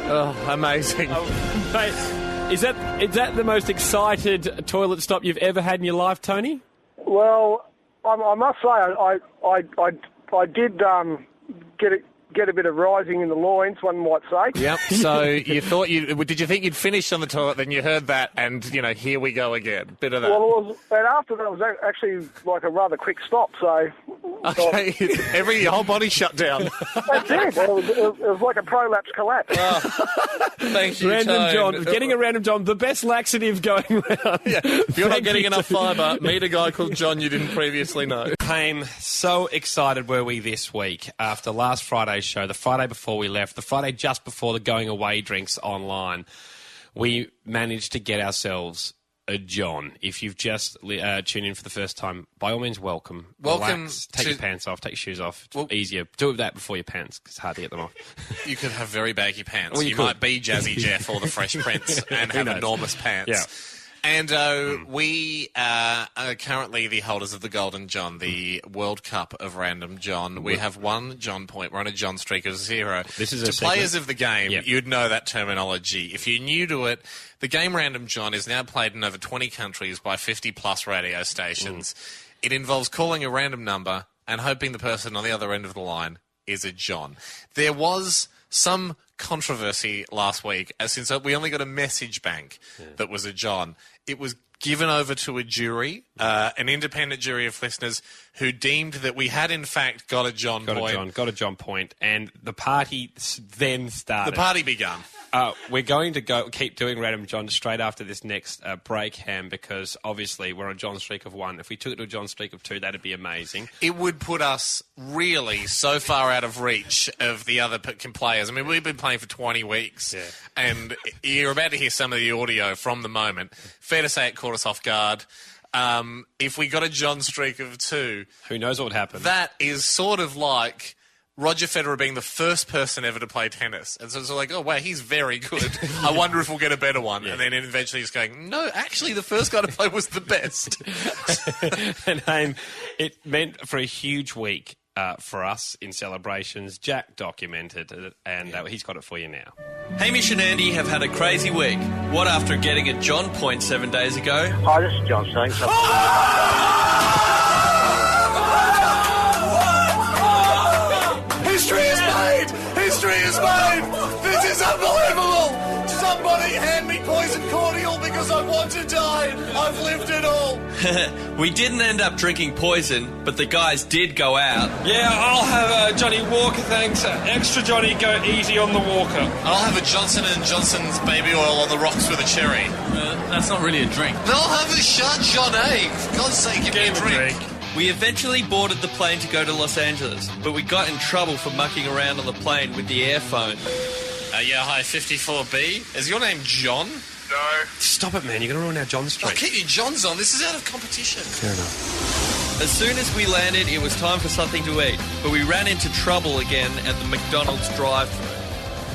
Oh, amazing. Mate, is that the most excited toilet stop you've ever had in your life, Tony? Well, I must say, I did get a bit of rising in the loins, one might say. Yep. So did you think you'd finished on the toilet? Then you heard that, and here we go again. Bit of that. Well, and after that, it was actually like a rather quick stop. So okay, your whole body shut down. That's it. It was like a prolapse collapse. Thank you, Random John. Getting a Random John, the best laxative going around. Yeah. If you're not getting enough fibre, meet a guy called John you didn't previously know. So excited were we this week after last Friday's show, the Friday before we left, the Friday just before the going away drinks online. We managed to get ourselves a John. If you've just tuned in for the first time, by all means, welcome. Relax, take your pants off, take your shoes off. It's easier. Do that before your pants, because it's hard to get them off. You could have very baggy pants. Well, you might be Jazzy Jeff or the Fresh Prince and have enormous pants. Yeah. And we are currently the holders of the Golden John, the World Cup of Random John. We have 1 John point. We're on a John streak of 0. This is to players of the game, you'd know that terminology. If you're new to it, the game Random John is now played in over 20 countries by 50-plus radio stations. It involves calling a random number and hoping the person on the other end of the line is a John. There was some controversy last week, since we only got a message bank that was a John. It was given over to a jury, an independent jury of listeners, who deemed that we had in fact got a John point. Got a John point, and the party then started. The party begun. We're going to keep doing Random John straight after this next break, Ham, because obviously we're on a John streak of 1. If we took it to a John streak of 2, that'd be amazing. It would put us really so far out of reach of the other players. I mean, we've been playing for 20 weeks, and you're about to hear some of the audio from the moment. Fair to say it caught us off guard. If we got a John streak of 2... Who knows what would happen? That is sort of like Roger Federer being the first person ever to play tennis. And so it's like, oh, wow, he's very good. I wonder if we'll get a better one. And then eventually he's going, no, actually the first guy to play was the best. And it meant for a huge week for us in celebrations. Jack documented it, and he's got it for you now. Hamish and Andy have had a crazy week. What after getting a John point 7 days ago? Oh, this is John saying something. History is made! History is made! This is unbelievable! Somebody hand me poison cordial because I want to die! I've lived it all! We didn't end up drinking poison, but the guys did go out. Yeah, I'll have a Johnny Walker, thanks. Extra Johnny, go easy on the Walker. I'll have a Johnson & Johnson's baby oil on the rocks with a cherry. That's not really a drink. I'll have a shot John A. For God's sake, give me a drink. We eventually boarded the plane to go to Los Angeles, but we got in trouble for mucking around on the plane with the airphone. Yeah, hi, 54B. Is your name John? No. Stop it, man. You're going to ruin our John Street. Oh, keep your Johns on. This is out of competition. Fair enough. As soon as we landed, it was time for something to eat, but we ran into trouble again at the McDonald's drive-thru.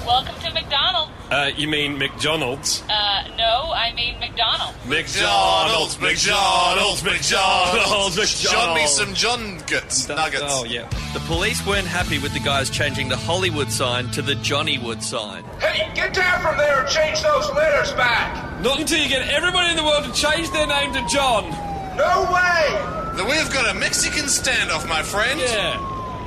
Welcome to McDonald's. You mean McDonald's? No, I mean McDonald's. McDonald's. John me some nuggets. Oh, yeah. The police weren't happy with the guys changing the Hollywood sign to the Johnnywood sign. Hey, get down from there and change those letters back. Not until you get everybody in the world to change their name to John. No way. We've got a Mexican standoff, my friend. Yeah.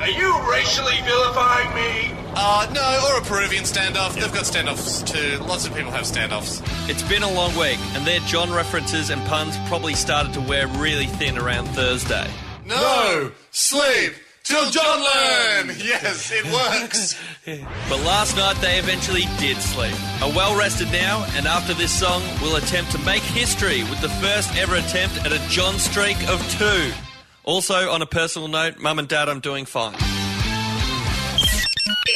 Are you racially vilifying me? No, or a Peruvian standoff. They've got standoffs too. Lots of people have standoffs. It's been a long week, and their John references and puns probably started to wear really thin around Thursday. No! Sleep till John learn! Yes, it works. But last night they eventually did sleep. Are well rested now, and after this song, we'll attempt to make history with the first ever attempt at a John streak of 2. Also, on a personal note, Mum and Dad, I'm doing fine.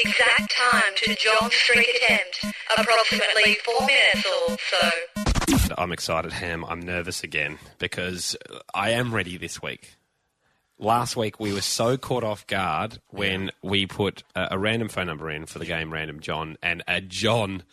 Exact time to John streak attempt. Approximately 4 minutes or so. I'm excited, Ham. I'm nervous again because I am ready this week. Last week we were so caught off guard when we put a random phone number in for the game Random John, and a John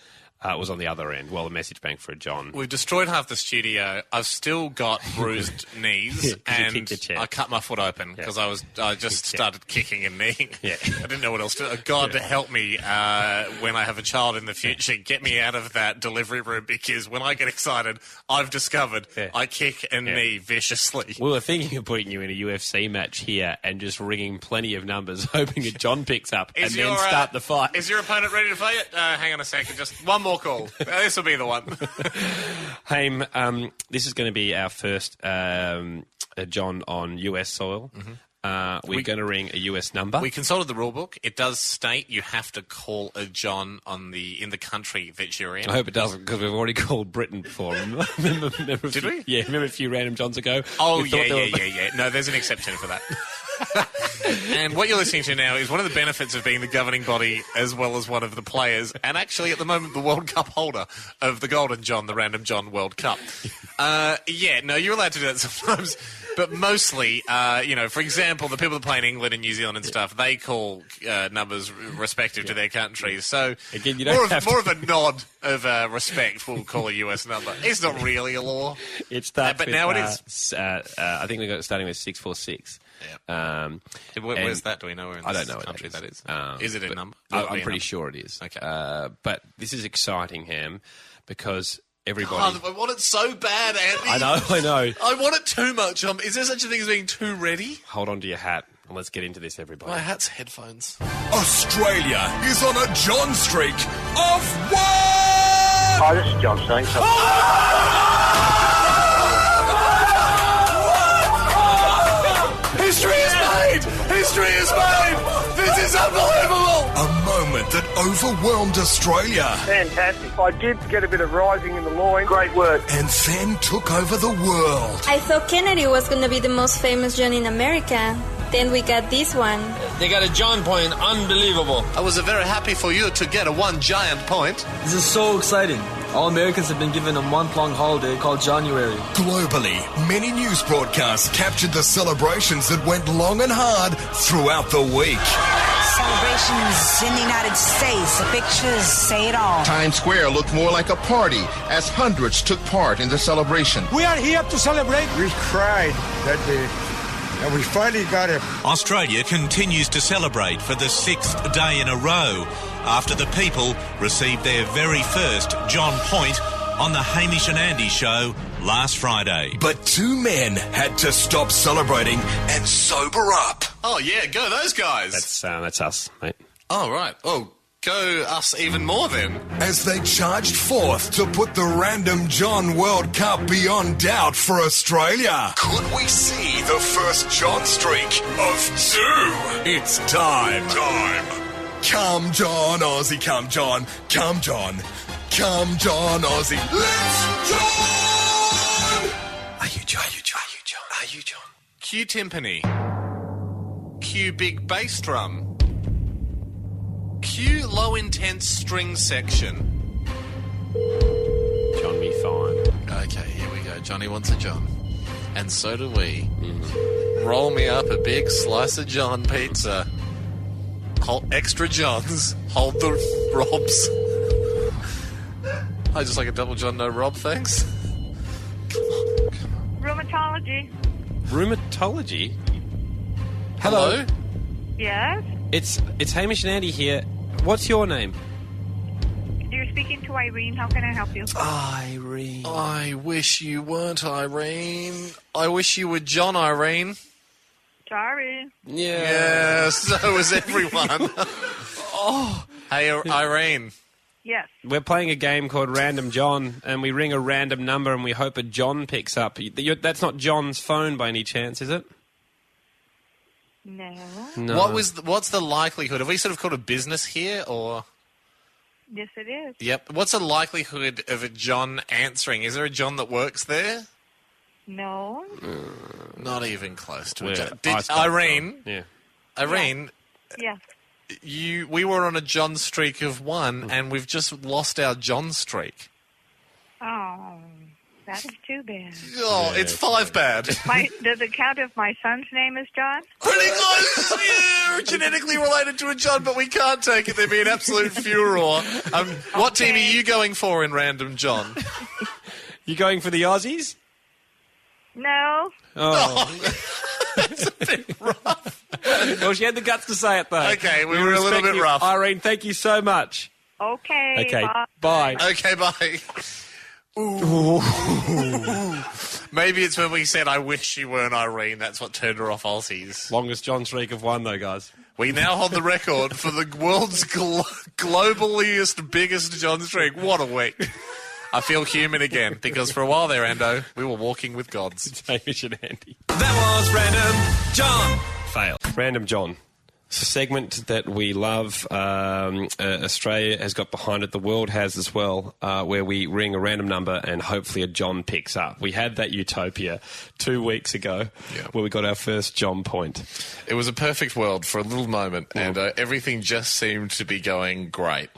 was on the other end. Well, a message bank for a John. We've destroyed half the studio. I've still got bruised knees, and I cut my foot open because I just started kicking and kneeing. Yeah. I didn't know what else to do. God to help me when I have a child in the future. Get me out of that delivery room, because when I get excited, I've discovered I kick and knee viciously. We were thinking of putting you in a UFC match here and just ringing plenty of numbers, hoping a John picks up and then start the fight. Is your opponent ready to fight it? Hang on a second. Just one more call. This will be the one. Haim, this is going to be our first John on US soil. Mm-hmm. We're going to ring a US number. We consulted the rule book. It does state you have to call a John in the country that you're in. I hope it doesn't, because we've already called Britain before. remember Did we? Yeah, remember a few Random Johns ago? Oh, yeah. No, there's an exception for that. And what you're listening to now is one of the benefits of being the governing body as well as one of the players, and actually at the moment the World Cup holder of the Golden John, the Random John World Cup. You're allowed to do that sometimes, but mostly, for example, the people that play in England and New Zealand and stuff, they call numbers respective to their countries. So again, you don't more of a nod of respect, we'll call a US number. It's not really a law. It starts but with, now it is. I think we got it starting with 646. Yeah. Where's that? Do we know where in this country that is? Is it a number? I'm pretty sure it is. Okay. But this is exciting, Ham, because everybody... God, I want it so bad, Andy. I know. I want it too much. Is there such a thing as being too ready? Hold on to your hat and let's get into this, everybody. My hat's headphones. Australia is on a John streak of 1! Hi, this is John saying History is made! History is made! This is unbelievable! A moment that overwhelmed Australia. Fantastic. I did get a bit of rising in the loin. Great work. And then took over the world. I thought Kennedy was going to be the most famous John in America. Then we got this one. They got a John point. Unbelievable. I was very happy for you to get a one giant point. This is so exciting. All Americans have been given a month-long holiday called January. Globally, many news broadcasts captured the celebrations that went long and hard throughout the week. Celebrations in the United States. The pictures say it all. Times Square looked more like a party as hundreds took part in the celebration. We are here to celebrate. We cried that day. And we finally got it. Australia continues to celebrate for the 6th day in a row after the people received their very first John Point on the Hamish and Andy show last Friday. But 2 men had to stop celebrating and sober up. Oh, yeah, go those guys. That's us, mate. Oh, right. Oh, go us even more then. As they charged forth to put the Random John World Cup beyond doubt for Australia. Could we see the first John streak of 2? It's time. Come John, Aussie, come John. Come John. Come John, Aussie. Let's John! Are you John? Are you John? Are you John? Cue timpani. Cue big bass drum. Cue low intense string section. John be fine. Okay, here we go. Johnny wants a John. And so do we. Roll me up a big slice of John pizza. Extra Johns. Hold the Robs. I just like a double John, no Rob, thanks. Rheumatology. Rheumatology? Hello? Yes? It's Hamish and Andy here. What's your name? You're speaking to Irene. How can I help you? Irene. I wish you weren't Irene. I wish you were John Irene. Sorry. Yeah. So is everyone. Hey, Irene. Yes. We're playing a game called Random John, and we ring a random number and we hope a John picks up. That's not John's phone by any chance, is it? No. What's the likelihood? Have we sort of called a business here, or...? Yes, it is. Yep. What's the likelihood of a John answering? Is there a John that works there? No. Not even close to a Yeah, John. Irene? Yeah. Irene? Yes. We were on a John streak of 1, and we've just lost our John streak. Oh, that is too bad. Oh, it's 5 bad. Does it count if my son's name is John? Pretty close. Yeah, genetically related to a John, but we can't take it. There'd be an absolute furor. What team are you going for in Random John? You going for the Aussies? No. Oh. That's a bit rough. Well, she had the guts to say it, though. Okay, we were a little bit rough. Irene, thank you so much. Okay. Okay, bye. Okay, bye. Ooh. Maybe it's when we said, I wish you weren't Irene. That's what turned her off Aussies. Longest John streak of 1, though, guys. We now hold the record for the world's globaliest, biggest John streak. What a week. I feel human again, because for a while there, Ando, we were walking with gods. It's Hamish and Andy. That was Random John. Fail. Random John. It's a segment that we love. Australia has got behind it. The world has as well, where we ring a random number and hopefully a John picks up. We had that utopia 2 weeks ago where we got our first John point. It was a perfect world for a little moment, and everything just seemed to be going great.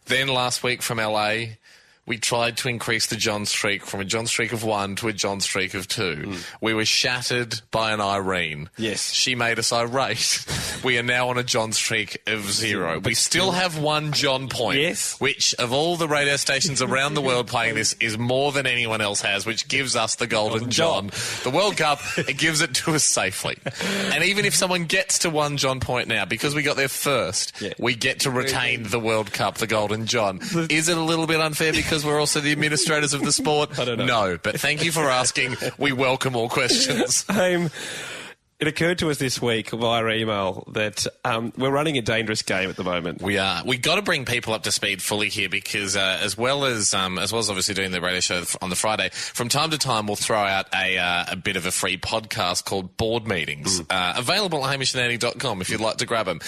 Then last week from LA... we tried to increase the John streak from a John streak of 1 to a John streak of 2. We were shattered by an Irene. Yes. She made us irate. We are now on a John streak of 0. We still have 1 John point. Yes. Which, of all the radio stations around the world playing this, is more than anyone else has, which gives us the Golden John. The World Cup, it gives it to us safely. And even if someone gets to 1 John point now, because we got there first, we get to retain the World Cup, the Golden John. Is it a little bit unfair because we're also the administrators of the sport? I don't know. No, but thank you for asking. We welcome all questions. It occurred to us this week via email that we're running a dangerous game at the moment. We are. We got to bring people up to speed fully here because as well as obviously doing the radio show on the Friday, from time to time we'll throw out a bit of a free podcast called Board Meetings, available at hamishandandy.com if you'd like to grab them.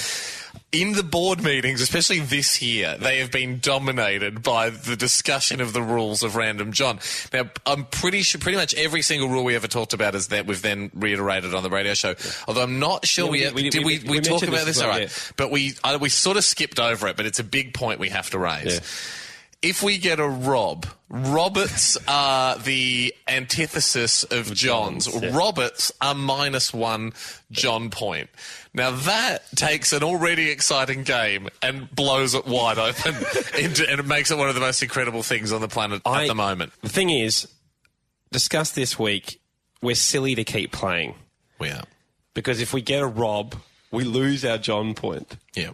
In the board meetings, especially this year, they have been dominated by the discussion of the rules of Random John. Now, I'm pretty sure pretty much every single rule we ever talked about is that we've then reiterated on the radio show. Although I'm not sure we talk about this, all right? Yeah. But we sort of skipped over it, but it's a big point we have to raise. Yeah. If we get a Roberts are the antithesis of Johns. Yeah. Roberts are -1 John point. Now that takes an already exciting game and blows it wide open, and it makes it one of the most incredible things on the planet at the moment. The thing is, discussed this week, we're silly to keep playing. We are. Because if we get a Rob, we lose our John point. Yeah.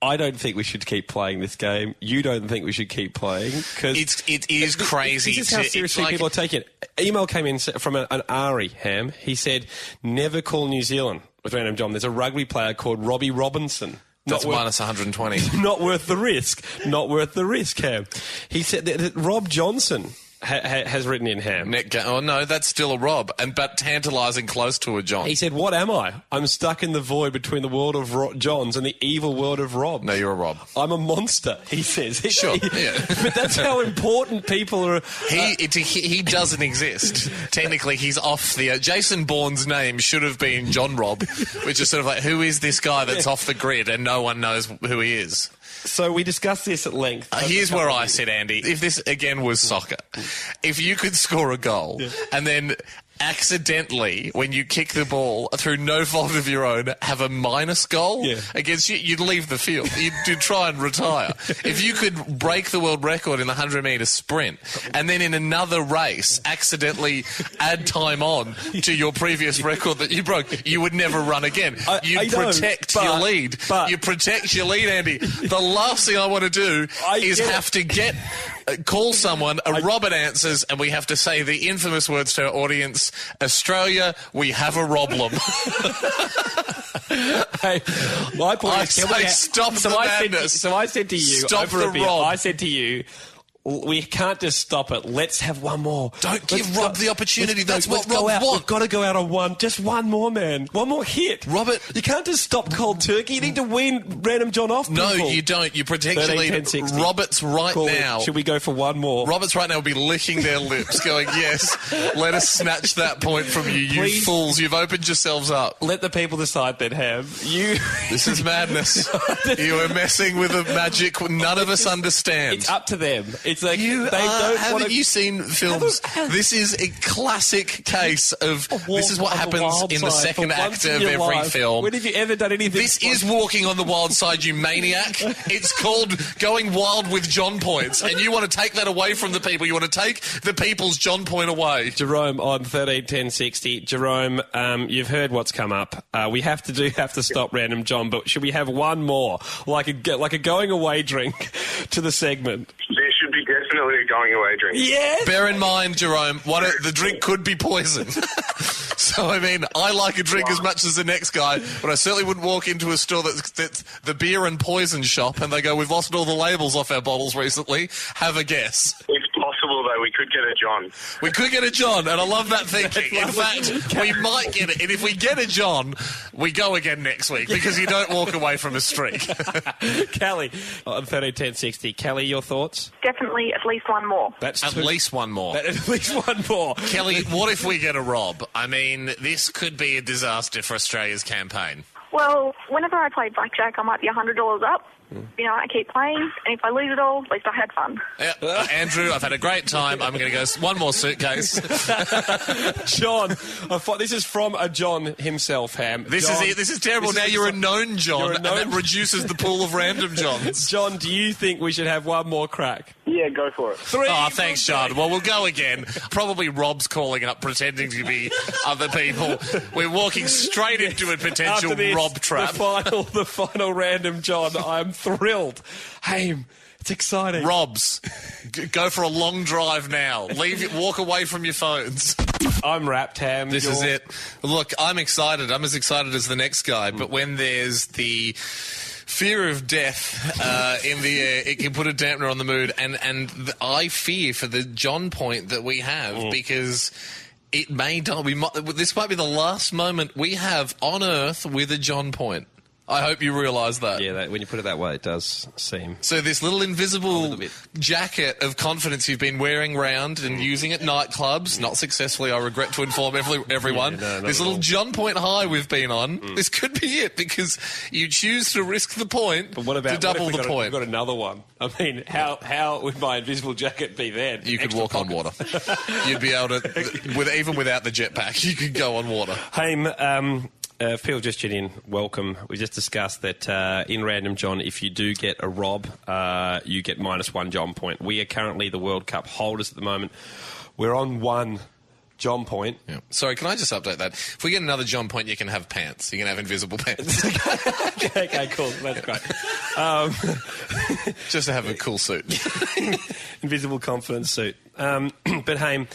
I don't think we should keep playing this game. You don't think we should keep playing. It is crazy. This is how seriously people are taking it. Email came in from an Ari, Ham. He said, never call New Zealand with Random John. There's a rugby player called Robbie Robinson. That's -120. Not worth the risk. Not worth the risk, Ham. He said that Rob Johnson has written in Ham. Oh, no, that's still a Rob, but tantalising close to a John. He said, what am I? I'm stuck in the void between the world of Johns and the evil world of Rob. No, you're a Rob. I'm a monster, he says. Sure, yeah. But that's how important people are. He doesn't exist. Technically, he's off the... Jason Bourne's name should have been John Rob, which is sort of like, who is this guy that's off the grid and no one knows who he is? So we discussed this at length. Here's where I said, Andy, if this again was soccer, if you could score a goal and then accidentally, when you kick the ball through no fault of your own, have a minus goal against you, you'd leave the field. You'd try and retire. If you could break the world record in the 100-metre sprint and then in another race accidentally add time on to your previous record that you broke, you would never run again. You'd protect your lead. You protect your lead, Andy. The last thing I want to do is have to call someone, a Robert answers, and we have to say the infamous words to our audience, Australia, we have a problem. Hey, my point is, stop the madness. So I said to you, stop the Rob. I said to you, we can't just stop it. Let's have one more. Don't give Rob the opportunity. That's what Rob wants. We've got to go out on just one more, man. One more hit. Robert, you can't just stop cold turkey. You need to wean Random John off people. No, you don't. You protect your lead. Robert's right now. Should we go for one more? Robert's right now will be licking their lips, going, yes, let us snatch that point from you, you fools. You've opened yourselves up. Let the people decide then, Ham. This is madness. You are messing with a magic none of us understand. It's up to them. It's like haven't you seen films? This is a classic case of this is what happens in the second act of every film. When have you ever done anything? This is walking on the wild side, you maniac. It's called going wild with John points, and you want to take that away from the people. You want to take the people's John point away. Jerome on 131060. Jerome, you've heard what's come up. We have to stop Random John, but should we have one more, like a going away drink to the segment? Definitely a going away drink. Yes. Bear in mind, Jerome, the drink could be poison. So, I mean, I like a drink as much as the next guy, but I certainly wouldn't walk into a store that's the beer and poison shop and they go, we've lost all the labels off our bottles recently. Have a guess. It's possible, though. We could get a John. We could get a John, and I love that thinking. In fact, we might get it. And if we get a John, we go again next week because you don't walk away from a streak. Kelly on 131060. Kelly, your thoughts? Definitely at least one more. That's at least one more. At least one more. Kelly, what if we get a Rob? I mean, this could be a disaster for Australia's campaign. Well, whenever I play blackjack, I might be $100 up. You know, I keep playing, and if I lose it all, at least I had fun. Yeah, Andrew, I've had a great time. I'm going to go one more suitcase. John, this is from a John himself, Ham. This is terrible. Now you're a known John, and that reduces the pool of random Johns. John, do you think we should have one more crack? Yeah, go for it. Thanks, John. Well, we'll go again. Probably Rob's calling up, pretending to be other people. We're walking straight into a potential Rob trap. The final random John. I'm thrilled. Haim, it's exciting. Robs, go for a long drive now. Walk away from your phones. I'm wrapped, Ham. This is it. Look, I'm excited. I'm as excited as the next guy, but when there's the fear of death in the air, it can put a dampener on the mood, and I fear for the John point that we have because it may die. This might be the last moment we have on Earth with a John point. I hope you realise that. Yeah, when you put it that way, it does seem. So this little invisible jacket of confidence you've been wearing around and using at nightclubs, not successfully, I regret to inform everyone, this little John point high we've been on, this could be it, because you choose to risk the point to double the point. We've got another one. I mean, how would my invisible jacket be then? You could walk on water. You'd be able to, even without the jetpack, you could go on water. Haim, Phil just tuned in. Welcome. We just discussed that in Random John, if you do get a Rob, you get -1 John point. We are currently the World Cup holders at the moment. We're on 1 John point. Yeah. Sorry, can I just update that? If we get another John point, you can have pants. You can have invisible pants. Okay, cool. That's great. Just to have a cool suit. Invisible confidence suit. But, Haim,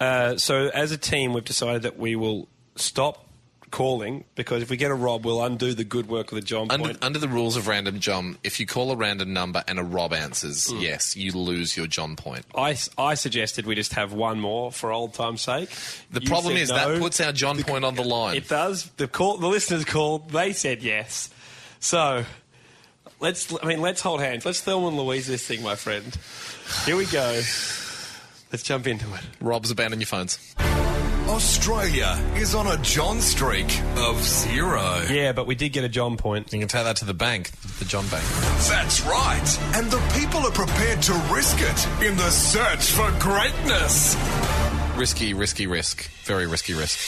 so as a team, we've decided that we will stop calling, because if we get a Rob, we'll undo the good work of the John point. Under the rules of Random John, if you call a random number and a Rob answers, yes, you lose your John point. I suggested we just have one more for old time's sake. The problem is that puts our John point on the line. It does. The listeners called. They said yes. So let's hold hands. Let's Thelma and Louise this thing, my friend. Here we go. Let's jump into it. Rob's abandon your phones. Australia is on a John streak of 0. Yeah, but we did get a John point. You can take that to the bank, the John bank. That's right. And the people are prepared to risk it in the search for greatness. Risky risk. Very risky risk.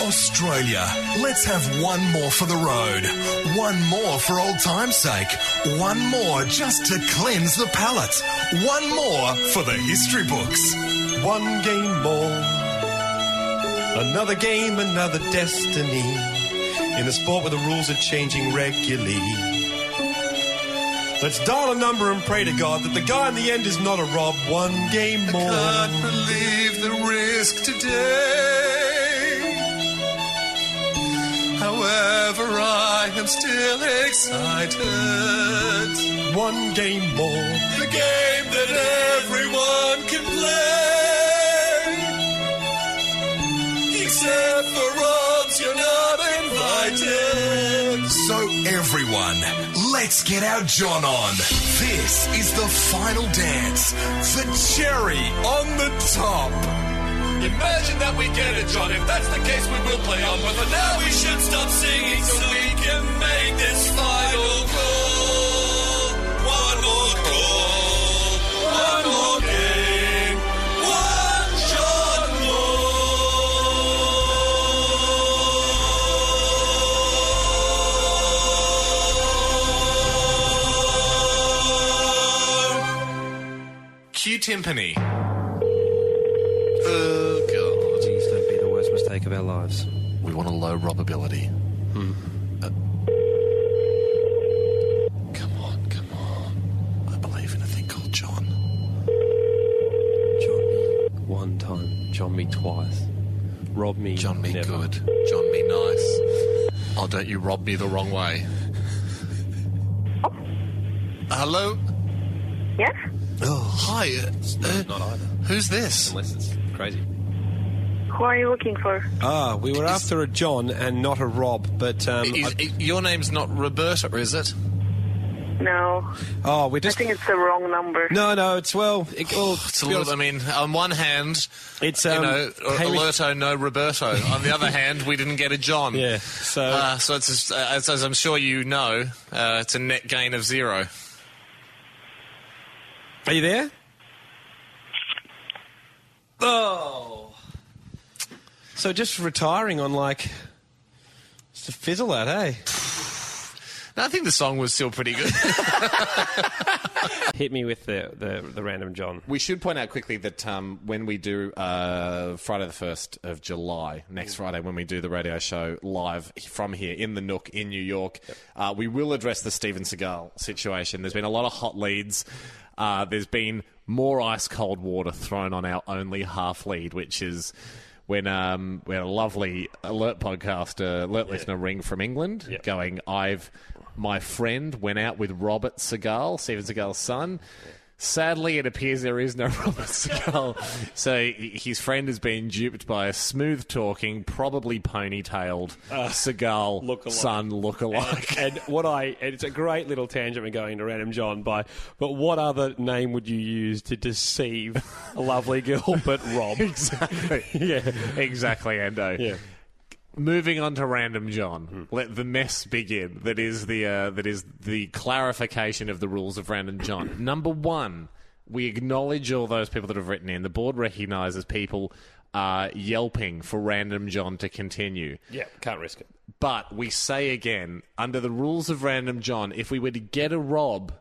Australia, let's have one more for the road. One more for old time's sake. One more just to cleanse the palate. One more for the history books. One game more. Another game, another destiny. In a sport where the rules are changing regularly. Let's dial a number and pray to God that the guy in the end is not a Rob. One game more. I can't believe the risk today. However, I am still excited. One game more. The game that everyone can play. Except for Robs, you're not invited. So everyone, let's get our John on. This is the final dance. The cherry on the top. Imagine that we get it, John. If that's the case, we will play on. But for now, we should stop singing so we can make this final call. One more call. One more game. One John more. Cue timpani. Of our lives. We want a low probability. Come on. I believe in a thing called John. John me one time. John me twice. Rob me. John me never. good. John me nice. Oh, don't you rob me the wrong way. Hello? Yes? Oh, hi. Not either. Who's this? Unless it's crazy. Who are you looking for? We were after a John and not a Rob, but... your name's not Roberta, is it? No. Oh, I think it's the wrong number. No, it's, well... It's a little, I mean, on one hand, it's, Alerto, no Roberto. On the other hand, we didn't get a John. Yeah, so... so it's, as I'm sure you know, it's a net gain of 0. Are you there? Oh... So just retiring on, just a fizzle out, eh? No, I think the song was still pretty good. Hit me with the random John. We should point out quickly that when we do Friday the 1st of July, next Friday, when we do the radio show live from here in the Nook in New York, we will address the Steven Seagal situation. There's been a lot of hot leads. There's been more ice-cold water thrown on our only half lead, which is... when we had a lovely alert listener ring from England going, my friend went out with Robert Seagal, Steven Seagal's son. Sadly, it appears there is no Robert Seagal. So his friend has been duped by a smooth-talking, probably ponytailed Seagal son lookalike. And it's a great little tangent we're going to Random John but what other name would you use to deceive a lovely girl but Rob? Exactly. Yeah. Exactly, Endo. Yeah. Moving on to Random John, let the mess begin. That is the clarification of the rules of Random John. Number 1, we acknowledge all those people that have written in. The board recognises people yelping for Random John to continue. Yeah, can't risk it. But we say again, under the rules of Random John, if we were to get a Rob,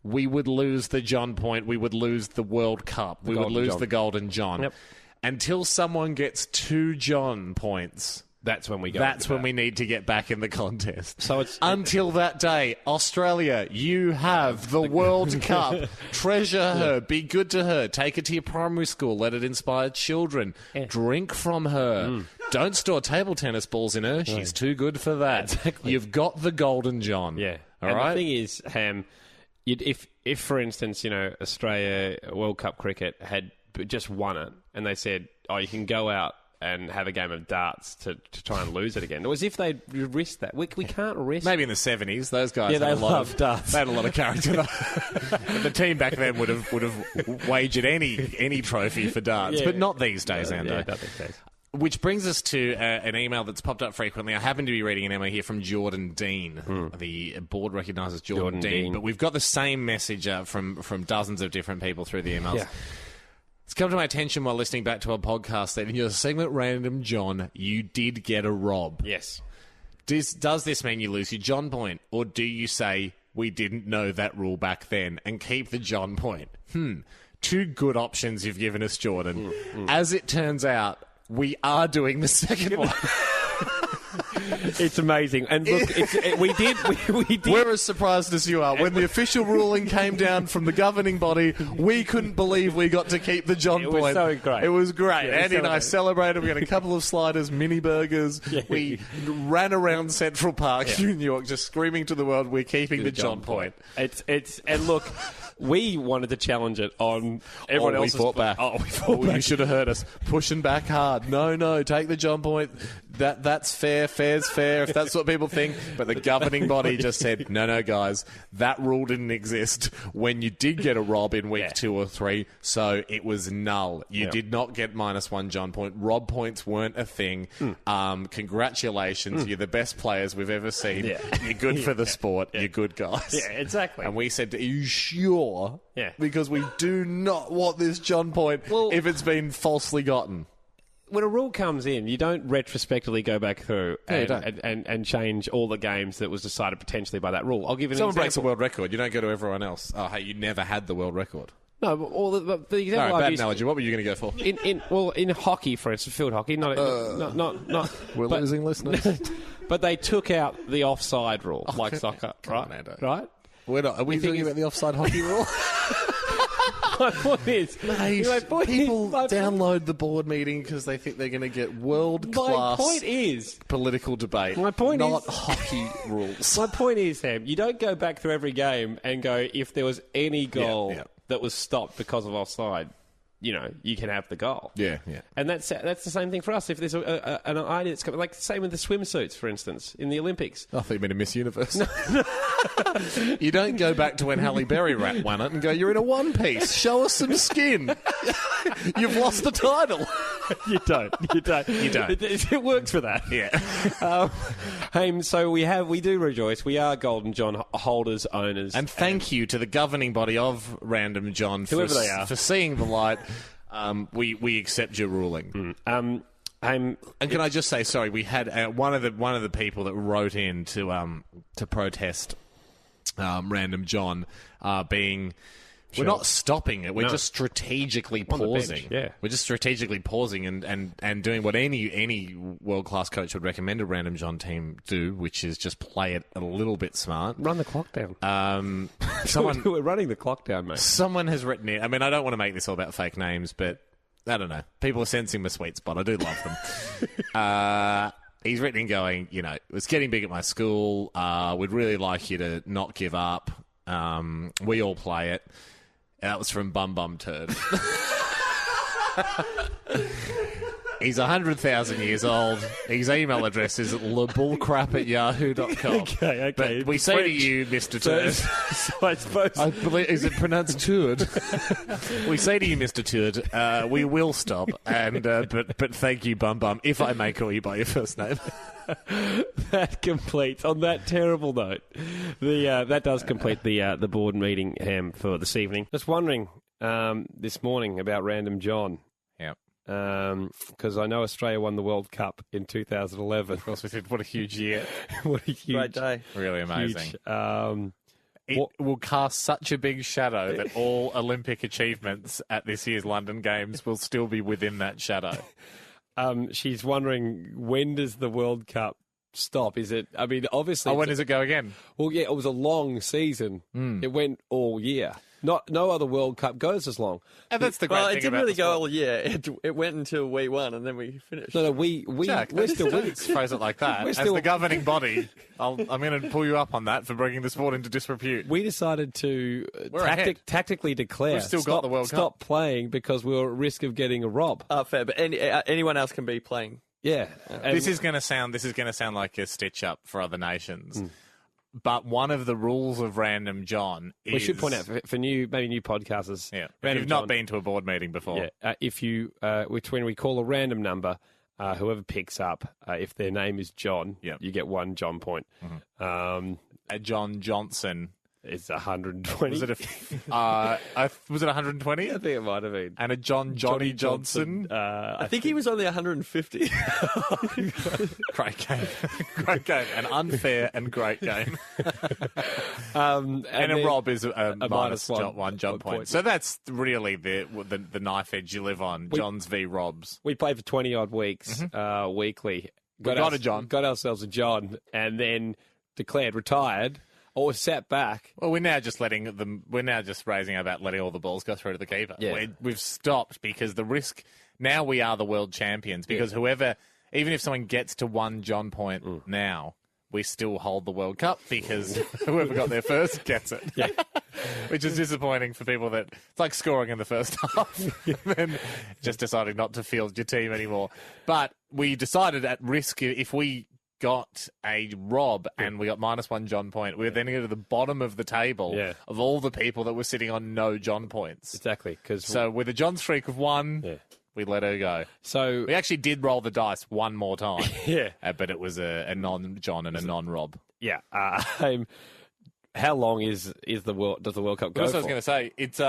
we would lose the John point. We would lose the World Cup. We would lose the Golden John. Yep. Until someone gets 2 John points... That's when we go. That's when we need to get back in the contest. So it's until that day, Australia, you have the World Cup. Treasure her. Be good to her. Take her to your primary school. Let it inspire children. Drink from her. Don't store table tennis balls in her. She's too good for that. Exactly. You've got the golden John. Yeah. All and right? the thing is, Ham, if for instance, Australia World Cup cricket had just won it and they said, you can go out and have a game of darts to try and lose it again. It was if they'd risked that. We can't risk. Maybe in the 70s, those guys they had a lot loved darts. They had a lot of character. The team back then would have wagered any trophy for darts, but not these days, Ando. Yeah, not these days. Which brings us to an email that's popped up frequently. I happen to be reading an email here from Jordan Dean. The board recognises Jordan Dean. But we've got the same message from dozens of different people through the emails. Yeah. It's come to my attention while listening back to our podcast that in your segment Random John, you did get a rob. Yes. Does this mean you lose your John point? Or do you say, we didn't know that rule back then, and keep the John point? Two good options you've given us, Jordan. As it turns out, we are doing the second one. It's amazing. And look, we did. We're as surprised as you are. When the official ruling came down from the governing body, we couldn't believe we got to keep the John point. It was so great. It was great. Andy and I celebrated. We had a couple of sliders, mini burgers. Yeah. We ran around Central Park in New York just screaming to the world, we're keeping the John point. And look, we wanted to challenge it on everyone else. We fought back. We fought back. You should have heard us pushing back hard. No, take the John point. That's fair. Fair's fair, if that's what people think. But the governing body just said, no, guys, that rule didn't exist when you did get a rob in week 2 or 3, so it was null. You did not get -1 John point. Rob points weren't a thing. Congratulations. You're the best players we've ever seen. Yeah. You're good for the sport. You're good guys. Yeah, exactly. And we said, are you sure? Yeah. Because we do not want this John point if it's been falsely gotten. When a rule comes in, you don't retrospectively go back through and change all the games that was decided potentially by that rule. I'll give you an example. Someone breaks a world record, you don't go to everyone else. Oh, hey, you never had the world record. No, but all the example bad analogy. What were you going to go for? In hockey, for instance, field hockey, not. We're losing listeners. But they took out the offside rule, like soccer, right? We're not. Are we talking about the offside hockey rule? My point is, people download the board meeting because they think they're going to get world-class political debate. My point not hockey rules. My point is, Sam, you don't go back through every game and go, if there was any goal that was stopped because of offside, you can have the goal. Yeah. And that's the same thing for us. If there's an idea that's coming, like the same with the swimsuits, for instance, in the Olympics. I thought you meant a Miss Universe. You don't go back to when Halle Berry won it and go, you're in a one-piece. Show us some skin. You've lost the title. You don't. It works for that. Yeah. So we do rejoice. We are Golden John holders, owners. And thank you to the governing body of Random John for seeing the light. We accept your ruling. And can I just say, sorry, we had one of the people that wrote in to protest Random John being. We're not stopping it. We're just strategically pausing. We're just strategically pausing and doing what any world-class coach would recommend a Random John team do, which is just play it a little bit smart. Run the clock down. We're running the clock down, mate. Someone has written in. I mean, I don't want to make this all about fake names, but I don't know. People are sensing my sweet spot. I do love them. He's written in going, it's getting big at my school. We'd really like you to not give up. We all play it. That was from Bum Turd. He's 100,000 years old. His email address is lebullcrap@yahoo.com. Okay. But we say to you, Mr. Turd. So I suppose. I believe, is it pronounced Turd? We say to you, Mr. Turd, we will stop. And but thank you, Bum. If I may call you by your first name. That completes, on that terrible note, that does complete the board meeting, Ham, for this evening. Just wondering this morning about Random John. Yep. Because I know Australia won the World Cup in 2011. Of course we did. What a huge year. What a huge great day. Really amazing. Huge, it will cast such a big shadow that all Olympic achievements at this year's London Games will still be within that shadow. She's wondering, when does the World Cup stop? Is it, obviously... when does it go again? Well, yeah, it was a long season. It went all year. No other World Cup goes as long. And that's the great thing it didn't about really the go sport. all year. It went until we won, and then we finished. No, we're still winning. Phrase it like that. We're As still- the governing body, I'm going to pull you up on that for bringing the sport into disrepute. We decided to We're ahead. tactically declare We've still got the World Cup. Stop playing because we were at risk of getting a rob. Fair, but anyone else can be playing. Yeah. This is going to sound like a stitch up for other nations. But one of the rules of Random John is... We should point out for new podcasters. Yeah, if Random you've not John, been to a board meeting before. Yeah, if you, when we call a random number, whoever picks up, if their name is John, you get 1 John point. A John Johnson is 120. Was it was it 120? I think it might have been. And a Johnny Johnson. I think he was only 150. Great game. Great game. An unfair and great game. And a rob is a minus one John point. So that's really the knife edge you live on. Johns v. Robs. We played for 20-odd weeks weekly. Got a John. Got ourselves a John and then declared retired. Or sat back. Well, we're now just raising our bat, letting all the balls go through to the keeper. Yeah. We've stopped because the risk. Now we are the world champions because whoever, even if someone gets to 1 John point now, we still hold the World Cup because whoever got there first gets it. Yeah. Which is disappointing for people that it's like scoring in the first half and then just deciding not to field your team anymore. But we decided at risk if we got a rob and we got -1 John point, we were then going to the bottom of the table of all the people that were sitting on no John points. Exactly. So with a John streak of 1, we let her go. So we actually did roll the dice one more time. But it was a non-John and a non-Rob. Yeah. How long does the World Cup go That's what I for? was going to say. It's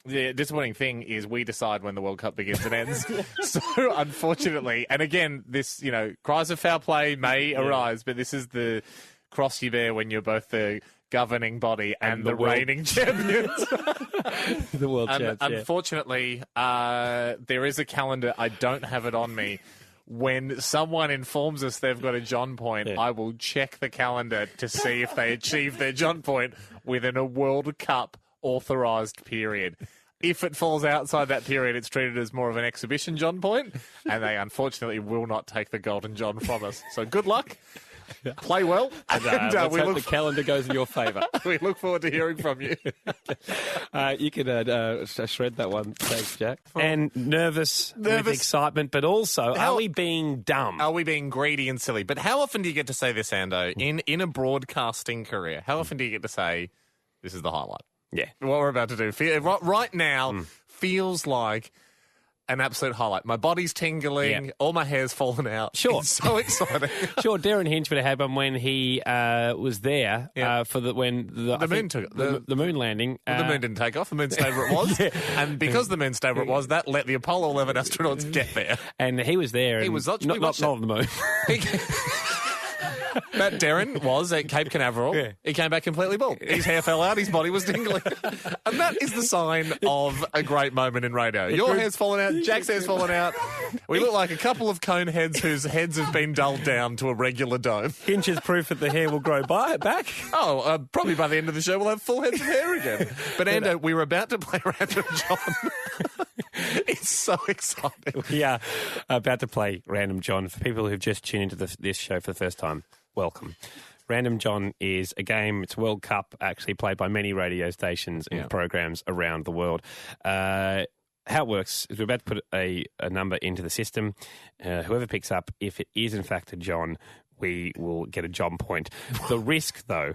the disappointing thing is we decide when the World Cup begins and ends. So, unfortunately, and again, this, cries of foul play may arise, but this is the cross you bear when you're both the governing body and the reigning champions. The world champs, Unfortunately, there is a calendar. I don't have it on me. When someone informs us they've got a John point, I will check the calendar to see if they achieve their John point within a World Cup authorised period. If it falls outside that period, it's treated as more of an exhibition John point, and they unfortunately will not take the Golden John from us. So good luck. Play well. And, let's hope the calendar goes in your favour. We look forward to hearing from you. You can shred that one. Thanks, Jack. And nervous with excitement, but also, are we being dumb? Are we being greedy and silly? But how often do you get to say this, Ando? In a broadcasting career, how often do you get to say, this is the highlight? Yeah. What we're about to do right now feels like an absolute highlight. My body's tingling. All my hair's fallen out. Sure. It's so exciting. Sure, Darren Hinchford had one when he was there for the moon landing. The moon didn't take off. The moon stayed where it was. And because the moon stayed where it was, that let the Apollo 11 astronauts get there. And he was there. He and was not on the moon. But Darren was at Cape Canaveral. He came back completely bald. His hair fell out. His body was tingling. And that is the sign of a great moment in radio. Your hair's fallen out. Jack's hair's fallen out. We look like a couple of cone heads whose heads have been dulled down to a regular dome. Hinch is proof that the hair will grow back. Oh, probably by the end of the show we'll have full heads of hair again. But Ando, we were about to play Random John. It's so exciting. We are about to play Random John. For people who've just tuned into this show for the first time, welcome. Random John is a game, it's World Cup, actually played by many radio stations and programs around the world. How it works is we're about to put a number into the system. Whoever picks up, if it is in fact a John, we will get a John point. The risk, though.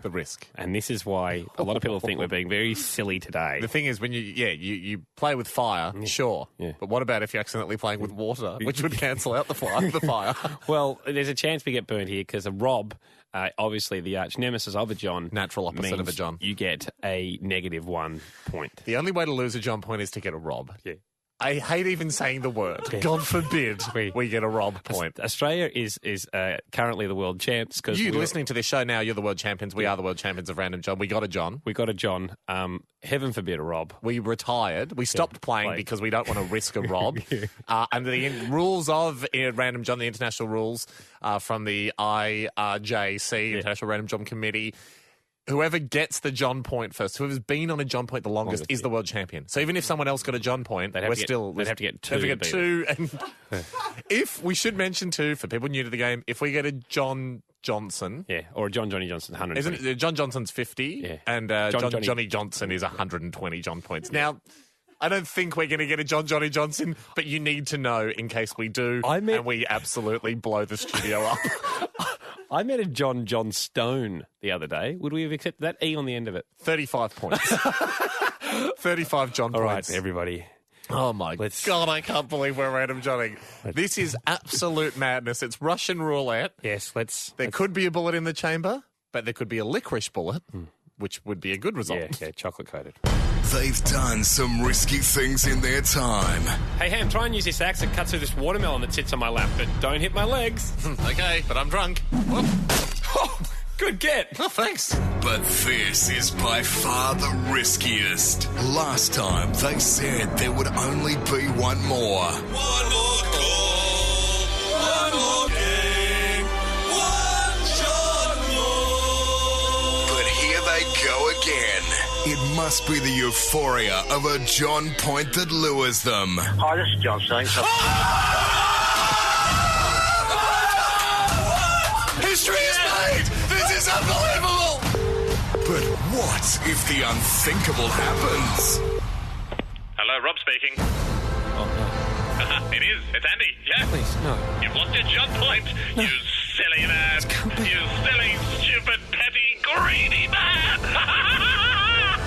And this is why a lot of people think we're being very silly today. The thing is, when you play with fire, sure. Yeah. But what about if you're accidentally playing with water, which would cancel out the fire? Well, there's a chance we get burned here because a Rob, obviously the arch nemesis of a John, natural opposite of a John, you get a -1 point. The only way to lose a John point is to get a Rob. Yeah. I hate even saying the word. God forbid we get a Rob point. Australia is currently the world champs. You listening to this show now, you're the world champions. We are the world champions of Random John. We got a John. Heaven forbid a Rob. We retired. We stopped playing because we don't want to risk a Rob. Under the rules of Random John, the international rules from the IRJC, International Random John Committee, whoever gets the John point first, whoever's been on a John point the longest is the world champion. So even if someone else got a John point, they'd have to get two. And if we should mention too, for people new to the game, if we get a John Johnson. Yeah, or a Johnny Johnson, 120. Isn't it? John Johnson's 50, yeah. And Johnny Johnson is 120 John points. Now, I don't think we're going to get a Johnny Johnson, but you need to know in case we do, and we absolutely blow the studio up. I met a John Stone the other day. Would we have accepted that E on the end of it? 35 points. 35 John points. All right, everybody. Oh, my God, I can't believe we're random Johnning. This is absolute madness. It's Russian roulette. Yes, There could be a bullet in the chamber, but there could be a licorice bullet, which would be a good result. Yeah, chocolate-coated. They've done some risky things in their time. Hey, Ham, try and use this axe that cuts through this watermelon that sits on my lap, but don't hit my legs. Okay, but I'm drunk. Oh, good get. Oh, thanks. But this is by far the riskiest. Last time, they said there would only be one more. One more call, one more game, one shot more. But here they go again. It must be the euphoria of a John point that lures them. Hi, this is John saying something. History is made! This is unbelievable! But what if the unthinkable happens? Hello, Rob speaking. Oh, no. It is. It's Andy. Yeah. Please, no. You've lost your John point. No. You silly man. You silly, stupid, petty, greedy man.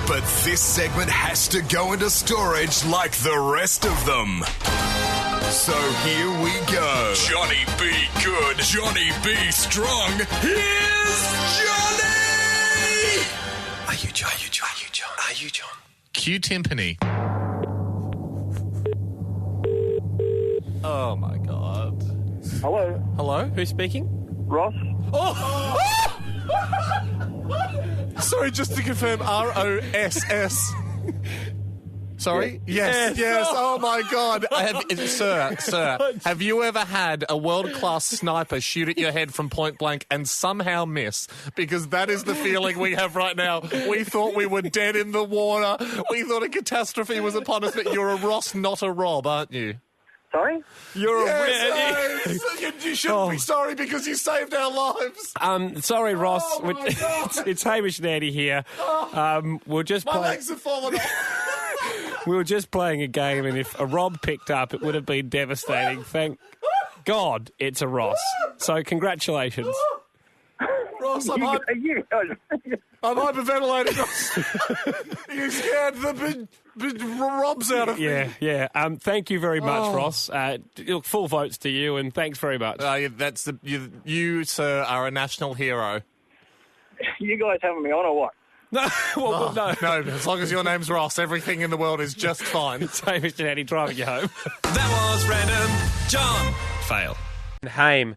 But this segment has to go into storage like the rest of them. So here we go. Johnny be good, Johnny be strong. Here's Johnny! Are you John? Are you John? Are you John? Are you John? Cue timpani. Oh, my God. Hello? Hello? Who's speaking? Ross? Oh! Sorry, just to confirm, R-O-S-S. Sorry? Yeah. Yes. Oh, my God. Sir, have you ever had a world-class sniper shoot at your head from point blank and somehow miss? Because that is the feeling we have right now. We thought we were dead in the water. We thought a catastrophe was upon us, but you're a Ross, not a Rob, aren't you? Sorry? You're You shouldn't be sorry because you saved our lives. Sorry, Ross. Oh, my God. It's Hamish and Andy here. We'll just My legs have fallen off. We were just playing a game, and if a Rob picked up, it would have been devastating. Thank God it's a Ross. So congratulations. Ross, I'm hyperventilating. Ross. You scared the big Robs out of me. Yeah. Thank you very much, Ross. Look, full votes to you, and thanks very much. You, sir, are a national hero. You guys having me on or what? No, no. As long as your name's Ross, everything in the world is just fine. It's Hamish and Andy driving you home. That was Random John. Fail. Haim,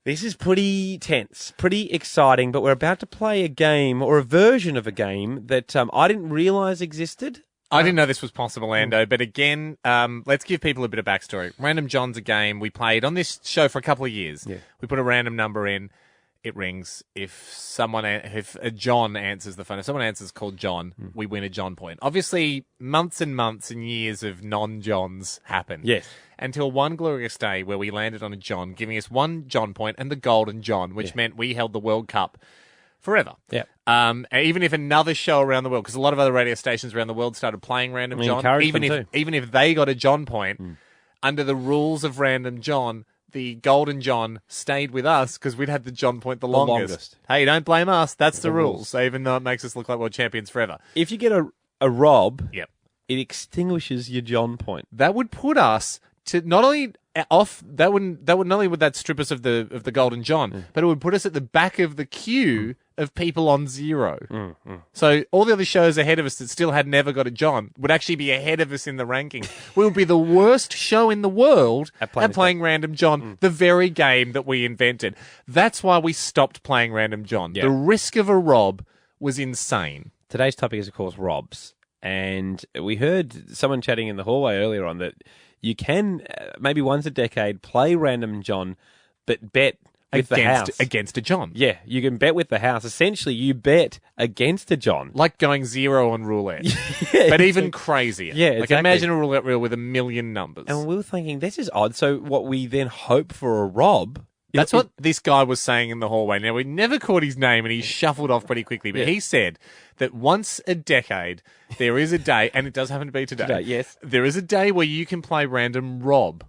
this is pretty tense, pretty exciting, but we're about to play a game, or a version of a game, that I didn't realise existed. I didn't know this was possible, Ando, but again, let's give people a bit of backstory. Random John's a game we played on this show for a couple of years. Yeah. We put a random number in. It rings. If a John answers the phone, if someone answers called John, we win a John point. Obviously, months and months and years of non-Johns happen. Yes. Until one glorious day where we landed on a John, giving us one John point and the golden John, which meant we held the World Cup forever. Yeah. Even if another show around the world, because a lot of other radio stations around the world started playing Random John, even if they got a John point, under the rules of Random John, the Golden John stayed with us because we'd had the John point the longest. Hey, don't blame us. That's the rules. So even though it makes us look like world champions forever. If you get a Rob, yep, it extinguishes your John point. That would put us to not only off. That would not only would that strip us of the Golden John, but it would put us at the back of the queue of people on zero. So all the other shows ahead of us that still had never got a John would actually be ahead of us in the rankings. We would be the worst show in the world at playing Random John, the very game that we invented. That's why we stopped playing Random John. Yeah. The risk of a Rob was insane. Today's topic is, of course, Robs. And we heard someone chatting in the hallway earlier on that you can, maybe once a decade, play Random John, but bet with the house. Against a John. Yeah, you can bet with the house. Essentially, you bet against a John. Like going 0 on roulette. Yeah, but even crazier. Yeah, Like exactly. imagine a roulette reel with 1 million numbers. And we were thinking, this is odd. So what we then hope for a Rob... That's what this guy was saying in the hallway. Now, we never caught his name, and he shuffled off pretty quickly. But he said that once a decade, there is a day, and it does happen to be today. Yes. There is a day where you can play random Rob,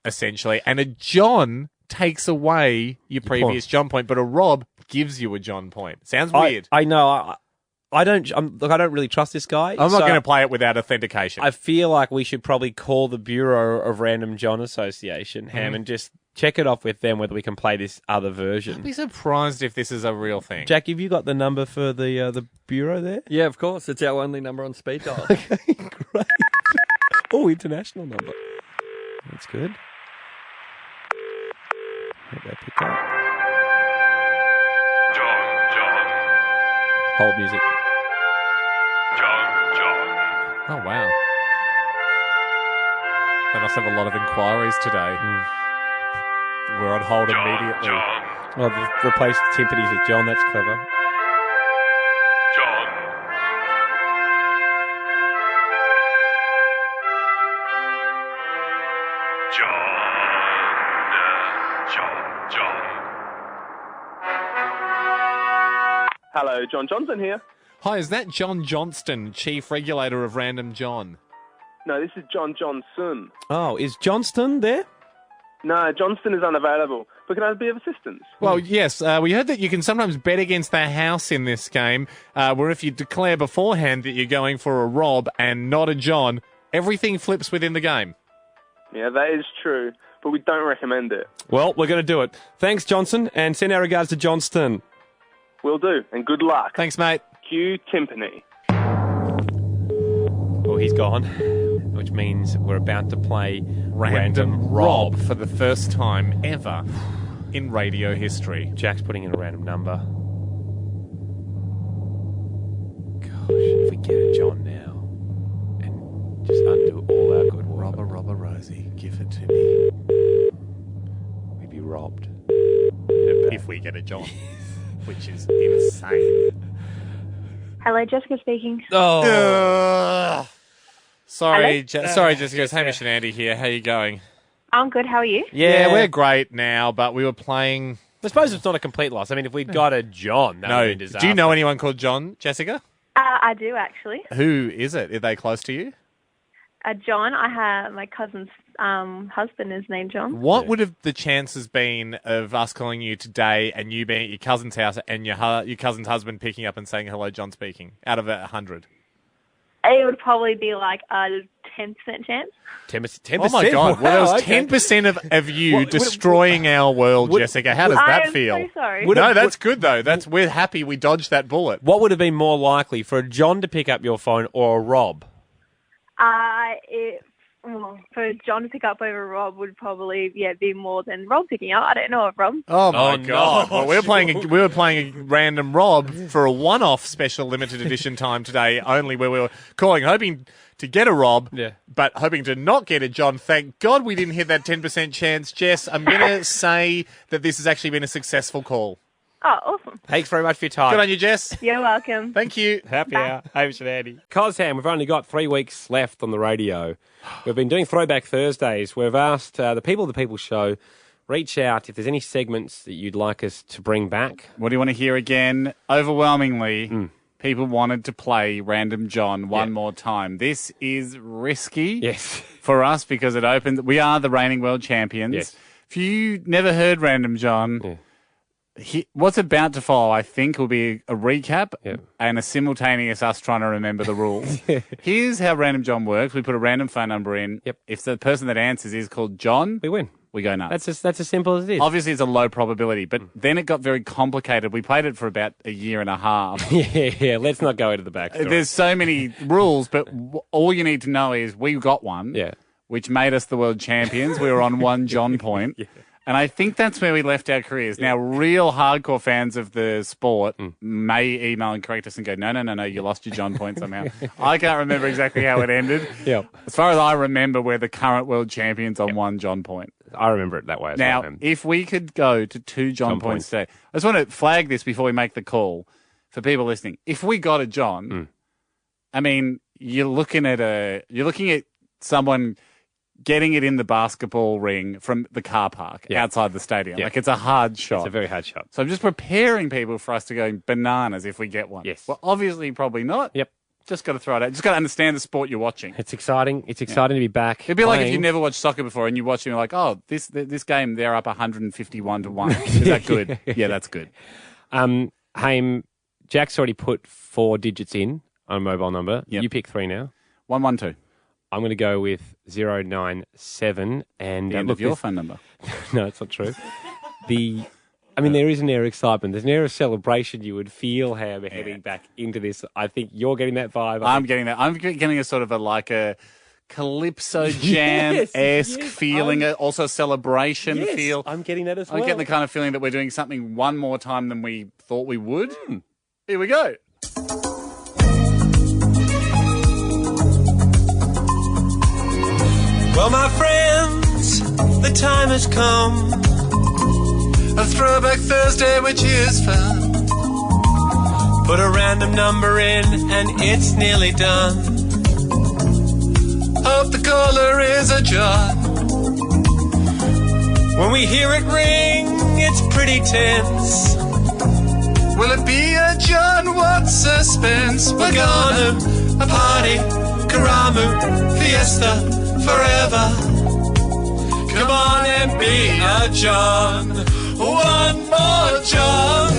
essentially, and a John takes away your previous John point, but a Rob gives you a John point. Sounds weird. I know. I don't really trust this guy. I'm not going to play it without authentication. I feel like we should probably call the Bureau of Random John Association, Ham, and just check it off with them whether we can play this other version. I'd be surprised if this is a real thing. Jack, have you got the number for the Bureau there? Yeah, of course. It's our only number on speed dial. Okay, great. Oh, international number. That's good. Hope they pick up. John. Hold music. John. Oh, wow. They must have a lot of inquiries today. We're on hold immediately. Well, they've replaced timpanis with John. That's clever. John. Hello, John Johnson here. Hi, is that John Johnston, Chief Regulator of Random John? No, this is John Johnson. Oh, is Johnston there? No, Johnston is unavailable. But can I be of assistance? Well, yes. We heard that you can sometimes bet against the house in this game, where if you declare beforehand that you're going for a Rob and not a John, everything flips within the game. Yeah, that is true, but we don't recommend it. Well, we're going to do it. Thanks, Johnson, and send our regards to Johnston. Will do, and good luck. Thanks, mate. Cue timpani. Well, he's gone, which means we're about to play Random Rob for the first time ever in radio history. Jack's putting in a random number. Gosh, if we get a John now and just undo all our good work. Robber, Rosie, give it to me. We'd be robbed. If we get a John, which is insane. Hello, Jessica speaking. Oh. Sorry, Hello? sorry, Jessica. It's Hamish and Andy here. How you going? I'm good. How are you? Yeah, we're great now, but we were playing... I suppose it's not a complete loss. I mean, if we'd got a John, that would have been disaster. Do you know anyone called John, Jessica? I do, actually. Who is it? Are they close to you? John, I have my cousin's husband is named John. What would have the chances been of us calling you today and you being at your cousin's house and your cousin's husband picking up and saying, hello, John speaking, out of 100? It would probably be like a 10% chance. 10%? Oh, my God. Well, there was 10% of you destroying our world, Jessica. How does that feel? I am so sorry. No, that's good, though. We're happy we dodged that bullet. What would have been more likely, for a John to pick up your phone or a Rob? For John to pick up over Rob would probably be more than Rob picking up. I don't know if Rob. Oh my God! Well, we were playing a random Rob for a one-off special limited edition time today only, where we were calling, hoping to get a Rob, but hoping to not get a John. Thank God we didn't hit that 10% chance. Jess, I'm going to say that this has actually been a successful call. Oh, awesome. Thanks very much for your time. Good on you, Jess. You're welcome. Thank you. Happy hour. Hamish and Andy. Cosham, we've only got 3 weeks left on the radio. We've been doing Throwback Thursdays. We've asked the People of the People show, reach out if there's any segments that you'd like us to bring back. What do you want to hear again? Overwhelmingly, people wanted to play Random John one more time. This is risky for us because it opens. We are the reigning world champions. Yes. If you never heard Random John... what's about to follow, I think, will be a recap and a simultaneous us trying to remember the rules. Here's how Random John works. We put a random phone number in. If the person that answers is called John, we win. We go nuts. That's as simple as it is. Obviously, it's a low probability, but then it got very complicated. We played it for about a year and a half. Let's not go into the backstory. There's so many rules, but all you need to know is we got one, which made us the world champions. We were on one John point. And I think that's where we left our careers. Now, real hardcore fans of the sport may email and correct us and go, no, you lost your John point somehow. I can't remember exactly how it ended. Yep. As far as I remember, we're the current world champions on one John point. I remember it that way as now, well. Now, if we could go to 2 John points today, I just want to flag this before we make the call for people listening. If we got a John, I mean, you're looking at someone getting it in the basketball ring from the car park outside the stadium. Like, it's a hard shot. It's a very hard shot. So I'm just preparing people for us to go bananas if we get one. Yes. Well, obviously, probably not. Yep. Just got to throw it out. Just got to understand the sport you're watching. It's exciting. It's exciting to be back. It'd be like if you never watched soccer before and you watch it and you're like, oh, this game, they're up 151-1. Is that good? Yeah, that's good. Haim, Jack's already put 4 digits in on a mobile number. Yep. You pick 3 now. 112. I'm going to go with 097. And the end of your phone number. No, it's not true. There is an air of excitement. There's an air of celebration you would feel, Ham, heading back into this. I think you're getting that vibe. I'm getting that. I'm getting a sort of a Calypso Jam-esque feeling, also a celebration feel. I'm getting that as well. I'm getting the kind of feeling that we're doing something one more time than we thought we would. Here we go. Well, my friends, the time has come. A throwback Thursday, which is fun. Put a random number in, and it's nearly done. Hope the caller is a John. When we hear it ring, it's pretty tense. Will it be a John? What suspense? We're gonna party, Karamu, fiesta, forever. Come on and be a John. One more John.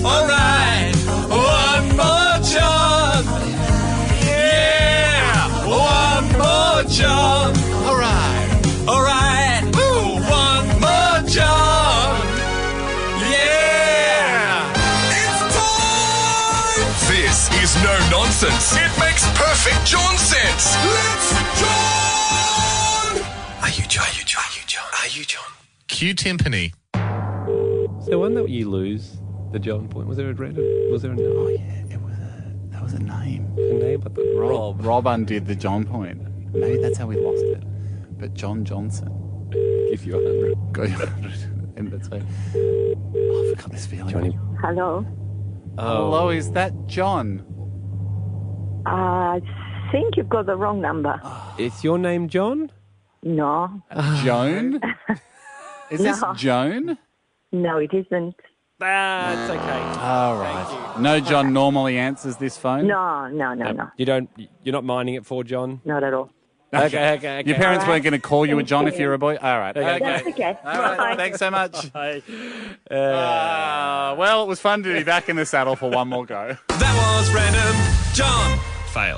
Alright. One more John. Yeah. One more John. Alright. Alright. Ooh, one more John. Yeah. It's time! This is no nonsense. It makes perfect John sense. Let's John! Are you John? Are you John? Are you John? Are you John? Q Timpani. Is there one that you lose the John point? Was there a random? Was there a name? Oh yeah, that was a name. A name, but the Rob undid the John point. Maybe that's how we lost it. But John Johnson. Give you 100. Got you 100. And that's right. Oh, I forgot this feeling. Johnny. Hello. Hello, is that John? I think you've got the wrong number. Is your name John? No. Joan? Is this Joan? No, it isn't. It's okay. All right. No John normally answers this phone? No. You're not minding it for John? Not at all. Okay. Your parents weren't going to call you a John if you're a boy? All right. That's okay. All right. Bye. Thanks so much. Well, it was fun to be back in the saddle for one more go. That was random John. Fail.